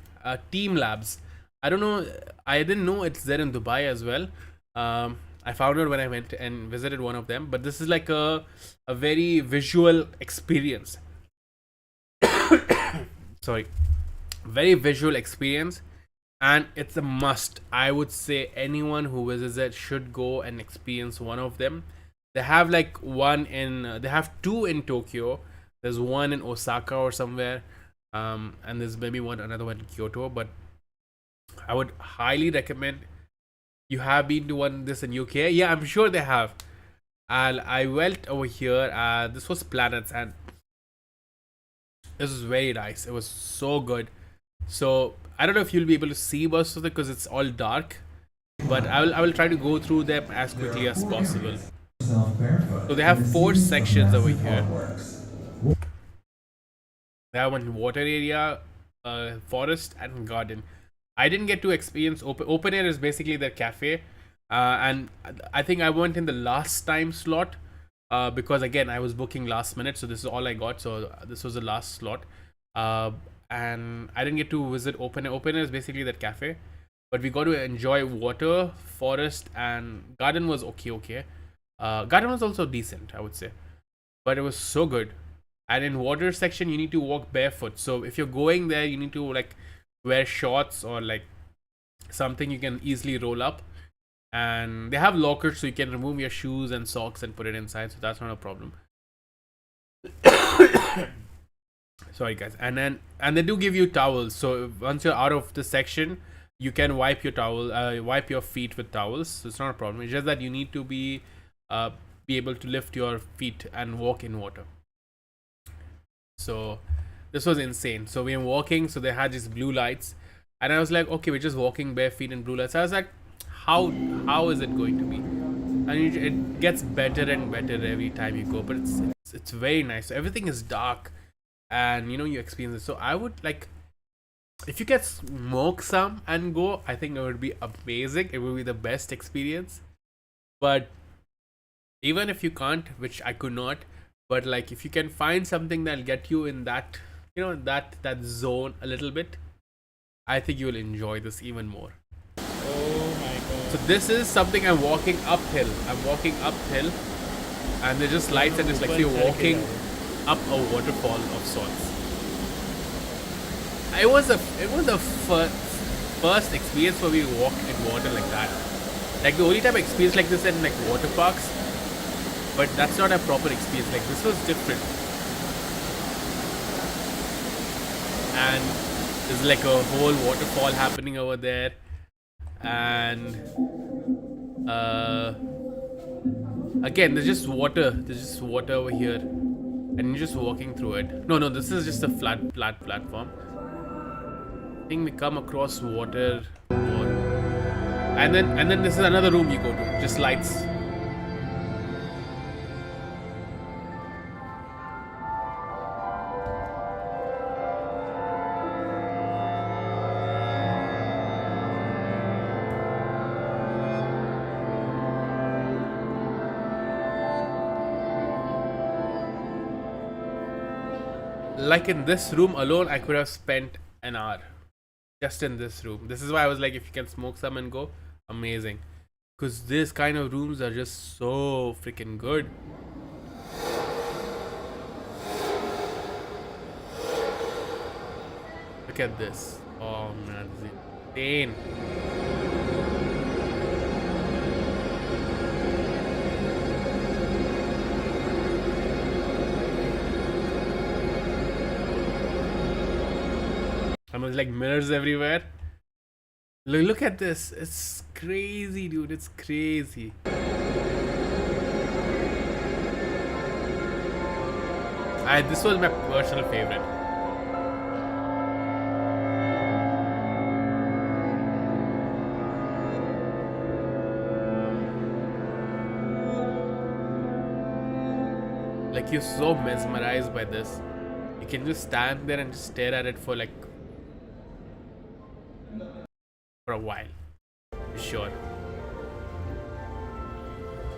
Team Labs. I don't know. I didn't know it's there in Dubai as well. I found out when I went and visited one of them. But this is like a very visual experience. Sorry, very visual experience, and it's a must. I would say anyone who visits it should go and experience one of them. They have like one in. They have two in Tokyo. There's one in Osaka or somewhere, and there's maybe another one in Kyoto. But I would highly recommend. You have been to one this in UK? Yeah, I'm sure they have. And I went over here. This was Planets, and this was very nice. It was so good. So I don't know if you'll be able to see most of it because it's all dark. But I will try to go through them as quickly as possible. So they have 4 sections over here. They have one water area, forest, and garden. I didn't get to experience open air is basically their cafe, and I think I went in the last time slot because again I was booking last minute, so this is all I got. So this was the last slot, and I didn't get to visit open air. Open air is basically that cafe, but we got to enjoy water, forest, and garden was okay. Garden was also decent, I would say, but it was so good. And in water section, you need to walk barefoot. So if you're going there, you need to like wear shorts or like something you can easily roll up. And they have lockers so you can remove your shoes and socks and put it inside. So that's not a problem. Sorry guys. And they do give you towels. So once you're out of the section, you can wipe your towel, wipe your feet with towels. So it's not a problem. It's just that you need to be able to lift your feet and walk in water. So this was insane. So we were walking, so they had these blue lights, and I was like, okay, we're just walking bare feet in blue lights. I was like, how is it going to be? And it gets better and better every time you go, but it's very nice. So everything is dark, and you experience it. So I would like, if you can smoke some and go, I think it would be amazing. It would be the best experience. But even if you can't, which I could not, but like if you can find something that'll get you in that that zone a little bit, I think you will enjoy this even more. Oh my god. So this is something I'm walking uphill, and there's just lights, and it's like you're walking up a waterfall of sorts. It was the first experience where we walked in water like that. Like the only time I experienced like this in like water parks, but that's not a proper experience. Like this was different. And there's like a whole waterfall happening over there, and again there's just water over here, and you're just walking through it. No, this is just a flat platform. I think we come across water more. And then this is another room you go to, just lights. Like in this room alone, I could have spent an hour just in this room. This is why I was like, if you can smoke some and go, amazing. Because this kind of rooms are just so freaking good. Look at this. Oh man, this is insane. And there's like mirrors everywhere. Look at this. It's crazy, dude. It's crazy. This was my personal favorite. Like you're so mesmerized by this. You can just stand there and just stare at it for like for a while. For sure.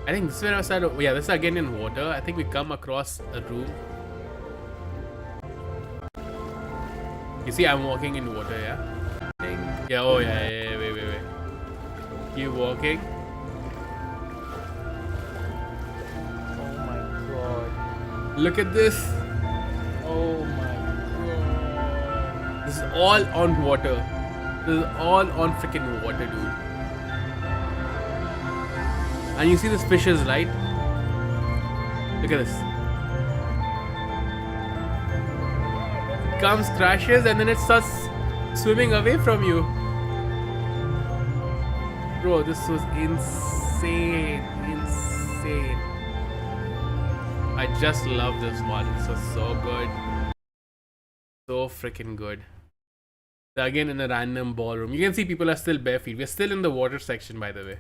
I think this is when I started. Yeah, this is again in water. I think we come across a room. You see, I'm walking in water, yeah? Yeah, oh yeah, wait. Keep walking. Oh my god. Look at this. Oh my god. This is all on water. This is all on freaking water, dude. And you see this fishes, right? Look at this. It comes, crashes, and then it starts swimming away from you. Bro, this was insane. Insane. I just love this one. This was so good. So freaking good. Again in a random ballroom. You can see people are still bare feet. We're still in the water section, by the way.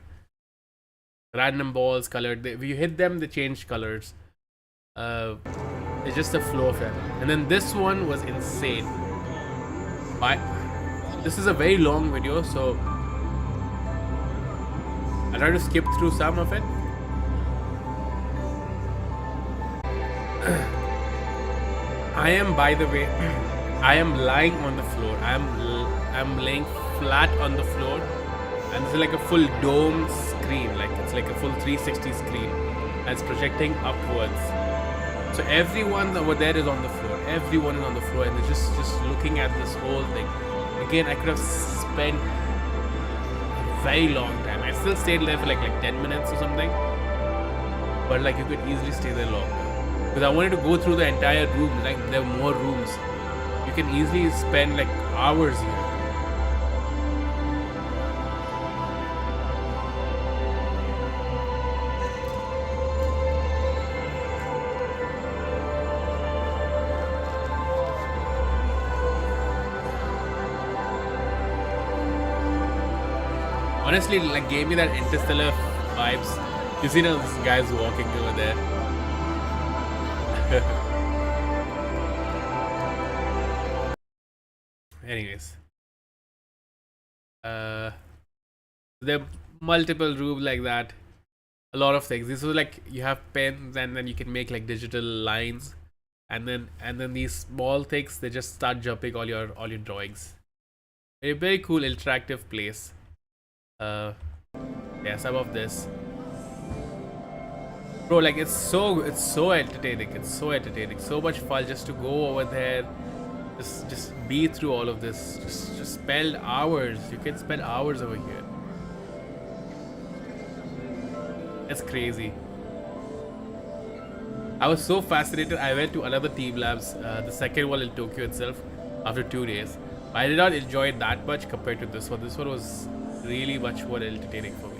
Random balls colored. If you hit them, they change colors. It's just a flow of them. And then this one was insane. This is a very long video, so I'll try to skip through some of it. I am, by the way, I am lying on the floor. I'm laying flat on the floor, and this is like a full dome screen. Like it's like a full 360 screen, and it's projecting upwards. So everyone over there is on the floor. Everyone is on the floor, and they're just looking at this whole thing. Again, I could have spent a very long time. I still stayed there for like 10 minutes or something, but like you could easily stay there longer. Because I wanted to go through the entire room. Like there are more rooms. You can easily spend like hours here. Honestly, like gave me that interstellar vibes. You see now this guy's walking over there. Anyways, there are multiple rooms like that. A lot of things. This was like you have pens, and then you can make like digital lines, and then these small things, they just start jumping all your drawings. A very cool interactive place. Yeah, some of this. Bro, like it's so entertaining. It's so entertaining. So much fun just to go over there. Just be through all of this. Just spend hours. You can spend hours over here. It's crazy. I was so fascinated. I went to another Team Labs, the second one in Tokyo itself, after 2 days. I did not enjoy it that much compared to this one. This one was really much more entertaining for me.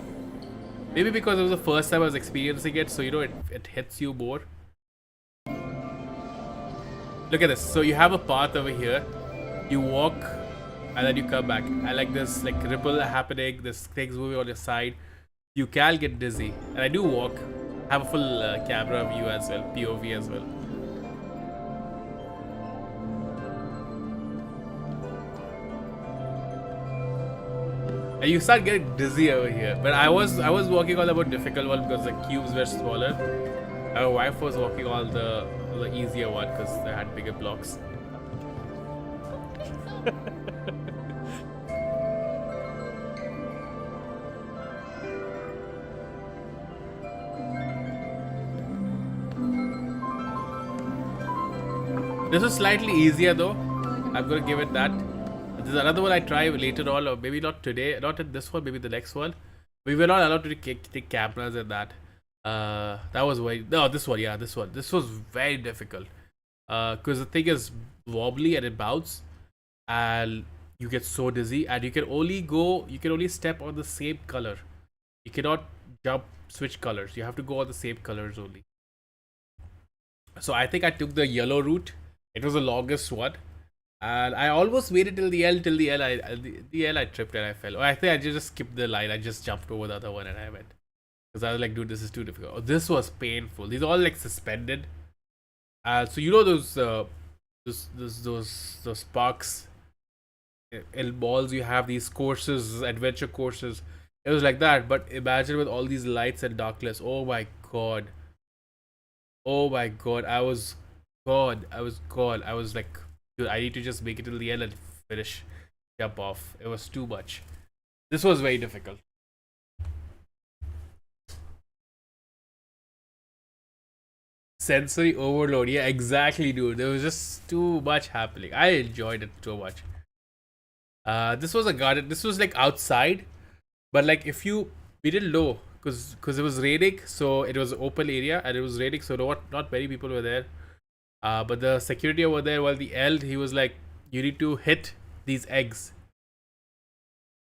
Maybe because it was the first time I was experiencing it, so you know it hits you more. Look at this. So you have a path over here. You walk, and then you come back. I like this like ripple happening. This things moving on your side. You can get dizzy, and I do walk. Have a full camera view as well, POV as well. And you start getting dizzy over here. But I was walking on the more difficult one because the cubes were smaller. My wife was walking on the easier one because they had bigger blocks. This was slightly easier though. I'm gonna give it that. There's another one I try later on, or maybe not today, not at this one, maybe the next one. We were not allowed to take cameras at that. That was this one, yeah, this one. This was very difficult. Because the thing is wobbly and it bounces, and you get so dizzy, and you can only step on the same color. You cannot switch colors. You have to go on the same colors only. So I think I took the yellow route. It was the longest one. And I almost waited till the L. The L I tripped and I fell. Or I think I just skipped the line. I just jumped over the other one and I went. Because I was like, dude, this is too difficult. Oh, this was painful. These are all like suspended. So you know those sparks balls you have, these courses, adventure courses. It was like that, but imagine with all these lights and darkness. Oh my god. Oh my god. I was god. I was like, dude, I need to just make it till the end and finish. Jump off. It was too much. This was very difficult. Sensory overload. Yeah, exactly, dude. There was just too much happening. I enjoyed it so much. This was a garden. This was like outside, but like if you we didn't know because it was raining, so it was open area and it was raining, so not many people were there. But the security over there, while the eld, he was like, you need to hit these eggs.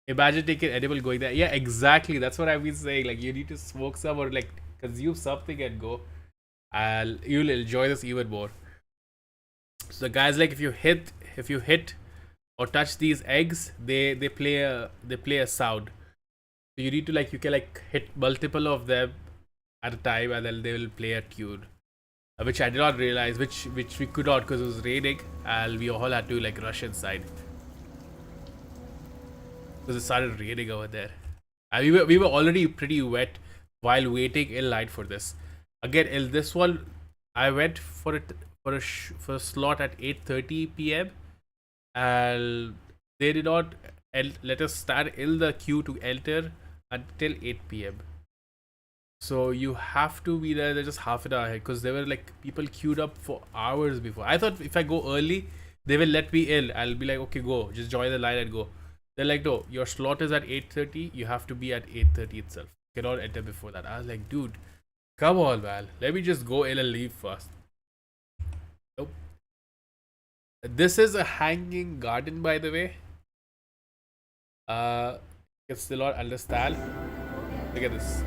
Imagine taking edible going there. Yeah, exactly. That's what I've been saying. Like you need to smoke some or like consume something and go. You'll enjoy this even more. So the guys, like if you hit or touch these eggs, they play a sound. So you need to like you can like hit multiple of them at a time and then they will play a tune. Which I did not realize, which we could not because it was raining and we all had to like rush inside. Because it started raining over there. And we were already pretty wet while waiting in line for this. Again, in this one, I went for a slot at 8:30 p.m. and they did not let us stand in the queue to enter until 8 p.m. So you have to be there just half an hour ahead because there were like people queued up for hours before. I thought if I go early, they will let me in. I'll be like, okay, go, just join the line and go. They're like, no, your slot is at 8:30. You have to be at 8:30 itself. You cannot enter before that. I was like, dude, come on, man. Let me just go in and leave first. Nope. This is a hanging garden, by the way. I can still not understand. Look at this.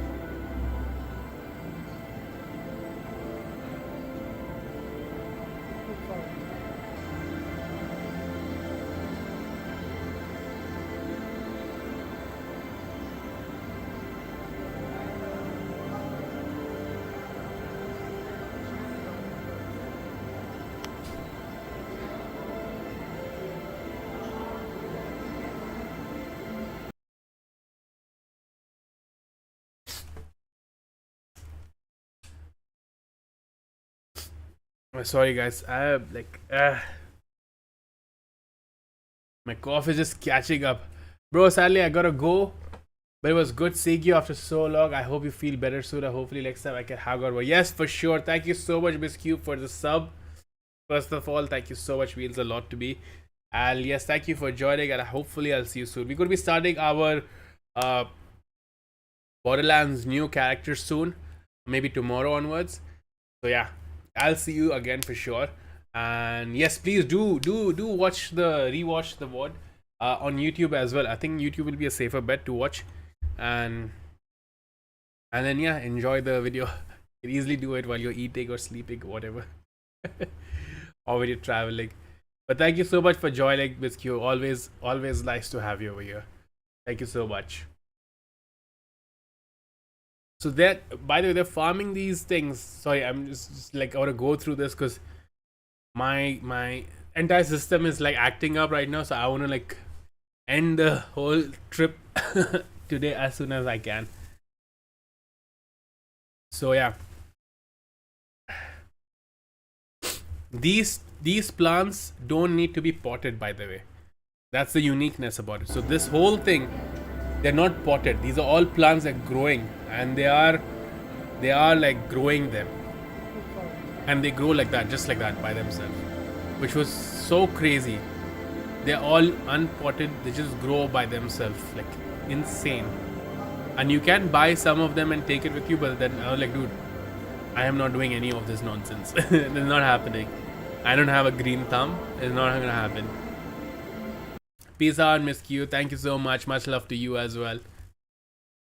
Sorry guys, I like my cough is just catching up. Bro, sadly I gotta go. But it was good seeing you after so long. I hope you feel better soon. Hopefully next time I can hang out more. Yes, for sure. Thank you so much, Miss Q, for the sub. First of all, thank you so much. Means a lot to me. And yes, thank you for joining. And hopefully I'll see you soon. We're gonna be starting our Borderlands new character soon. Maybe tomorrow onwards. So yeah, I'll see you again for sure. And yes, please do watch rewatch the VOD on YouTube as well. I think YouTube will be a safer bet to watch. And then yeah, enjoy the video. You can easily do it while you're eating or sleeping, whatever. Or when you're traveling. But thank you so much for joining, Miss Q. Always nice to have you over here. Thank you so much. So that, by the way, they're farming these things. Sorry, I'm just like I want to go through this because my entire system is like acting up right now. So I want to like end the whole trip today as soon as I can. So yeah, these plants don't need to be potted, by the way. That's the uniqueness about it. So this whole thing, they're not potted. These are all plants that are growing, and they are like growing them, and they grow like that, just like that by themselves, which was so crazy. They're all unpotted. They just grow by themselves, like insane. And you can buy some of them and take it with you, but then I was like, dude, I am not doing any of this nonsense. It's not happening. I don't have a green thumb. It's not gonna happen. Peace out, Miss Q. Thank you so much. Much love to you as well.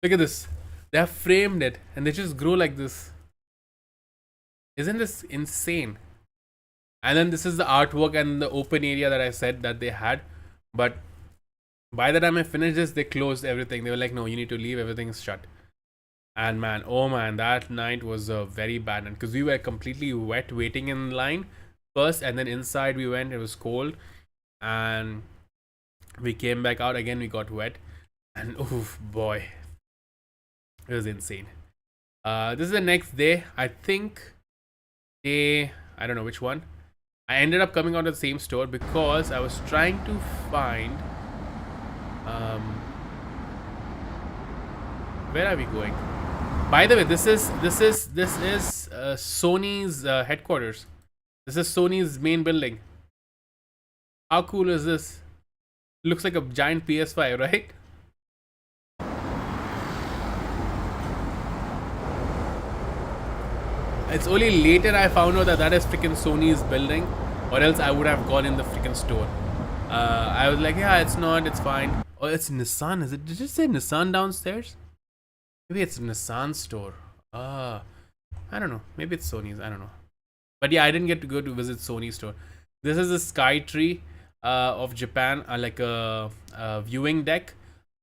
Look at this. They have framed it and they just grow like this. Isn't this insane? And then this is the artwork and the open area that I said that they had. But by the time I finished this, they closed everything. They were like, no, you need to leave, everything's shut. And man, oh man, that night was a very bad night because we were completely wet waiting in line first, and then inside we went, it was cold, and we came back out again, we got wet, and oh boy, it was insane. This is the next day. I think I don't know which one. I ended up coming out of the same store because I was trying to find where are we going? By the way, this is Sony's headquarters. This is Sony's main building. How cool is this? Looks like a giant PS5, right? It's only later I found out that is freaking Sony's building, or else I would have gone in the freaking store. I was like, yeah, it's not, it's fine. Oh, it's Nissan. Is it? Did it say Nissan downstairs? Maybe it's a Nissan store. I don't know. Maybe it's Sony's. I don't know. But yeah, I didn't get to go to visit Sony's store. This is the Sky Tree of Japan, like a viewing deck.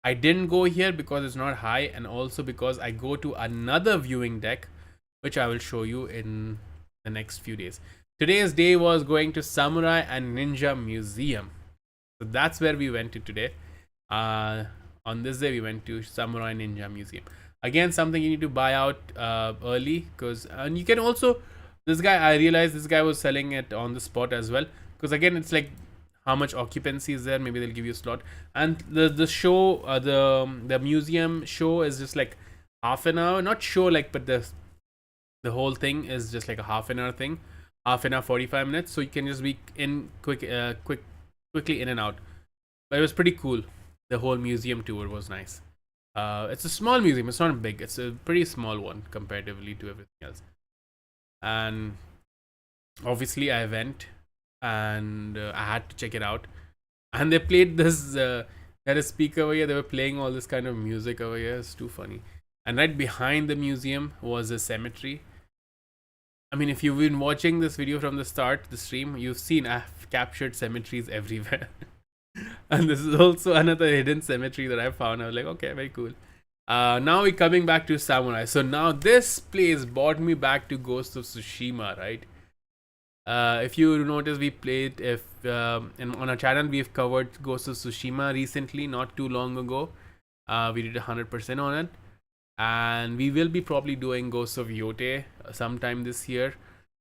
I didn't go here because it's not high, and also because I go to another viewing deck, which I will show you in the next few days. Today's day was going to Samurai and Ninja Museum. So that's where we went to today. On this day, we went to Samurai Ninja Museum. Again, something you need to buy out early, because and you can also, this guy, I realized this guy was selling it on the spot as well, because again, it's like how much occupancy is there. Maybe they'll give you a slot. And the show, the museum show is just like half an hour, not show like, but the whole thing is just like a half an hour thing, half an hour, 45 minutes, so you can just be in quickly in and out. But it was pretty cool. The whole museum tour was nice. It's a small museum, it's not big, it's a pretty small one comparatively to everything else. And obviously I went, and I had to check it out. And they played this, they had a speaker over here, they were playing all this kind of music over here. It's too funny. And right behind the museum was a cemetery. I mean, if you've been watching this video from the start, the stream, you've seen I've captured cemeteries everywhere. And this is also another hidden cemetery that I found. I was like, okay, very cool. Now we're coming back to Samurai. So now this place brought me back to Ghost of Tsushima, right? If you notice, we played, on our channel, we've covered Ghost of Tsushima recently, not too long ago. We did 100% on it. And we will be probably doing Ghost of Yote sometime this year.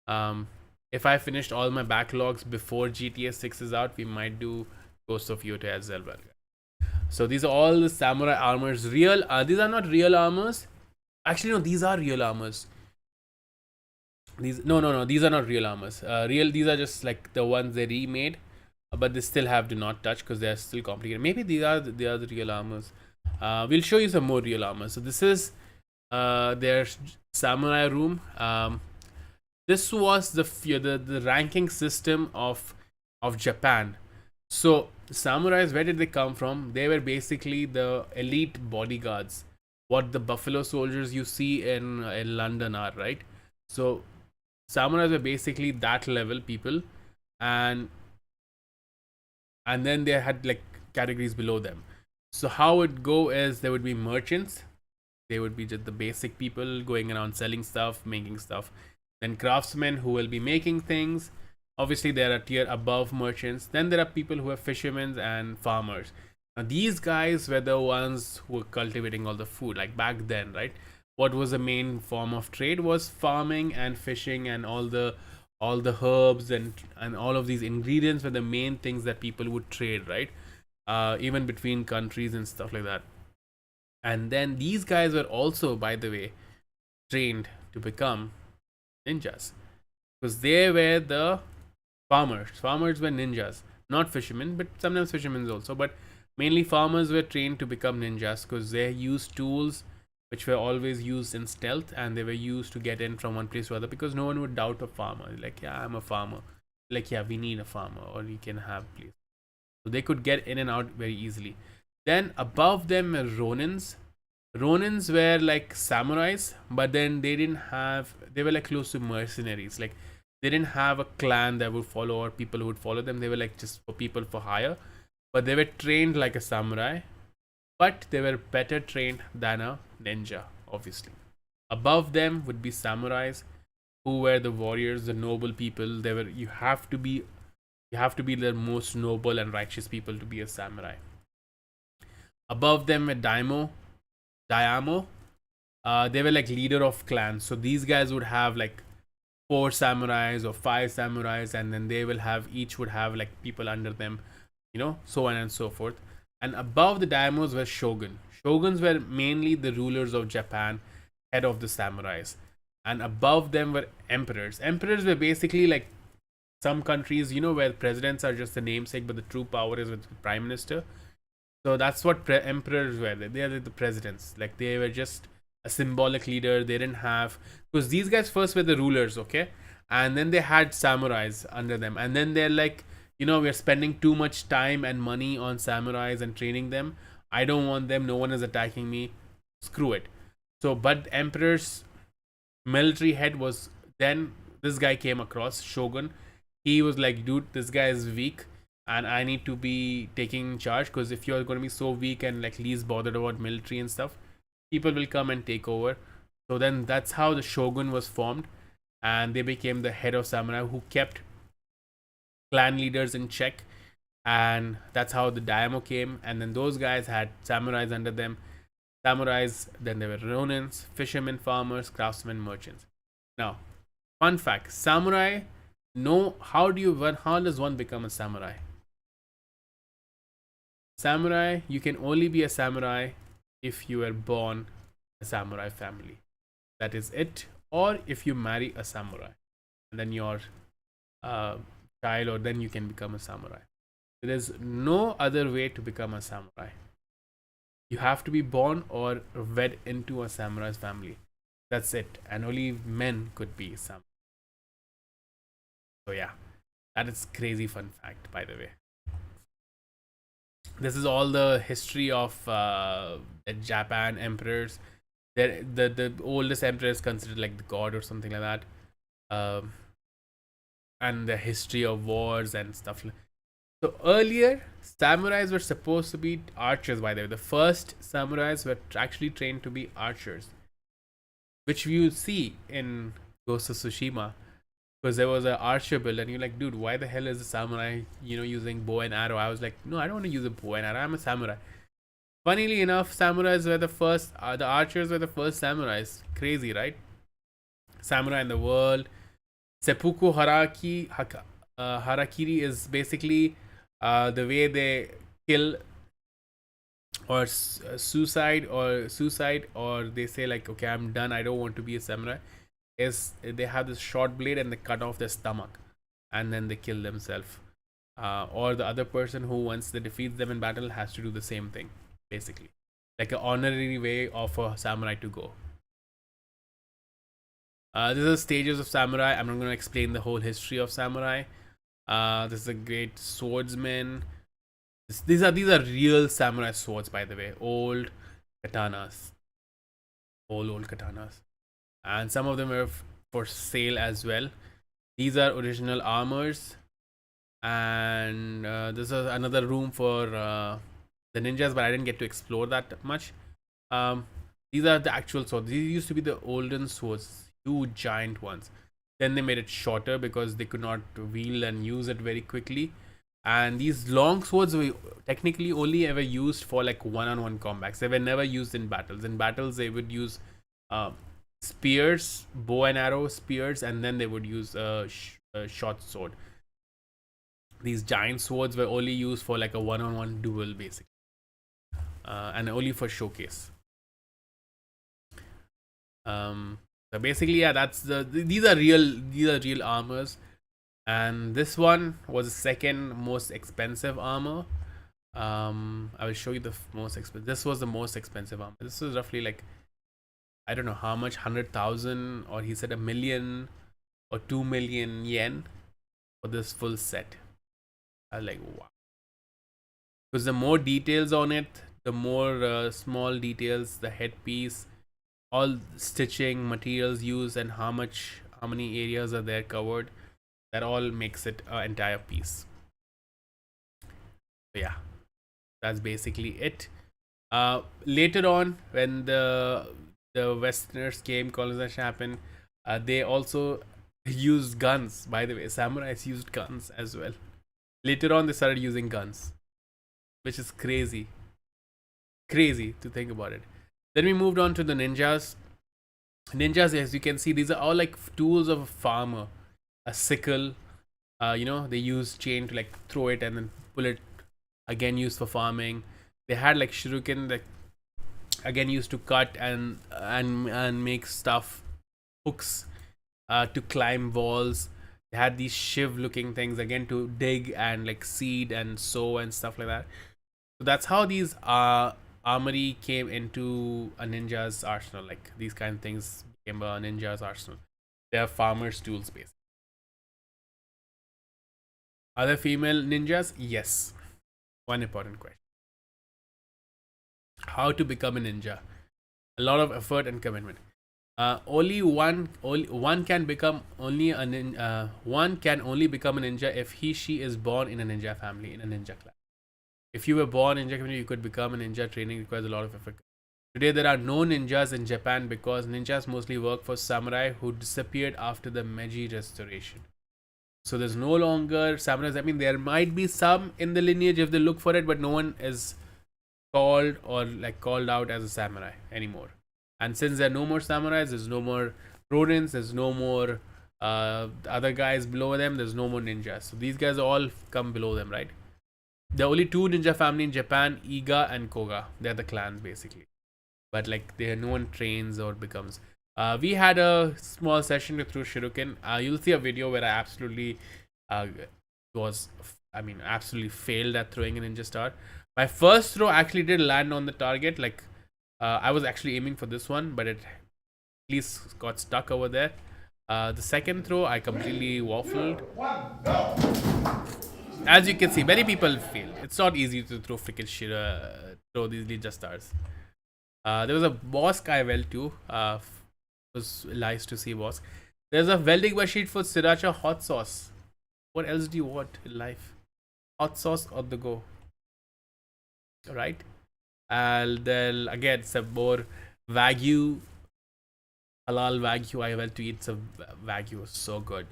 If I finished all my backlogs before GTA 6 is out, we might do Ghost of Yote as well. So these are all the samurai armors. Real, these are not real armors. Actually, no, these are real armors. These no, these are not real armors. These are just like the ones they remade, but they still have do not touch because they are still complicated. Maybe they are the real armors. We'll show you some more real armor. So this is their samurai room. This was the ranking system of Japan. So samurais, where did they come from? They were basically the elite bodyguards, what the buffalo soldiers you see in London are, right? So samurais were basically that level people, and then they had like categories below them. So how it go is there would be merchants. They would be just the basic people going around selling stuff, making stuff. Then craftsmen who will be making things. Obviously, there are tier above merchants. Then there are people who are fishermen and farmers. Now, these guys were the ones who were cultivating all the food. Like back then, right? What was the main form of trade was farming and fishing, and all the herbs and all of these ingredients were the main things that people would trade, right? Even between countries and stuff like that. And then these guys were also, by the way, trained to become ninjas, because they were the farmers. Farmers were ninjas, not fishermen, but sometimes fishermen also. But mainly farmers were trained to become ninjas because they used tools which were always used in stealth, and they were used to get in from one place to other, because no one would doubt a farmer. Like, yeah, I'm a farmer. Like, yeah, we need a farmer, or we can have place. So they could get in and out very easily. Then above them were Ronins. Ronins were like samurais, but then they were like close to mercenaries. Like they didn't have a clan that would follow or people who would follow them. They were like just for people for hire, but they were trained like a samurai, but they were better trained than a ninja, obviously. Above them would be samurais, who were the warriors, the noble people. You have to be the most noble and righteous people to be a samurai. Above them were Dayamo. They were like leader of clans. So these guys would have like 4 samurais or 5 samurais, and then each would have like people under them, so on and so forth. And above the Dayamos were shogun. Shoguns were mainly the rulers of Japan, head of the samurais. And above them were emperors. Emperors were basically like some countries, where presidents are just the namesake, but the true power is with the prime minister. So that's what emperors were. They are the presidents. Like they were just a symbolic leader. They didn't have, because these guys first were the rulers, okay, and then they had samurais under them, and then they're like, we're spending too much time and money on samurais and training them. I don't want them. No one is attacking me. Screw it. So, but emperor's military head was then this guy came across shogun. He was like, dude, this guy is weak and I need to be taking charge, because if you're going to be so weak and like least bothered about military and stuff, people will come and take over. So then that's how the shogun was formed, and they became the head of samurai who kept clan leaders in check, and that's how the Daimyo came. And then those guys had samurais under them. Samurais, then there were ronins, fishermen, farmers, craftsmen, merchants. Now, fun fact: samurai. How does one become a samurai? Samurai, you can only be a samurai if you were born a samurai family. That is it. Or if you marry a samurai, and then your child, or then you can become a samurai. There is no other way to become a samurai. You have to be born or wed into a samurai's family. That's it. And only men could be samurai. So yeah, that is crazy fun fact, by the way. This is all the history of the Japan emperors. The oldest emperor is considered like the god or something like that. And the history of wars and stuff. So earlier, samurais were supposed to be archers, by the way. The first samurais were actually trained to be archers, which you see in Ghost of Tsushima, because there was an archer build, and you're like, dude, why the hell is a samurai, using bow and arrow? I was like, no, I don't want to use a bow and arrow. I'm a samurai. Funnily enough, samurais were the first. The archers were the first samurais. Crazy, right? Samurai in the world. Seppuku harakiri is basically the way they kill, or suicide, or they say like, okay, I'm done, I don't want to be a samurai, is they have this short blade and they cut off their stomach and then they kill themselves, or the other person who once they defeats them in battle has to do the same thing, basically like an honorary way of a samurai to go. These are stages of samurai. I'm not going to explain the whole history of samurai. This is a great swordsman. These are real samurai swords, by the way. Old katanas. Old katanas. And some of them are for sale as well. These are original armors. And this is another room for the ninjas, but I didn't get to explore that much. These are the actual swords. These used to be the olden swords. Huge giant ones. Then they made it shorter because they could not wield and use it very quickly. And these long swords were technically only ever used for like one-on-one combats. They were never used in battles. In battles, they would use spears, bow and arrow spears, and then they would use a short sword. These giant swords were only used for like a one-on-one duel, basically, and only for showcase. So basically, yeah, these are real armors, and this one was the second most expensive armor. I will show you the most expensive. This was the most expensive armor. This was roughly like, I don't know how much, 100,000, or he said 1 million or 2 million yen for this full set. I was like, wow. Because the more details on it, the more small details, the headpiece, all stitching, materials used, and how many areas are there covered, that all makes it an entire piece. So yeah, that's basically it. Later on, when the Westerners came, colonization happened, they also used guns. By the way, samurais used guns as well. Later on, they started using guns, which is crazy to think about it. Then we moved on to the ninjas. Ninjas, as you can see, these are all like tools of a farmer. A sickle, they use chain to like throw it and then pull it, again used for farming. They had like shuriken, like again used to cut and make stuff, hooks, to climb walls. They had these shiv looking things, again to dig and like seed and sow and stuff like that. So that's how these armory came into a ninja's arsenal. Like these kind of things became a ninja's arsenal. They are farmers' tools basically. Are there female ninjas? Yes. One important question. How to become a ninja? A lot of effort and commitment. Only one can become only a one can only become a ninja if she is born in a ninja family, in a ninja class. If you were born in ninja community, you could become a ninja. Training requires a lot of effort. Today there are no ninjas in Japan because ninjas mostly work for samurai who disappeared after the Meiji restoration. So there's no longer samurais. I mean, there might be some in the lineage if they look for it, but no one is called out as a samurai anymore. And since there are no more samurais, there's no more rodents, there's no more other guys below them, there's no more ninjas. So these guys all come below them, right? There are only two ninja family in Japan, Iga and Koga. They're the clans basically. But like no one trains or becomes. We had a small session with through Shuriken. You'll see a video where I absolutely absolutely failed at throwing a ninja star. My first throw actually did land on the target. Like I was actually aiming for this one, but it at least got stuck over there. The second throw, I completely waffled. As you can see, many people fail. It's not easy to throw freaking shit, throw these ninja stars. There was a boss guy too. Was nice to see boss. There's a welding machine for sriracha hot sauce. What else do you want in life? Hot sauce on the go. Alright. And then again some more wagyu. Halal wagyu. I went to eat some wagyu. It was so good.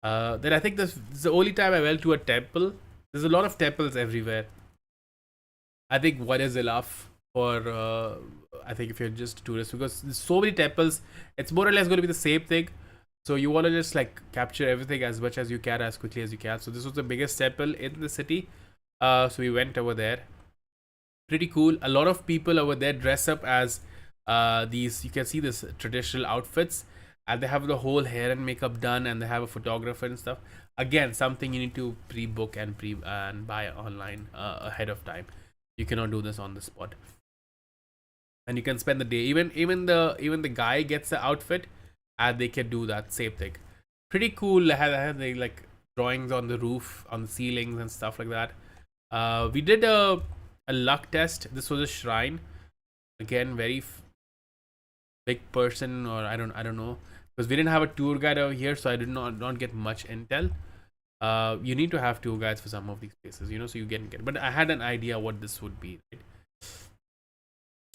Then I think this is the only time I went to a temple. There's a lot of temples everywhere. I think one is enough for I think if you're just a tourist, because there's so many temples, it's more or less going to be the same thing. So you want to just like capture everything as much as you can, as quickly as you can. So this was the biggest temple in the city. So we went over there. Pretty cool. A lot of people over there dress up as these, you can see this traditional outfits, and they have the whole hair and makeup done, and they have a photographer and stuff. Again, something you need to pre-book and buy online ahead of time. You cannot do this on the spot. And you can spend the day. Even the guy gets the outfit, and they can do that same thing. Pretty cool. They had like drawings on the roof, on the ceilings, and stuff like that. We did a luck test. This was a shrine. Again, very big person, or I don't know, because we didn't have a tour guide over here, so I did not get much intel. You need to have tour guides for some of these places, so you get. But I had an idea what this would be, right?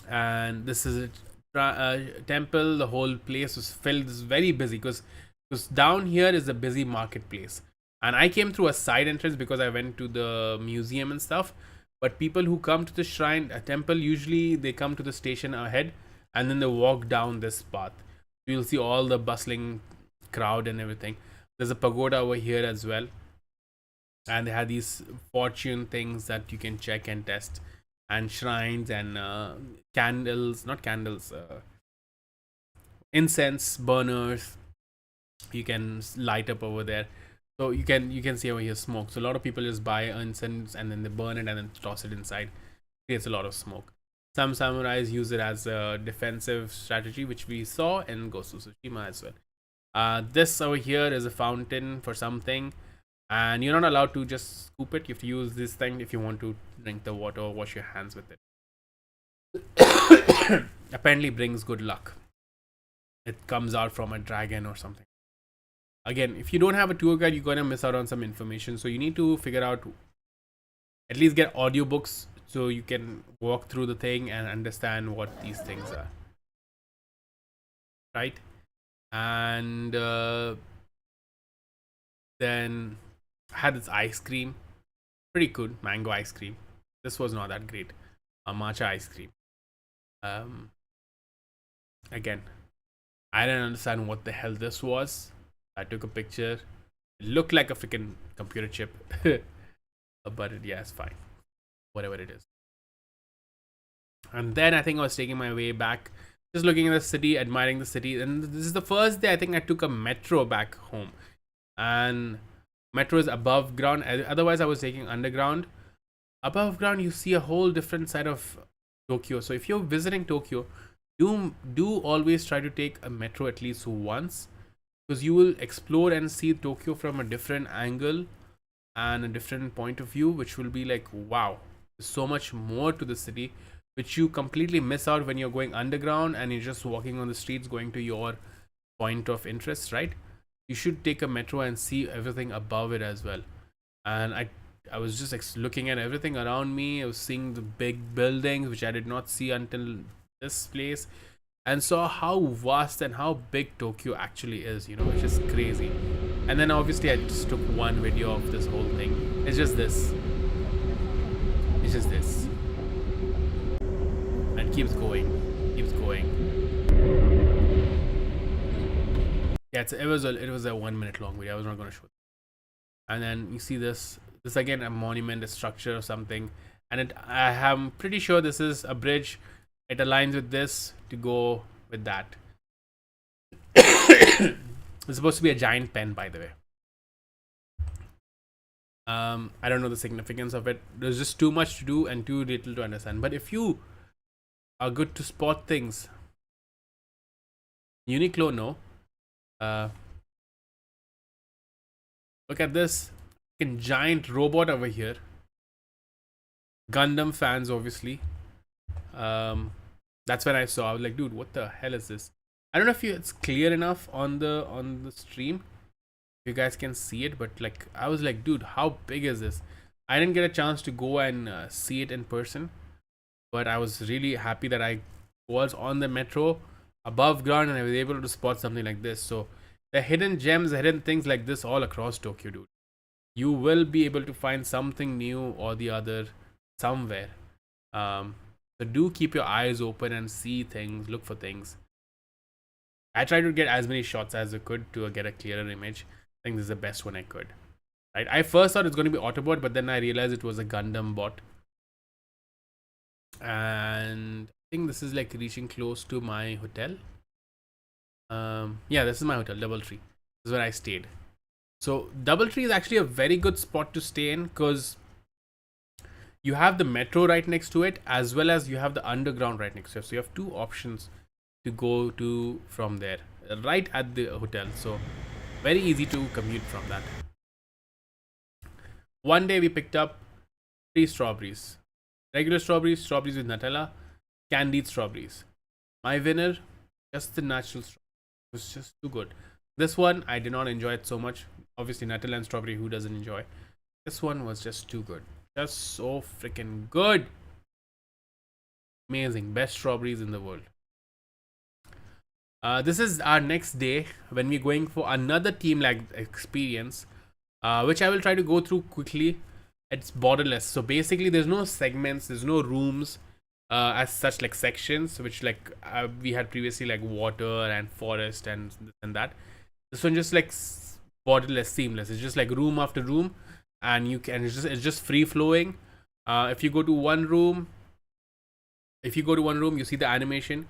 And this is a temple. The whole place was filled. It's very busy because down here is a busy marketplace, and I came through a side entrance because I went to the museum and stuff. But people who come to the shrine, a temple, usually they come to the station ahead, and then they walk down this path. You'll see all the bustling crowd and everything. There's a pagoda over here as well, and they have these fortune things that you can check and test, and shrines and incense burners you can light up over there. So you can see over here smoke. So a lot of people just buy incense and then they burn it and then toss it inside. Creates a lot of smoke. Some samurais use it as a defensive strategy, which we saw in Ghost of Tsushima as well. This over here is a fountain for something, and you're not allowed to just scoop it. You have to use this thing if you want to drink the water or wash your hands with it. Apparently brings good luck. It comes out from a dragon or something. Again, if you don't have a tour guide, you're gonna miss out on some information. So you need to figure out, at least get audiobooks so you can walk through the thing and understand what these things are. Right? And then I had this ice cream. Pretty good, mango ice cream. This was not that great. A matcha ice cream. Again, I didn't understand what the hell this was. I took a picture. It looked like a freaking computer chip. But yeah, it's fine. Whatever it is. And then I think I was taking my way back, just looking at the city, admiring the city. And this is the first day I think I took a metro back home. And metro is above ground. Otherwise, I was taking underground. Above ground, you see a whole different side of Tokyo. So if you're visiting Tokyo, do always try to take a metro at least once, because you will explore and see Tokyo from a different angle and a different point of view, which will be like, wow, there's so much more to the city, which you completely miss out when you're going underground and you're just walking on the streets going to your point of interest, right? You should take a metro and see everything above it as well. And I was just looking at everything around me. I was seeing the big buildings, which I did not see until this place, and saw how vast and how big Tokyo actually is, you know, which is crazy. And then obviously I just took one video of this whole thing. It's just this. It's just this. And keeps going. Keeps going. Yeah, it was a 1 minute long video. I was not going to show it. And then you see this again, a monument, a structure or something. And I am pretty sure this is a bridge. It aligns with this to go with that. It's supposed to be a giant pen, by the way. I don't know the significance of it. There's just too much to do and too little to understand. But if you are good to spot things, Uniqlo, no. Look at this giant robot over here. Gundam fans, obviously. That's when I saw. I was like, dude, what the hell is this? I don't know if it's clear enough on the stream. You guys can see it, but like, I was like, dude, how big is this? I didn't get a chance to go and see it in person, but I was really happy that I was on the metro above ground and I was able to spot something like this. So the hidden gems, hidden things like this all across Tokyo, dude. You will be able to find something new or the other somewhere. So do keep your eyes open and see things, look for things. I tried to get as many shots as I could to get a clearer image. I think this is the best one I could. Right? I first thought it's going to be Autobot, but then I realized it was a Gundam bot. And I think this is like reaching close to my hotel. Yeah, this is my hotel, Doubletree. This is where I stayed. So Doubletree is actually a very good spot to stay in, because you have the metro right next to it, as well as you have the underground right next to it. So you have two options to go to from there, right at the hotel. So very easy to commute from that. One day we picked up 3 strawberries. Regular strawberries, strawberries with Nutella, candied strawberries. My winner, just the natural strawberry. It was just too good. This one, I did not enjoy it so much. Obviously, Nutella and strawberry, who doesn't enjoy? This one was just too good. Just so freaking good. Amazing. Best strawberries in the world. This is our next day when we're going for another team like experience, which I will try to go through quickly. It's borderless. So basically, there's no segments, there's no rooms as such, like sections, which like we had previously, like water and forest and this and that. This one just like borderless, seamless. It's just like room after room, and you can it's just free flowing. If you go to one room, you see the animation.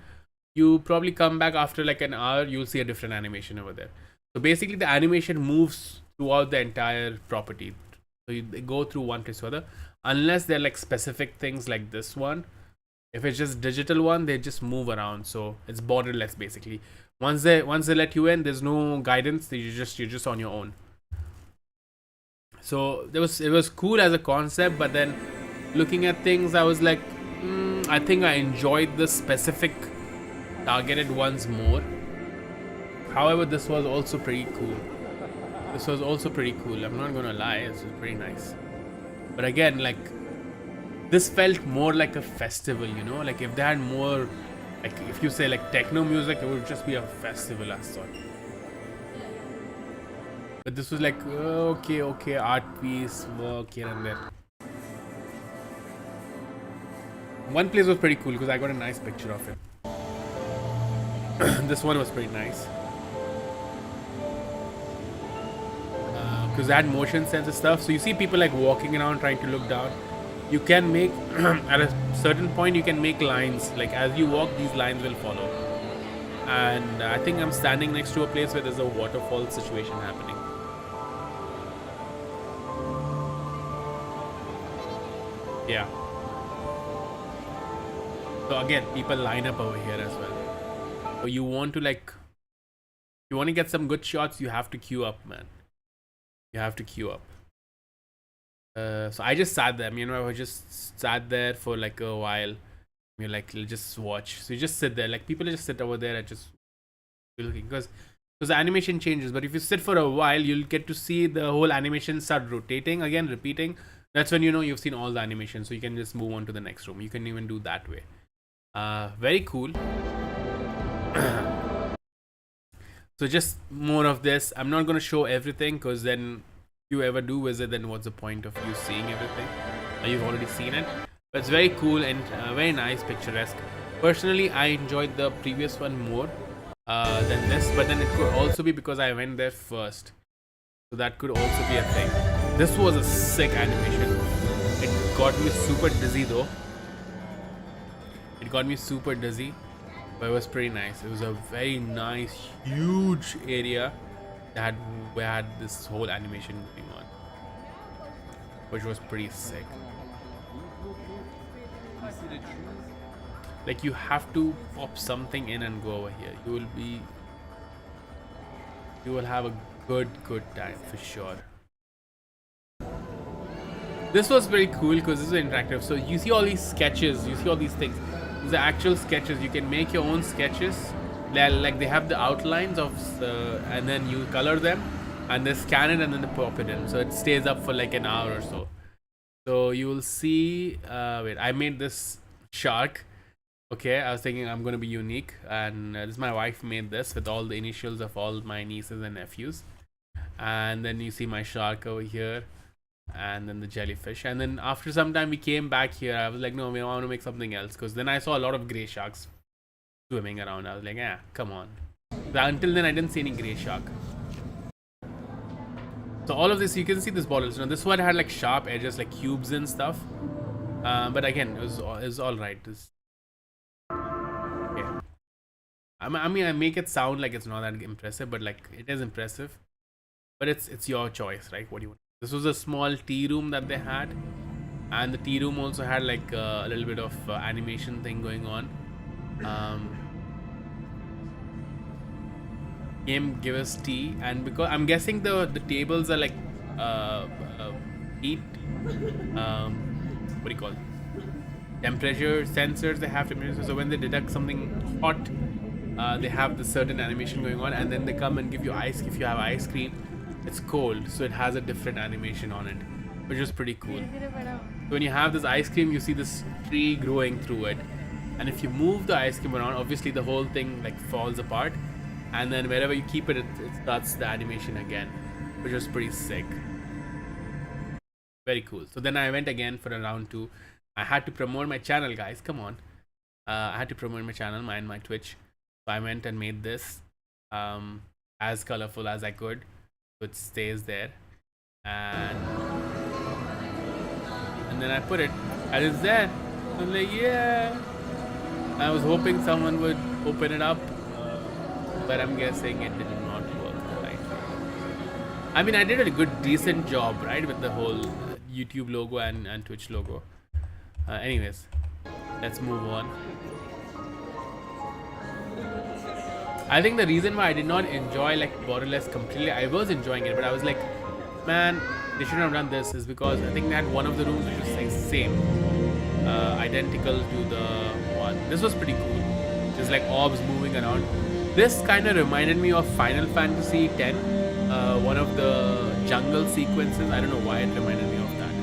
You probably come back after like an hour, you'll see a different animation over there. So basically, the animation moves throughout the entire property. So they go through one place to other, unless they're like specific things like this one. If it's just digital one, they just move around. So it's borderless basically. Once they let you in, there's no guidance. You're just on your own. So it was cool as a concept, but then looking at things, I was like, I think I enjoyed the specific targeted ones more. However, this was also pretty cool. I'm not gonna lie, this was pretty nice. But again, like, this felt more like a festival, you know? Like, if they had more, like, if you say like techno music, it would just be a festival as such. But this was like, okay, art piece, work here and there. One place was pretty cool because I got a nice picture of it. This one was pretty nice. Because they had motion sensor stuff. So you see people like walking around trying to look down. You can make, at a certain point, you can make lines. Like as you walk, these lines will follow. And I think I'm standing next to a place where there's a waterfall situation happening. Yeah. So again, people line up over here as well. So you want to like, you want to get some good shots, you have to queue up, man. You have to queue up. So I just sat there, you know, I just sat there for like a while. You're like, just watch. So you just sit there, like people just sit over there and just looking because the animation changes. But if you sit for a while, you'll get to see the whole animation start rotating again, repeating. That's when you know you've seen all the animation. So you can just move on to the next room. You can even do that way. Very cool. So just more of this. I'm not going to show everything because then if you ever do visit, then what's the point of you seeing everything? You've already seen it. But it's very cool and very nice, picturesque. Personally, I enjoyed the previous one more than this. But then it could also be because I went there first. So that could also be a thing. This was a sick animation. It got me super dizzy though. It got me super dizzy. But it was pretty nice. It was a very nice, huge area that had this whole animation going on, which was pretty sick. Like you have to pop something in and go over here. You will have a good time for sure. This was very cool because this is interactive. So you see all these sketches, you see all these things. The actual sketches, you can make your own sketches. Like they have the outlines of and then you color them and they scan it and then they pop it in, so it stays up for like an hour or so. So you will see wait, I made this shark. Okay, I was thinking I'm gonna be unique, and this my wife made this with all the initials of all my nieces and nephews. And then you see my shark over here, and then the jellyfish. And then after some time we came back here. I was like, no, I want to make something else, because then I saw a lot of gray sharks swimming around. I was like, come on. But until then I didn't see any gray shark. So all of this, you can see this bottles. Now this one had like sharp edges, like cubes and stuff. But again, it was all right. Okay. I mean, I make it sound like it's not that impressive, but like it is impressive. But it's your choice, right? What do you want? This was a small tea room that they had, and the tea room also had like a little bit of animation thing going on. Give us tea, and because I'm guessing the tables are like heat, what do you call it? Temperature sensors they have to measure. So when they detect something hot, they have this certain animation going on, and then they come and give you ice. If you have ice cream, it's cold, so it has a different animation on it, which is pretty cool. So when you have this ice cream, you see this tree growing through it, and if you move the ice cream around, obviously the whole thing like falls apart, and then wherever you keep it, it starts the animation again, which was pretty sick. Very cool. So then I went again for a round 2. I had to promote my channel, guys. Come on. I had to promote my channel, my Twitch. So I went and made this as colorful as I could, so it stays there. And then I put it, and it's there. I'm like, yeah. I was hoping someone would open it up, but I'm guessing it did not work right. I mean, I did a decent job, right, with the whole YouTube logo and Twitch logo. Anyways, let's move on. I think the reason why I did not enjoy like Borderless completely, I was enjoying it, but I was like, man, they shouldn't have done this, is because I think they had one of the rooms which was like same, identical to the one. This was pretty cool. There's like orbs moving around. This kind of reminded me of Final Fantasy X, one of the jungle sequences. I don't know why it reminded me of that.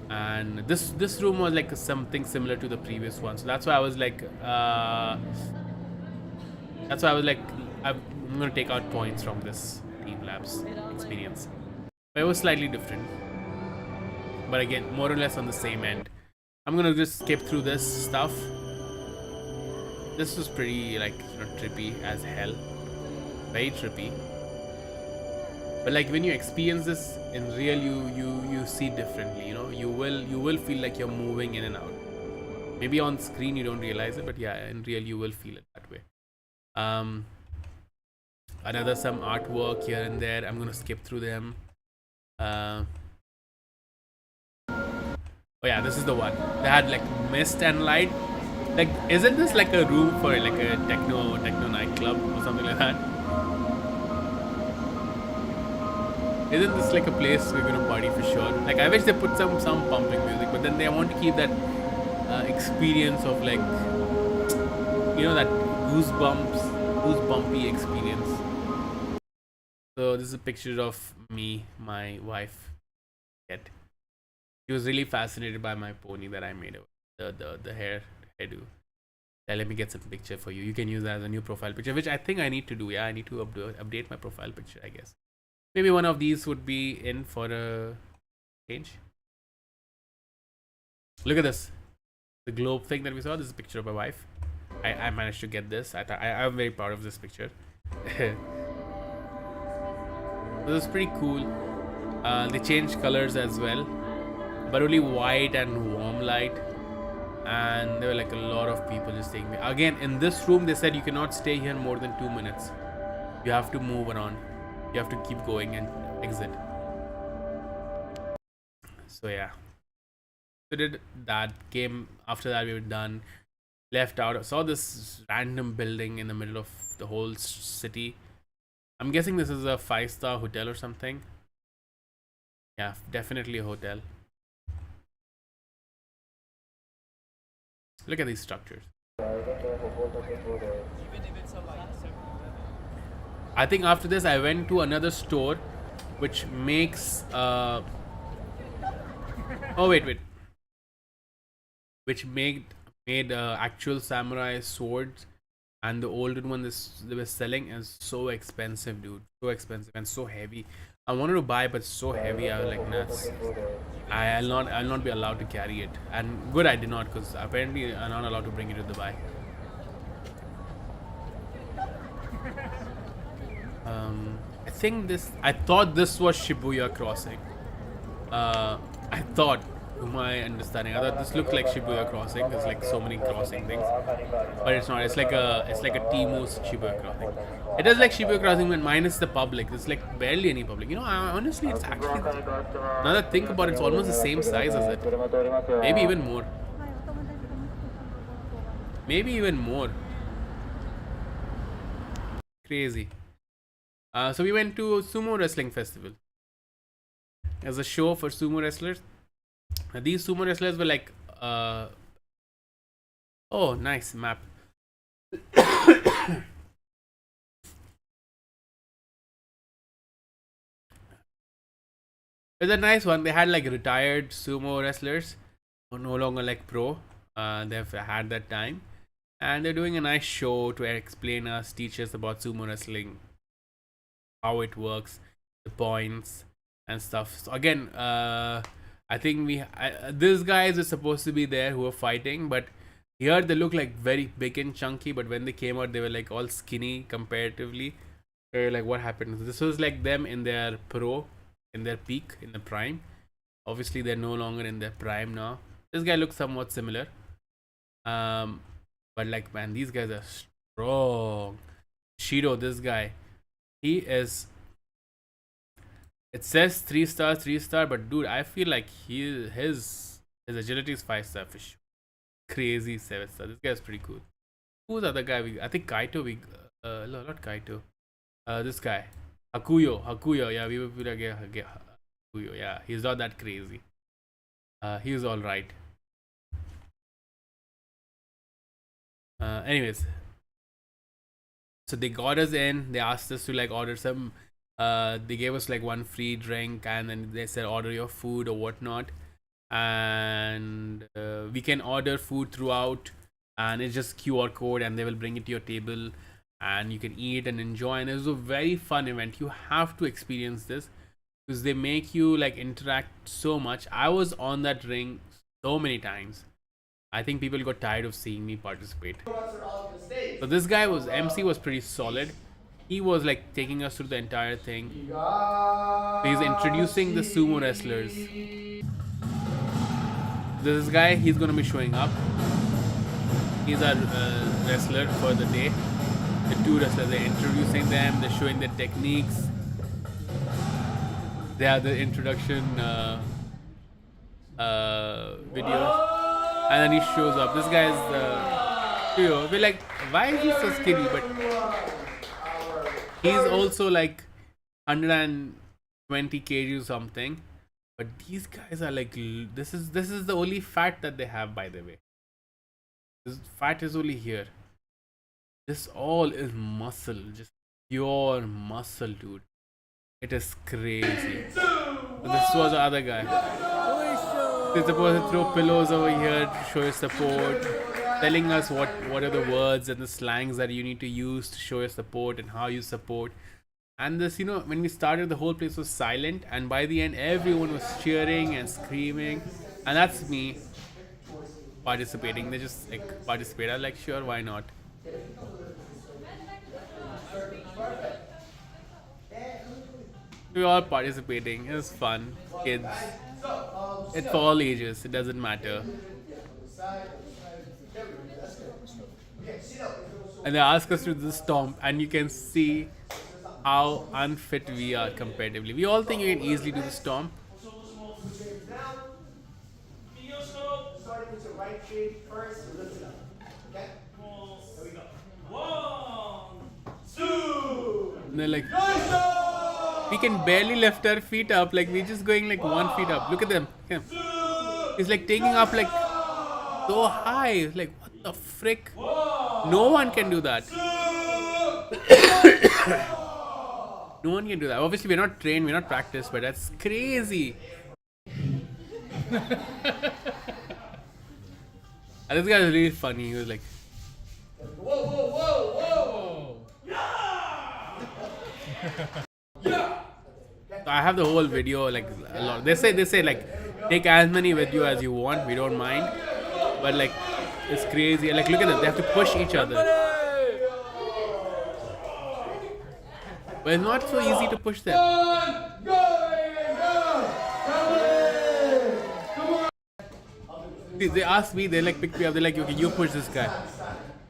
And this room was like something similar to the previous one, so that's why I was like, I'm gonna take out points from this Team Labs experience. But it was slightly different, but again, more or less on the same end. I'm gonna just skip through this stuff. This was pretty like, you know, trippy as hell, very trippy. But like when you experience this in real, you see differently. You know, you will feel like you're moving in and out. Maybe on screen you don't realize it, but yeah, in real you will feel it that way. Another some artwork here and there. I'm gonna skip through them. Oh yeah, this is the one. They had like mist and light. Like, isn't this like a room for like a techno nightclub or something like that? Isn't this like a place we're gonna party for sure? Like, I wish they put some pumping music, but then they want to keep that experience of like, you know, that goosebumpy experience. So this is a picture of me, my wife. She was really fascinated by my pony that I made, the hairdo. Yeah, let me get some picture for you. You can use that as a new profile picture, which I think I need to do. Yeah, I need to update my profile picture, I guess. Maybe one of these would be in for a change. Look at this. The globe thing that we saw. This is a picture of my wife. I managed to get this. I'm very proud of this picture. This is pretty cool. They changed colors as well, but only white and warm light. And there were like a lot of people just taking me. Again, in this room, they said you cannot stay here more than 2 minutes. You have to move around. You have to keep going and exit. So yeah. So did that. Came after that, we were done. Left out. Saw this random building in the middle of the whole city. I'm guessing this is a 5-star hotel or something. Yeah, definitely a hotel. Look at these structures. I think after this I went to another store which makes oh wait which made actual samurai swords, and the older one they were selling is so expensive, dude. So expensive and so heavy. I wanted to buy, but so heavy. I was like, nuts. I'll not be allowed to carry it. And good, I did not, because apparently I'm not allowed to bring it to Dubai. I thought this was Shibuya crossing. I thought, to my understanding, I thought this looked like Shibuya crossing. There's like so many crossing things, but it's not. It's like a Timu's Shibuya crossing. It is like Shibuya crossing, but minus the public. It's like barely any public. You know, honestly, it's actually, now that I think about it, it's almost the same size as it. Maybe even more. Maybe even more. Crazy. So we went to Sumo Wrestling Festival. As a show for sumo wrestlers. These sumo wrestlers were like, oh, nice map. It's a nice one. They had like retired sumo wrestlers who are no longer like pro. They've had that time, and they're doing a nice show to explain us, teach us about sumo wrestling, how it works, the points and stuff. So again, I think these guys are supposed to be there who are fighting, but here they look like very big and chunky, but when they came out they were like all skinny comparatively. So like, what happened? This was like them in their in their peak, in the prime. Obviously they're no longer in their prime now. This guy looks somewhat similar, but like, man, these guys are strong. Shiro, this guy, he is, it says 3 star, but dude, I feel like his agility is 5-star for sure. Crazy 7-star. This guy is pretty cool. Who's the other guy? I think Kaito. No, not Kaito. This guy, Hakuyo. Yeah, we were like, Hakuyo. Yeah, he's not that crazy. He was all right. Anyways, so they got us in. They asked us to like order some. They gave us like one free drink, and then they said order your food or whatnot. And we can order food throughout, and it's just QR code, and they will bring it to your table, and you can eat and enjoy. And it was a very fun event. You have to experience this because they make you like interact so much. I was on that ring so many times. I think people got tired of seeing me participate. So this guy was MC was pretty solid. He was like taking us through the entire thing. So he's introducing the sumo wrestlers. This guy, he's gonna be showing up. He's our wrestler for the day. The two wrestlers, they're introducing them. They're showing their techniques. They have the introduction video. And then he shows up. This guy is we're like, why is he so skinny? But he's also like 120 kg or something. But these guys are like, this is the only fat that they have, by the way. This fat is only here. This all is muscle, just pure muscle, dude. It is crazy. But this was the other guy. They're supposed to throw pillows over here to show your support, telling us what are the words and the slangs that you need to use to show your support and how you support. And this, when we started, the whole place was silent, and by the end, everyone was cheering and screaming. And that's me participating. They just like participate. I'm like, sure, why not? We were all participating. It was fun. Kids. It's for all ages. It doesn't matter. And they ask us to do the stomp, and you can see how unfit we are comparatively. We all think you can easily do the stomp. Starting with your right shin first, lift it up. Okay? Here we go. 1, 2. And they're like, we can barely lift our feet up. Like, we're just going like 1 feet up. Look at them. Yeah. It's like taking up like so high. Like, what the frick? No one can do that. No one can do that. Obviously, we're not trained, we're not practiced, but that's crazy. And this guy is really funny. He was like, Whoa, whoa, whoa, whoa! Yeah! So I have the whole video, like a lot. They say like take as many with you as you want. We don't mind, but like it's crazy. Like look at them. They have to push each other. But it's not so easy to push them. They asked me. They like picked me up. They're like, okay, you push this guy.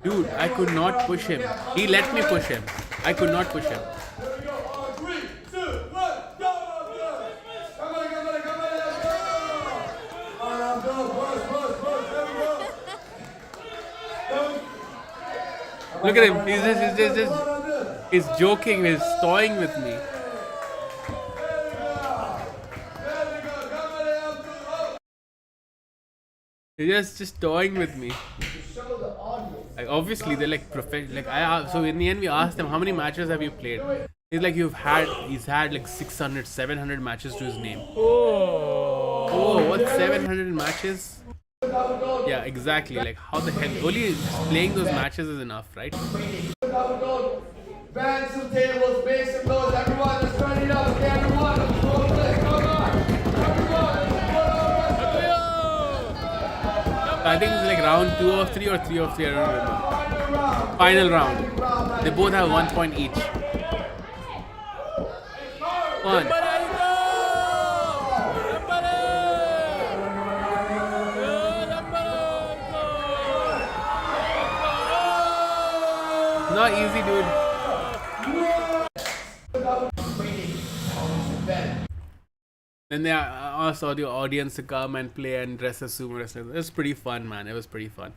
Dude, I could not push him. He let me push him. I could not push him. Look at him. He's joking. He's toying with me. He's just toying with me. Like obviously they're like professional. Like so in the end we asked him, how many matches have you played? He's like, he's had like 600, 700 matches to his name. Oh, what, 700 matches? Yeah, exactly. Like how the hell? Only playing those matches is enough, right? Band some tables, make some noise, everyone, let's turn it up, okay, everyone, come on, I think it's like round 2 of 3 or 3 of 3, I don't remember. Final round. They both have 1 point each. 1. Not easy, dude. Then they asked all the audience to come and play and dress as sumo wrestlers. It was pretty fun, man. It was pretty fun.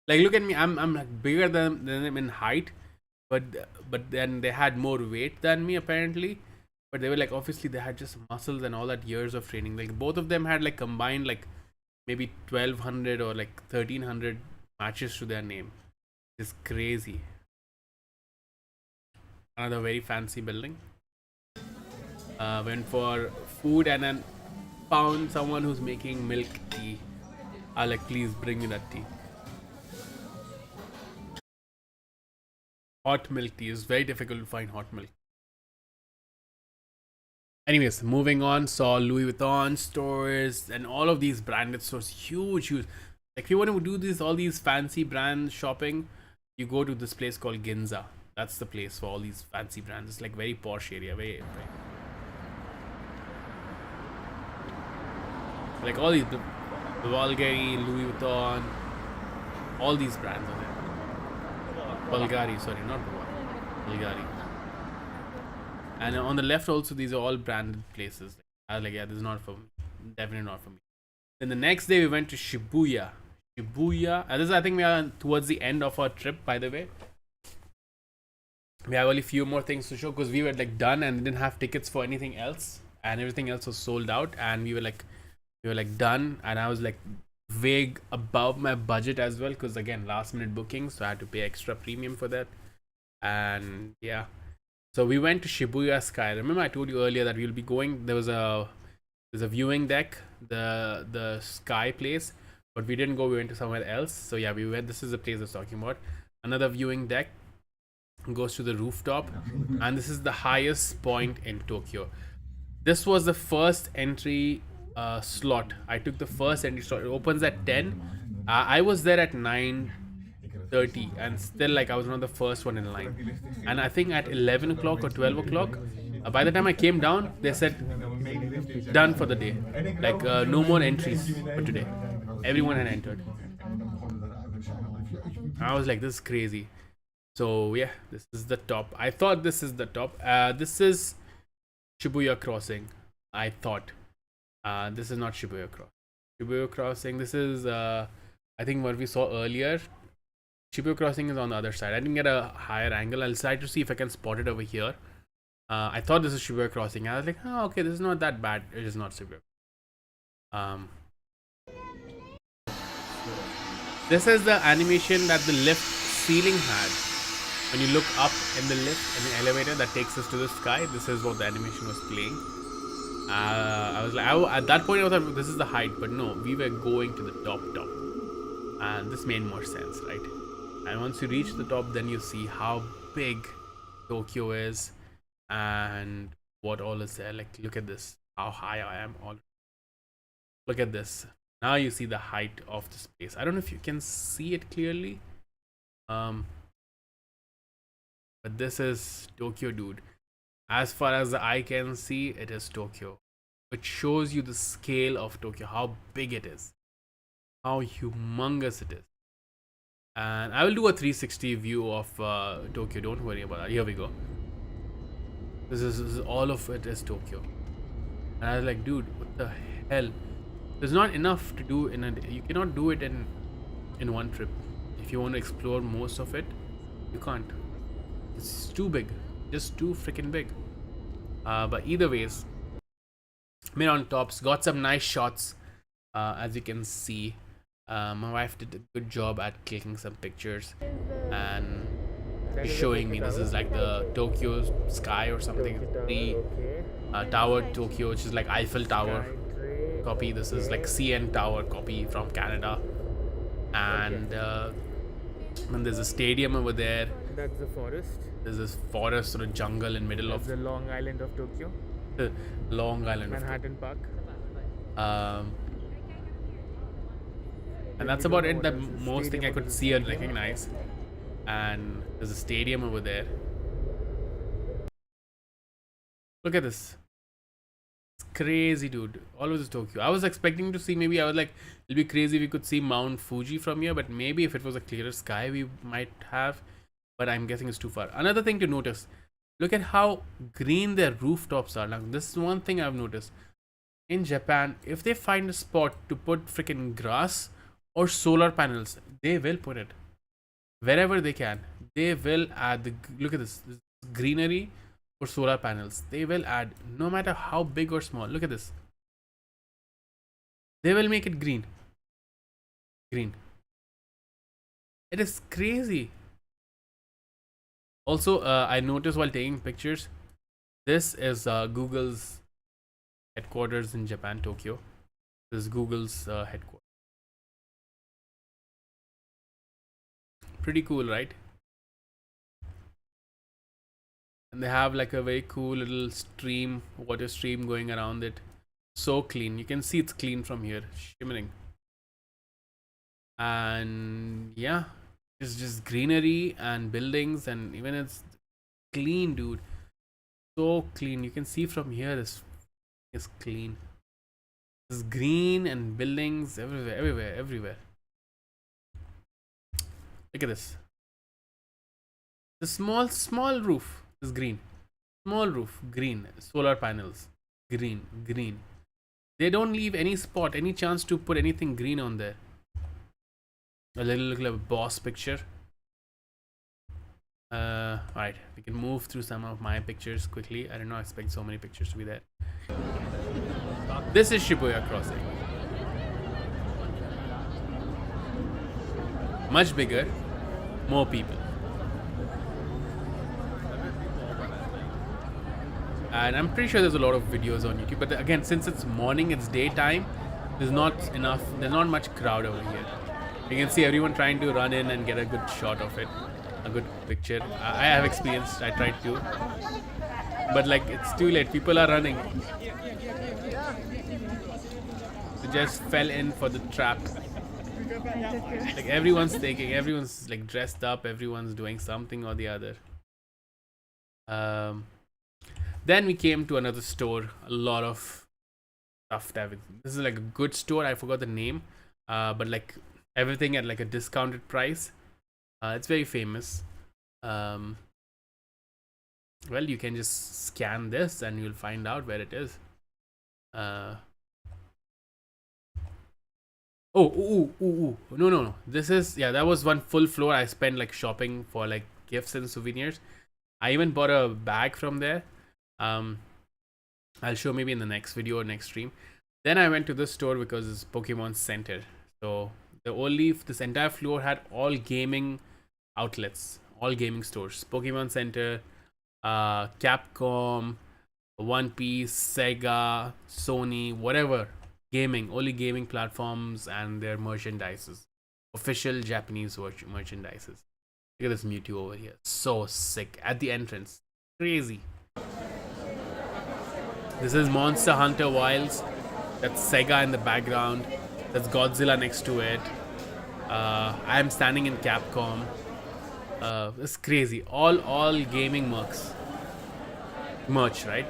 Like, look at me. I'm like bigger than them in height, but then they had more weight than me apparently. but they were like, obviously they had just muscles and all that years of training. Like both of them had like combined like maybe 1200 or like 1300 matches to their name. It's crazy. Another very fancy building. Went for food and then found someone who's making milk tea. I like, please bring me that tea. Hot milk tea is very difficult to find hot milk. Anyways, moving on, saw Louis Vuitton stores and all of these branded stores, huge. Like if you want to do all these fancy brand shopping, you go to this place called Ginza. That's the place for all these fancy brands. It's like very posh area, very like all these Bulgari, Louis Vuitton, all these brands are there. Bulgari, sorry, not Bulgari. And on the left also, these are all branded places. I was like, yeah, this is not for me. Definitely not for me. Then the next day we went to Shibuya. And this is, I think, we are towards the end of our trip, by the way. We have only few more things to show because we were like done and didn't have tickets for anything else, and everything else was sold out, and we were like done, and I was like vague above my budget as well because again, last minute booking, so I had to pay extra premium for that. And yeah, so we went to Shibuya Sky. Remember I told you earlier that we'll be going, there's a viewing deck, the Sky place, but we didn't go, we went to somewhere else. So yeah, we went, this is the place I was talking about. Another viewing deck goes to the rooftop, and this is the highest point in Tokyo. This was the first entry slot. I took the first entry slot. It opens at 10. I was there at 9:30, and still like I was one of the first one in line. And I think at 11 o'clock or 12 o'clock, by the time I came down, they said done for the day. Like no more entries for today. Everyone had entered. I was like, this is crazy. So yeah, this is the top. I thought this is the top. This is Shibuya Crossing. I thought this is not Shibuya Crossing. Shibuya Crossing. This is I think what we saw earlier. Shibuya Crossing is on the other side. I didn't get a higher angle. I'll try to see if I can spot it over here. I thought this is Shibuya Crossing. I was like, oh, okay, this is not that bad. It is not Shibuya. This is the animation that the lift ceiling had. When you look up in the lift, in the elevator that takes us to the sky, this is what the animation was playing. I was like, at that point I thought this is the height, but no, we were going to the top, and this made more sense, right? And once you reach the top, then you see how big Tokyo is and what all is there. Like, look at this, how high I am. Look at this. Now you see the height of this place. I don't know if you can see it clearly. But this is Tokyo, dude. As far as the eye can see, it is Tokyo. It shows you the scale of Tokyo, how big it is, how humongous it is. And I will do a 360 view of Tokyo. Don't worry about that. Here we go. This is all of it is Tokyo. And I was like, dude, what the hell? There's not enough to do in a day. You cannot do it in one trip. If you want to explore most of it, you can't. It's too big, just too freaking big. But either ways, made on tops, got some nice shots, as you can see. My wife did a good job at clicking some pictures and showing me. This is like the Tokyo sky or something. The Tower Tokyo, which is like Eiffel Tower copy. This is like CN Tower copy from Canada. And there's a stadium over there. That's the forest. There's this forest or a jungle in middle of the Long Island of Tokyo. Long Island. Manhattan Park. And that's about it. That most thing I could see and recognize. And there's a stadium over there. Look at this. It's crazy, dude. All over Tokyo. I was expecting to see, maybe I was like, it'll be crazy if we could see Mount Fuji from here, but maybe if it was a clearer sky we might have, but I'm guessing it's too far. Another thing to notice, look at how green their rooftops are. Now this is one thing I've noticed. In Japan, if they find a spot to put freaking grass or solar panels, they will put it wherever they can. They will add the, look at this greenery for solar panels. They will add, no matter how big or small. Look at this. They will make it green. Green. It is crazy. Also, I noticed while taking pictures, this is Google's headquarters in Japan, Tokyo. This is Google's headquarters. Pretty cool, right? And they have like a very cool little stream, water stream going around it. So clean. You can see it's clean from here, shimmering. And yeah, it's just greenery and buildings, and even it's clean, dude. So clean. You can see from here this is clean. It's green and buildings everywhere. Look at this. The small roof is green. Small roof, green. Solar panels, green. They don't leave any spot, any chance to put anything green on there. A little look like a boss picture. Alright, we can move through some of my pictures quickly. I did not expect so many pictures to be there. This is Shibuya Crossing. Much bigger, more people. And I'm pretty sure there's a lot of videos on YouTube, but again, since it's morning, it's daytime, there's not much crowd over here. You can see everyone trying to run in and get a good shot of it, a good picture. I have experienced, I tried to, but like it's too late, people are running. They just fell in for the trap. Like everyone's like dressed up, everyone's doing something or the other. Then we came to another store, a lot of stuff. This is like a good store, I forgot the name, but like everything at like a discounted price. It's very famous. Well, you can just scan this and you'll find out where it is. No. This is, yeah, that was one full floor. I spent like shopping for like gifts and souvenirs. I even bought a bag from there. I'll show maybe in the next video or next stream. Then I went to this store because it's Pokemon Center. So this entire floor had all gaming outlets, all gaming stores. Pokemon Center, Capcom, One Piece, Sega, Sony, whatever. Only gaming platforms and their merchandises. Official Japanese merchandises. Look at this Mewtwo over here. So sick. At the entrance. Crazy. This is Monster Hunter Wilds. That's Sega in the background. That's Godzilla next to it. I am standing in Capcom. It's crazy. All gaming merch, right?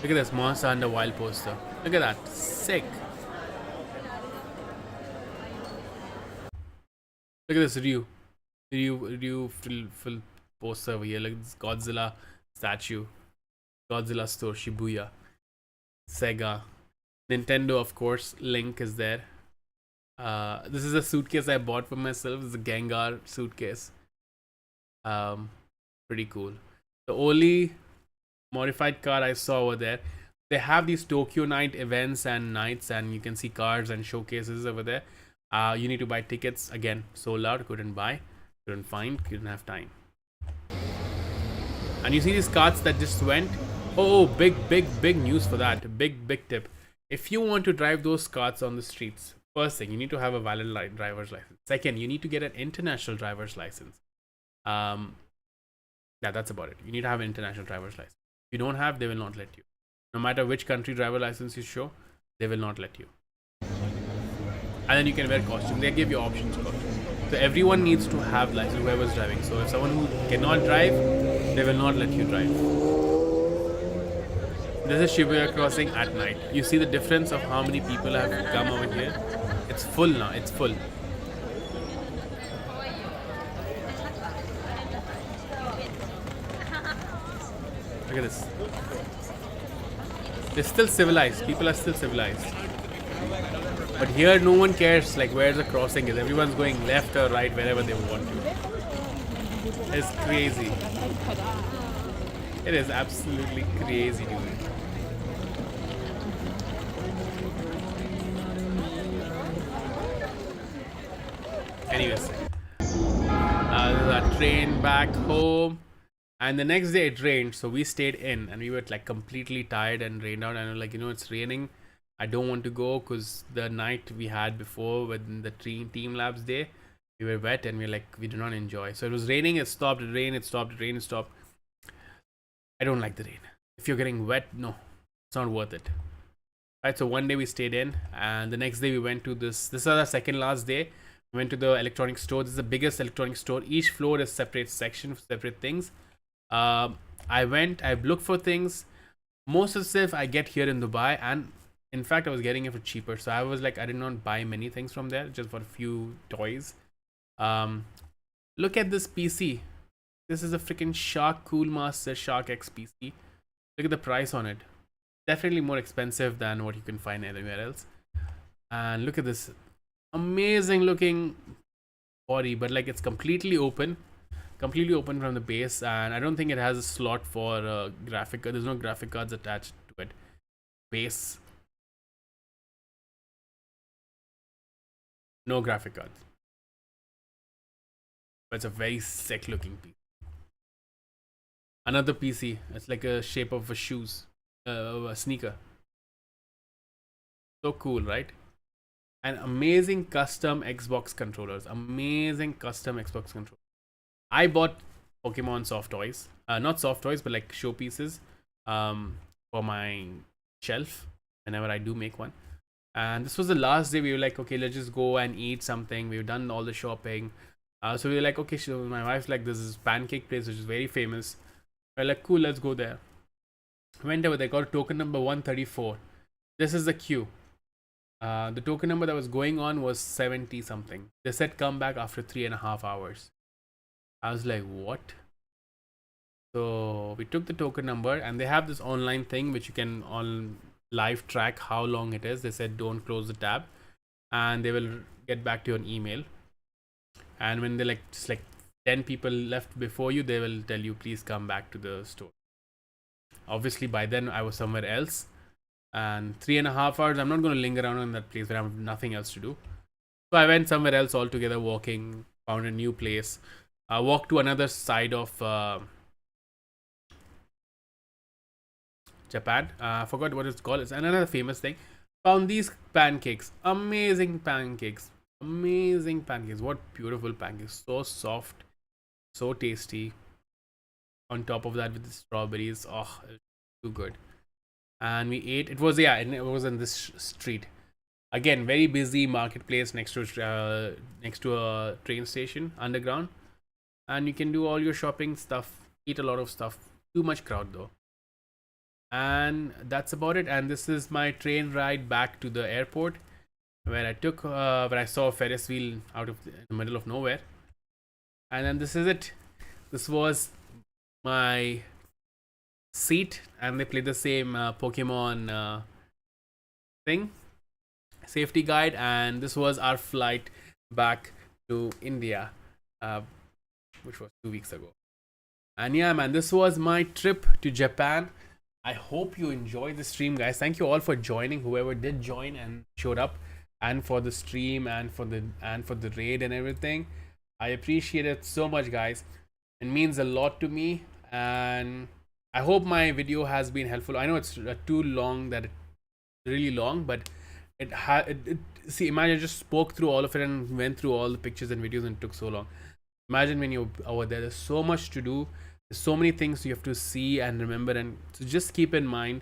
Look at this Monster Hunter Wild poster. Look at that. Sick. Look at this Ryu full poster over here. Look at this Godzilla statue. Godzilla store, Shibuya. Sega. Nintendo, of course. Link is there. This is a suitcase I bought for myself. It's a Gengar suitcase. Pretty cool. The only modified car I saw over there, they have these Tokyo night events and nights, and you can see cars and showcases over there. You need to buy tickets. Again, sold out. Couldn't buy, couldn't find, couldn't have time. And you see these carts that just went. Oh, big news for that. Big tip. If you want to drive those carts on the streets, first thing, you need to have a valid driver's license. Second, you need to get an international driver's license. Yeah, that's about it. You need to have an international driver's license. If you don't have, they will not let you. No matter which country driver license you show, they will not let you. And then you can wear costume. They give you options. So everyone needs to have license, whoever's driving. So if someone who cannot drive, they will not let you drive. This is Shibuya Crossing at night. You see the difference of how many people have come over here? It's full now. It's full. Look at this. They're still civilized. People are still civilized. But here no one cares like where the crossing is. Everyone's going left or right wherever they want to. It's crazy. It is absolutely crazy, dude. Anyways, this is our train back home. And the next day it rained, so we stayed in and we were like completely tired and rained out. And we were like, it's raining. I don't want to go because the night we had before when the team labs day, we were wet and we were like, we did not enjoy. So it was raining, it stopped, it rained, it stopped, it rained, it stopped. I don't like the rain. If you're getting wet, no, it's not worth it. Right, so one day we stayed in and the next day we went to this is our second last day. We went to the electronic store. This is the biggest electronic store. Each floor is separate section, separate things. I've looked for things. Most of the stuff I get here in Dubai, and in fact I was getting it for cheaper, so I was like, I did not buy many things from there, just for a few toys. Look at this PC. This is a freaking Shark Cool Master Shark X PC. Look at the price on it. Definitely more expensive than what you can find anywhere else. And look at this amazing looking body, but like it's completely open from the base, and I don't think it has a slot for graphic. There's no graphic cards attached to it. Base, no graphic cards, but it's a very sick looking piece. Another PC. It's like a shape of a shoes, a sneaker. So cool, right? And amazing custom Xbox controllers. I bought Pokemon soft toys, not soft toys, but like showpieces, for my shelf whenever I do make one. And this was the last day. We were like, okay, let's just go and eat something. We've done all the shopping, so we were like, okay. So my wife's like, this is pancake place which is very famous. We're like, cool, let's go there. Went over there, got token number 134. This is the queue. The token number that was going on was 70 something. They said come back after 3.5 hours. I was like, what? So we took the token number, and they have this online thing which you can on live track how long it is. They said don't close the tab, and they will get back to you on email. And when they just 10 people left before you, they will tell you please come back to the store. Obviously by then I was somewhere else, and 3.5 hours, I'm not going to linger around in that place where I have nothing else to do. So I went somewhere else altogether, walking, found a new place. I walked to another side of Japan. I forgot what it's called. It's another famous thing. Found these pancakes. Amazing pancakes. What beautiful pancakes. So soft. So tasty. On top of that with the strawberries. Oh, too good. And we ate. It was in this street. Again, very busy marketplace next to a train station underground. And you can do all your shopping stuff, eat a lot of stuff. Too much crowd though. And that's about it. And this is my train ride back to the airport, where I saw a Ferris wheel out of in the middle of nowhere. And then this is it. This was my seat, and they played the same Pokemon thing, safety guide, and this was our flight back to India, which was 2 weeks ago. And yeah, man, this was my trip to Japan. I hope you enjoyed the stream, guys. Thank you all for joining, whoever did join and showed up, and for the stream and for the raid and everything. I appreciate it so much, guys. It means a lot to me, and I hope my video has been helpful. I know it's too long, really long, but see, imagine I just spoke through all of it and went through all the pictures and videos, and it took so long. Imagine when you're over there, there's so much to do. There's so many things you have to see and remember, and so just keep in mind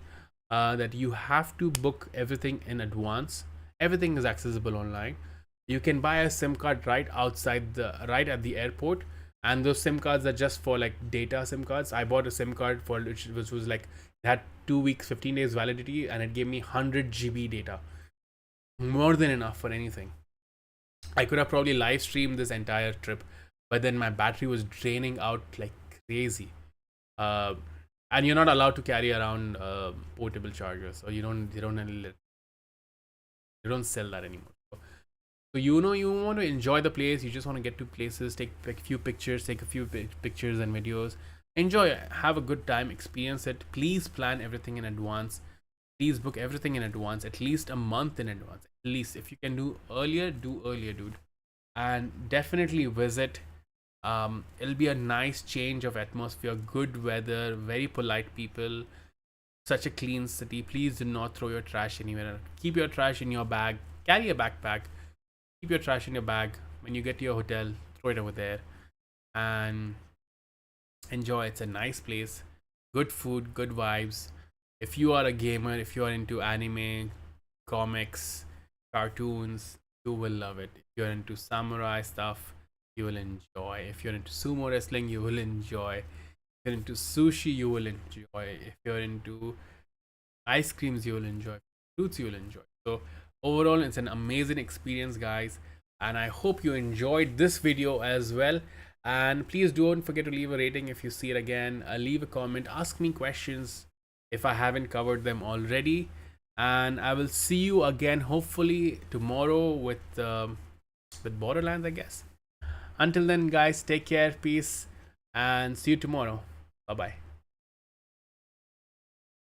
that you have to book everything in advance. Everything is accessible online. You can buy a SIM card right at the airport, and those SIM cards are just for like data SIM cards. I bought a SIM card which was like, it had 2 weeks, 15 days validity, and it gave me 100 GB data, more than enough for anything. I could have probably live streamed this entire trip, but then my battery was draining out like crazy. And you're not allowed to carry around portable chargers, or they don't sell that anymore. So you want to enjoy the place. You just want to get to places, take a few pictures, and videos, enjoy, have a good time, experience it. Please plan everything in advance. Please book everything in advance, at least a month in advance. At least if you can do earlier, dude. And definitely visit. It'll be a nice change of atmosphere, good weather, very polite people, such a clean city. Please do not throw your trash anywhere. Keep your trash in your bag. Carry a backpack. Keep your trash in your bag. When you get to your hotel, throw it over there and enjoy. It's a nice place. Good food, good vibes. If you are a gamer, if you are into anime, comics, cartoons, you will love it. If you're into samurai stuff, you will enjoy. If you're into sumo wrestling, you will enjoy. If you're into sushi, you will enjoy. If you're into ice creams, you will enjoy. Fruits, you will enjoy. So overall, it's an amazing experience, guys, and I hope you enjoyed this video as well. And please don't forget to leave a rating if you see it again. Leave a comment, ask me questions if I haven't covered them already, and I will see you again hopefully tomorrow with Borderlands, I guess. Until then, guys, take care, peace, and see you tomorrow. Bye bye.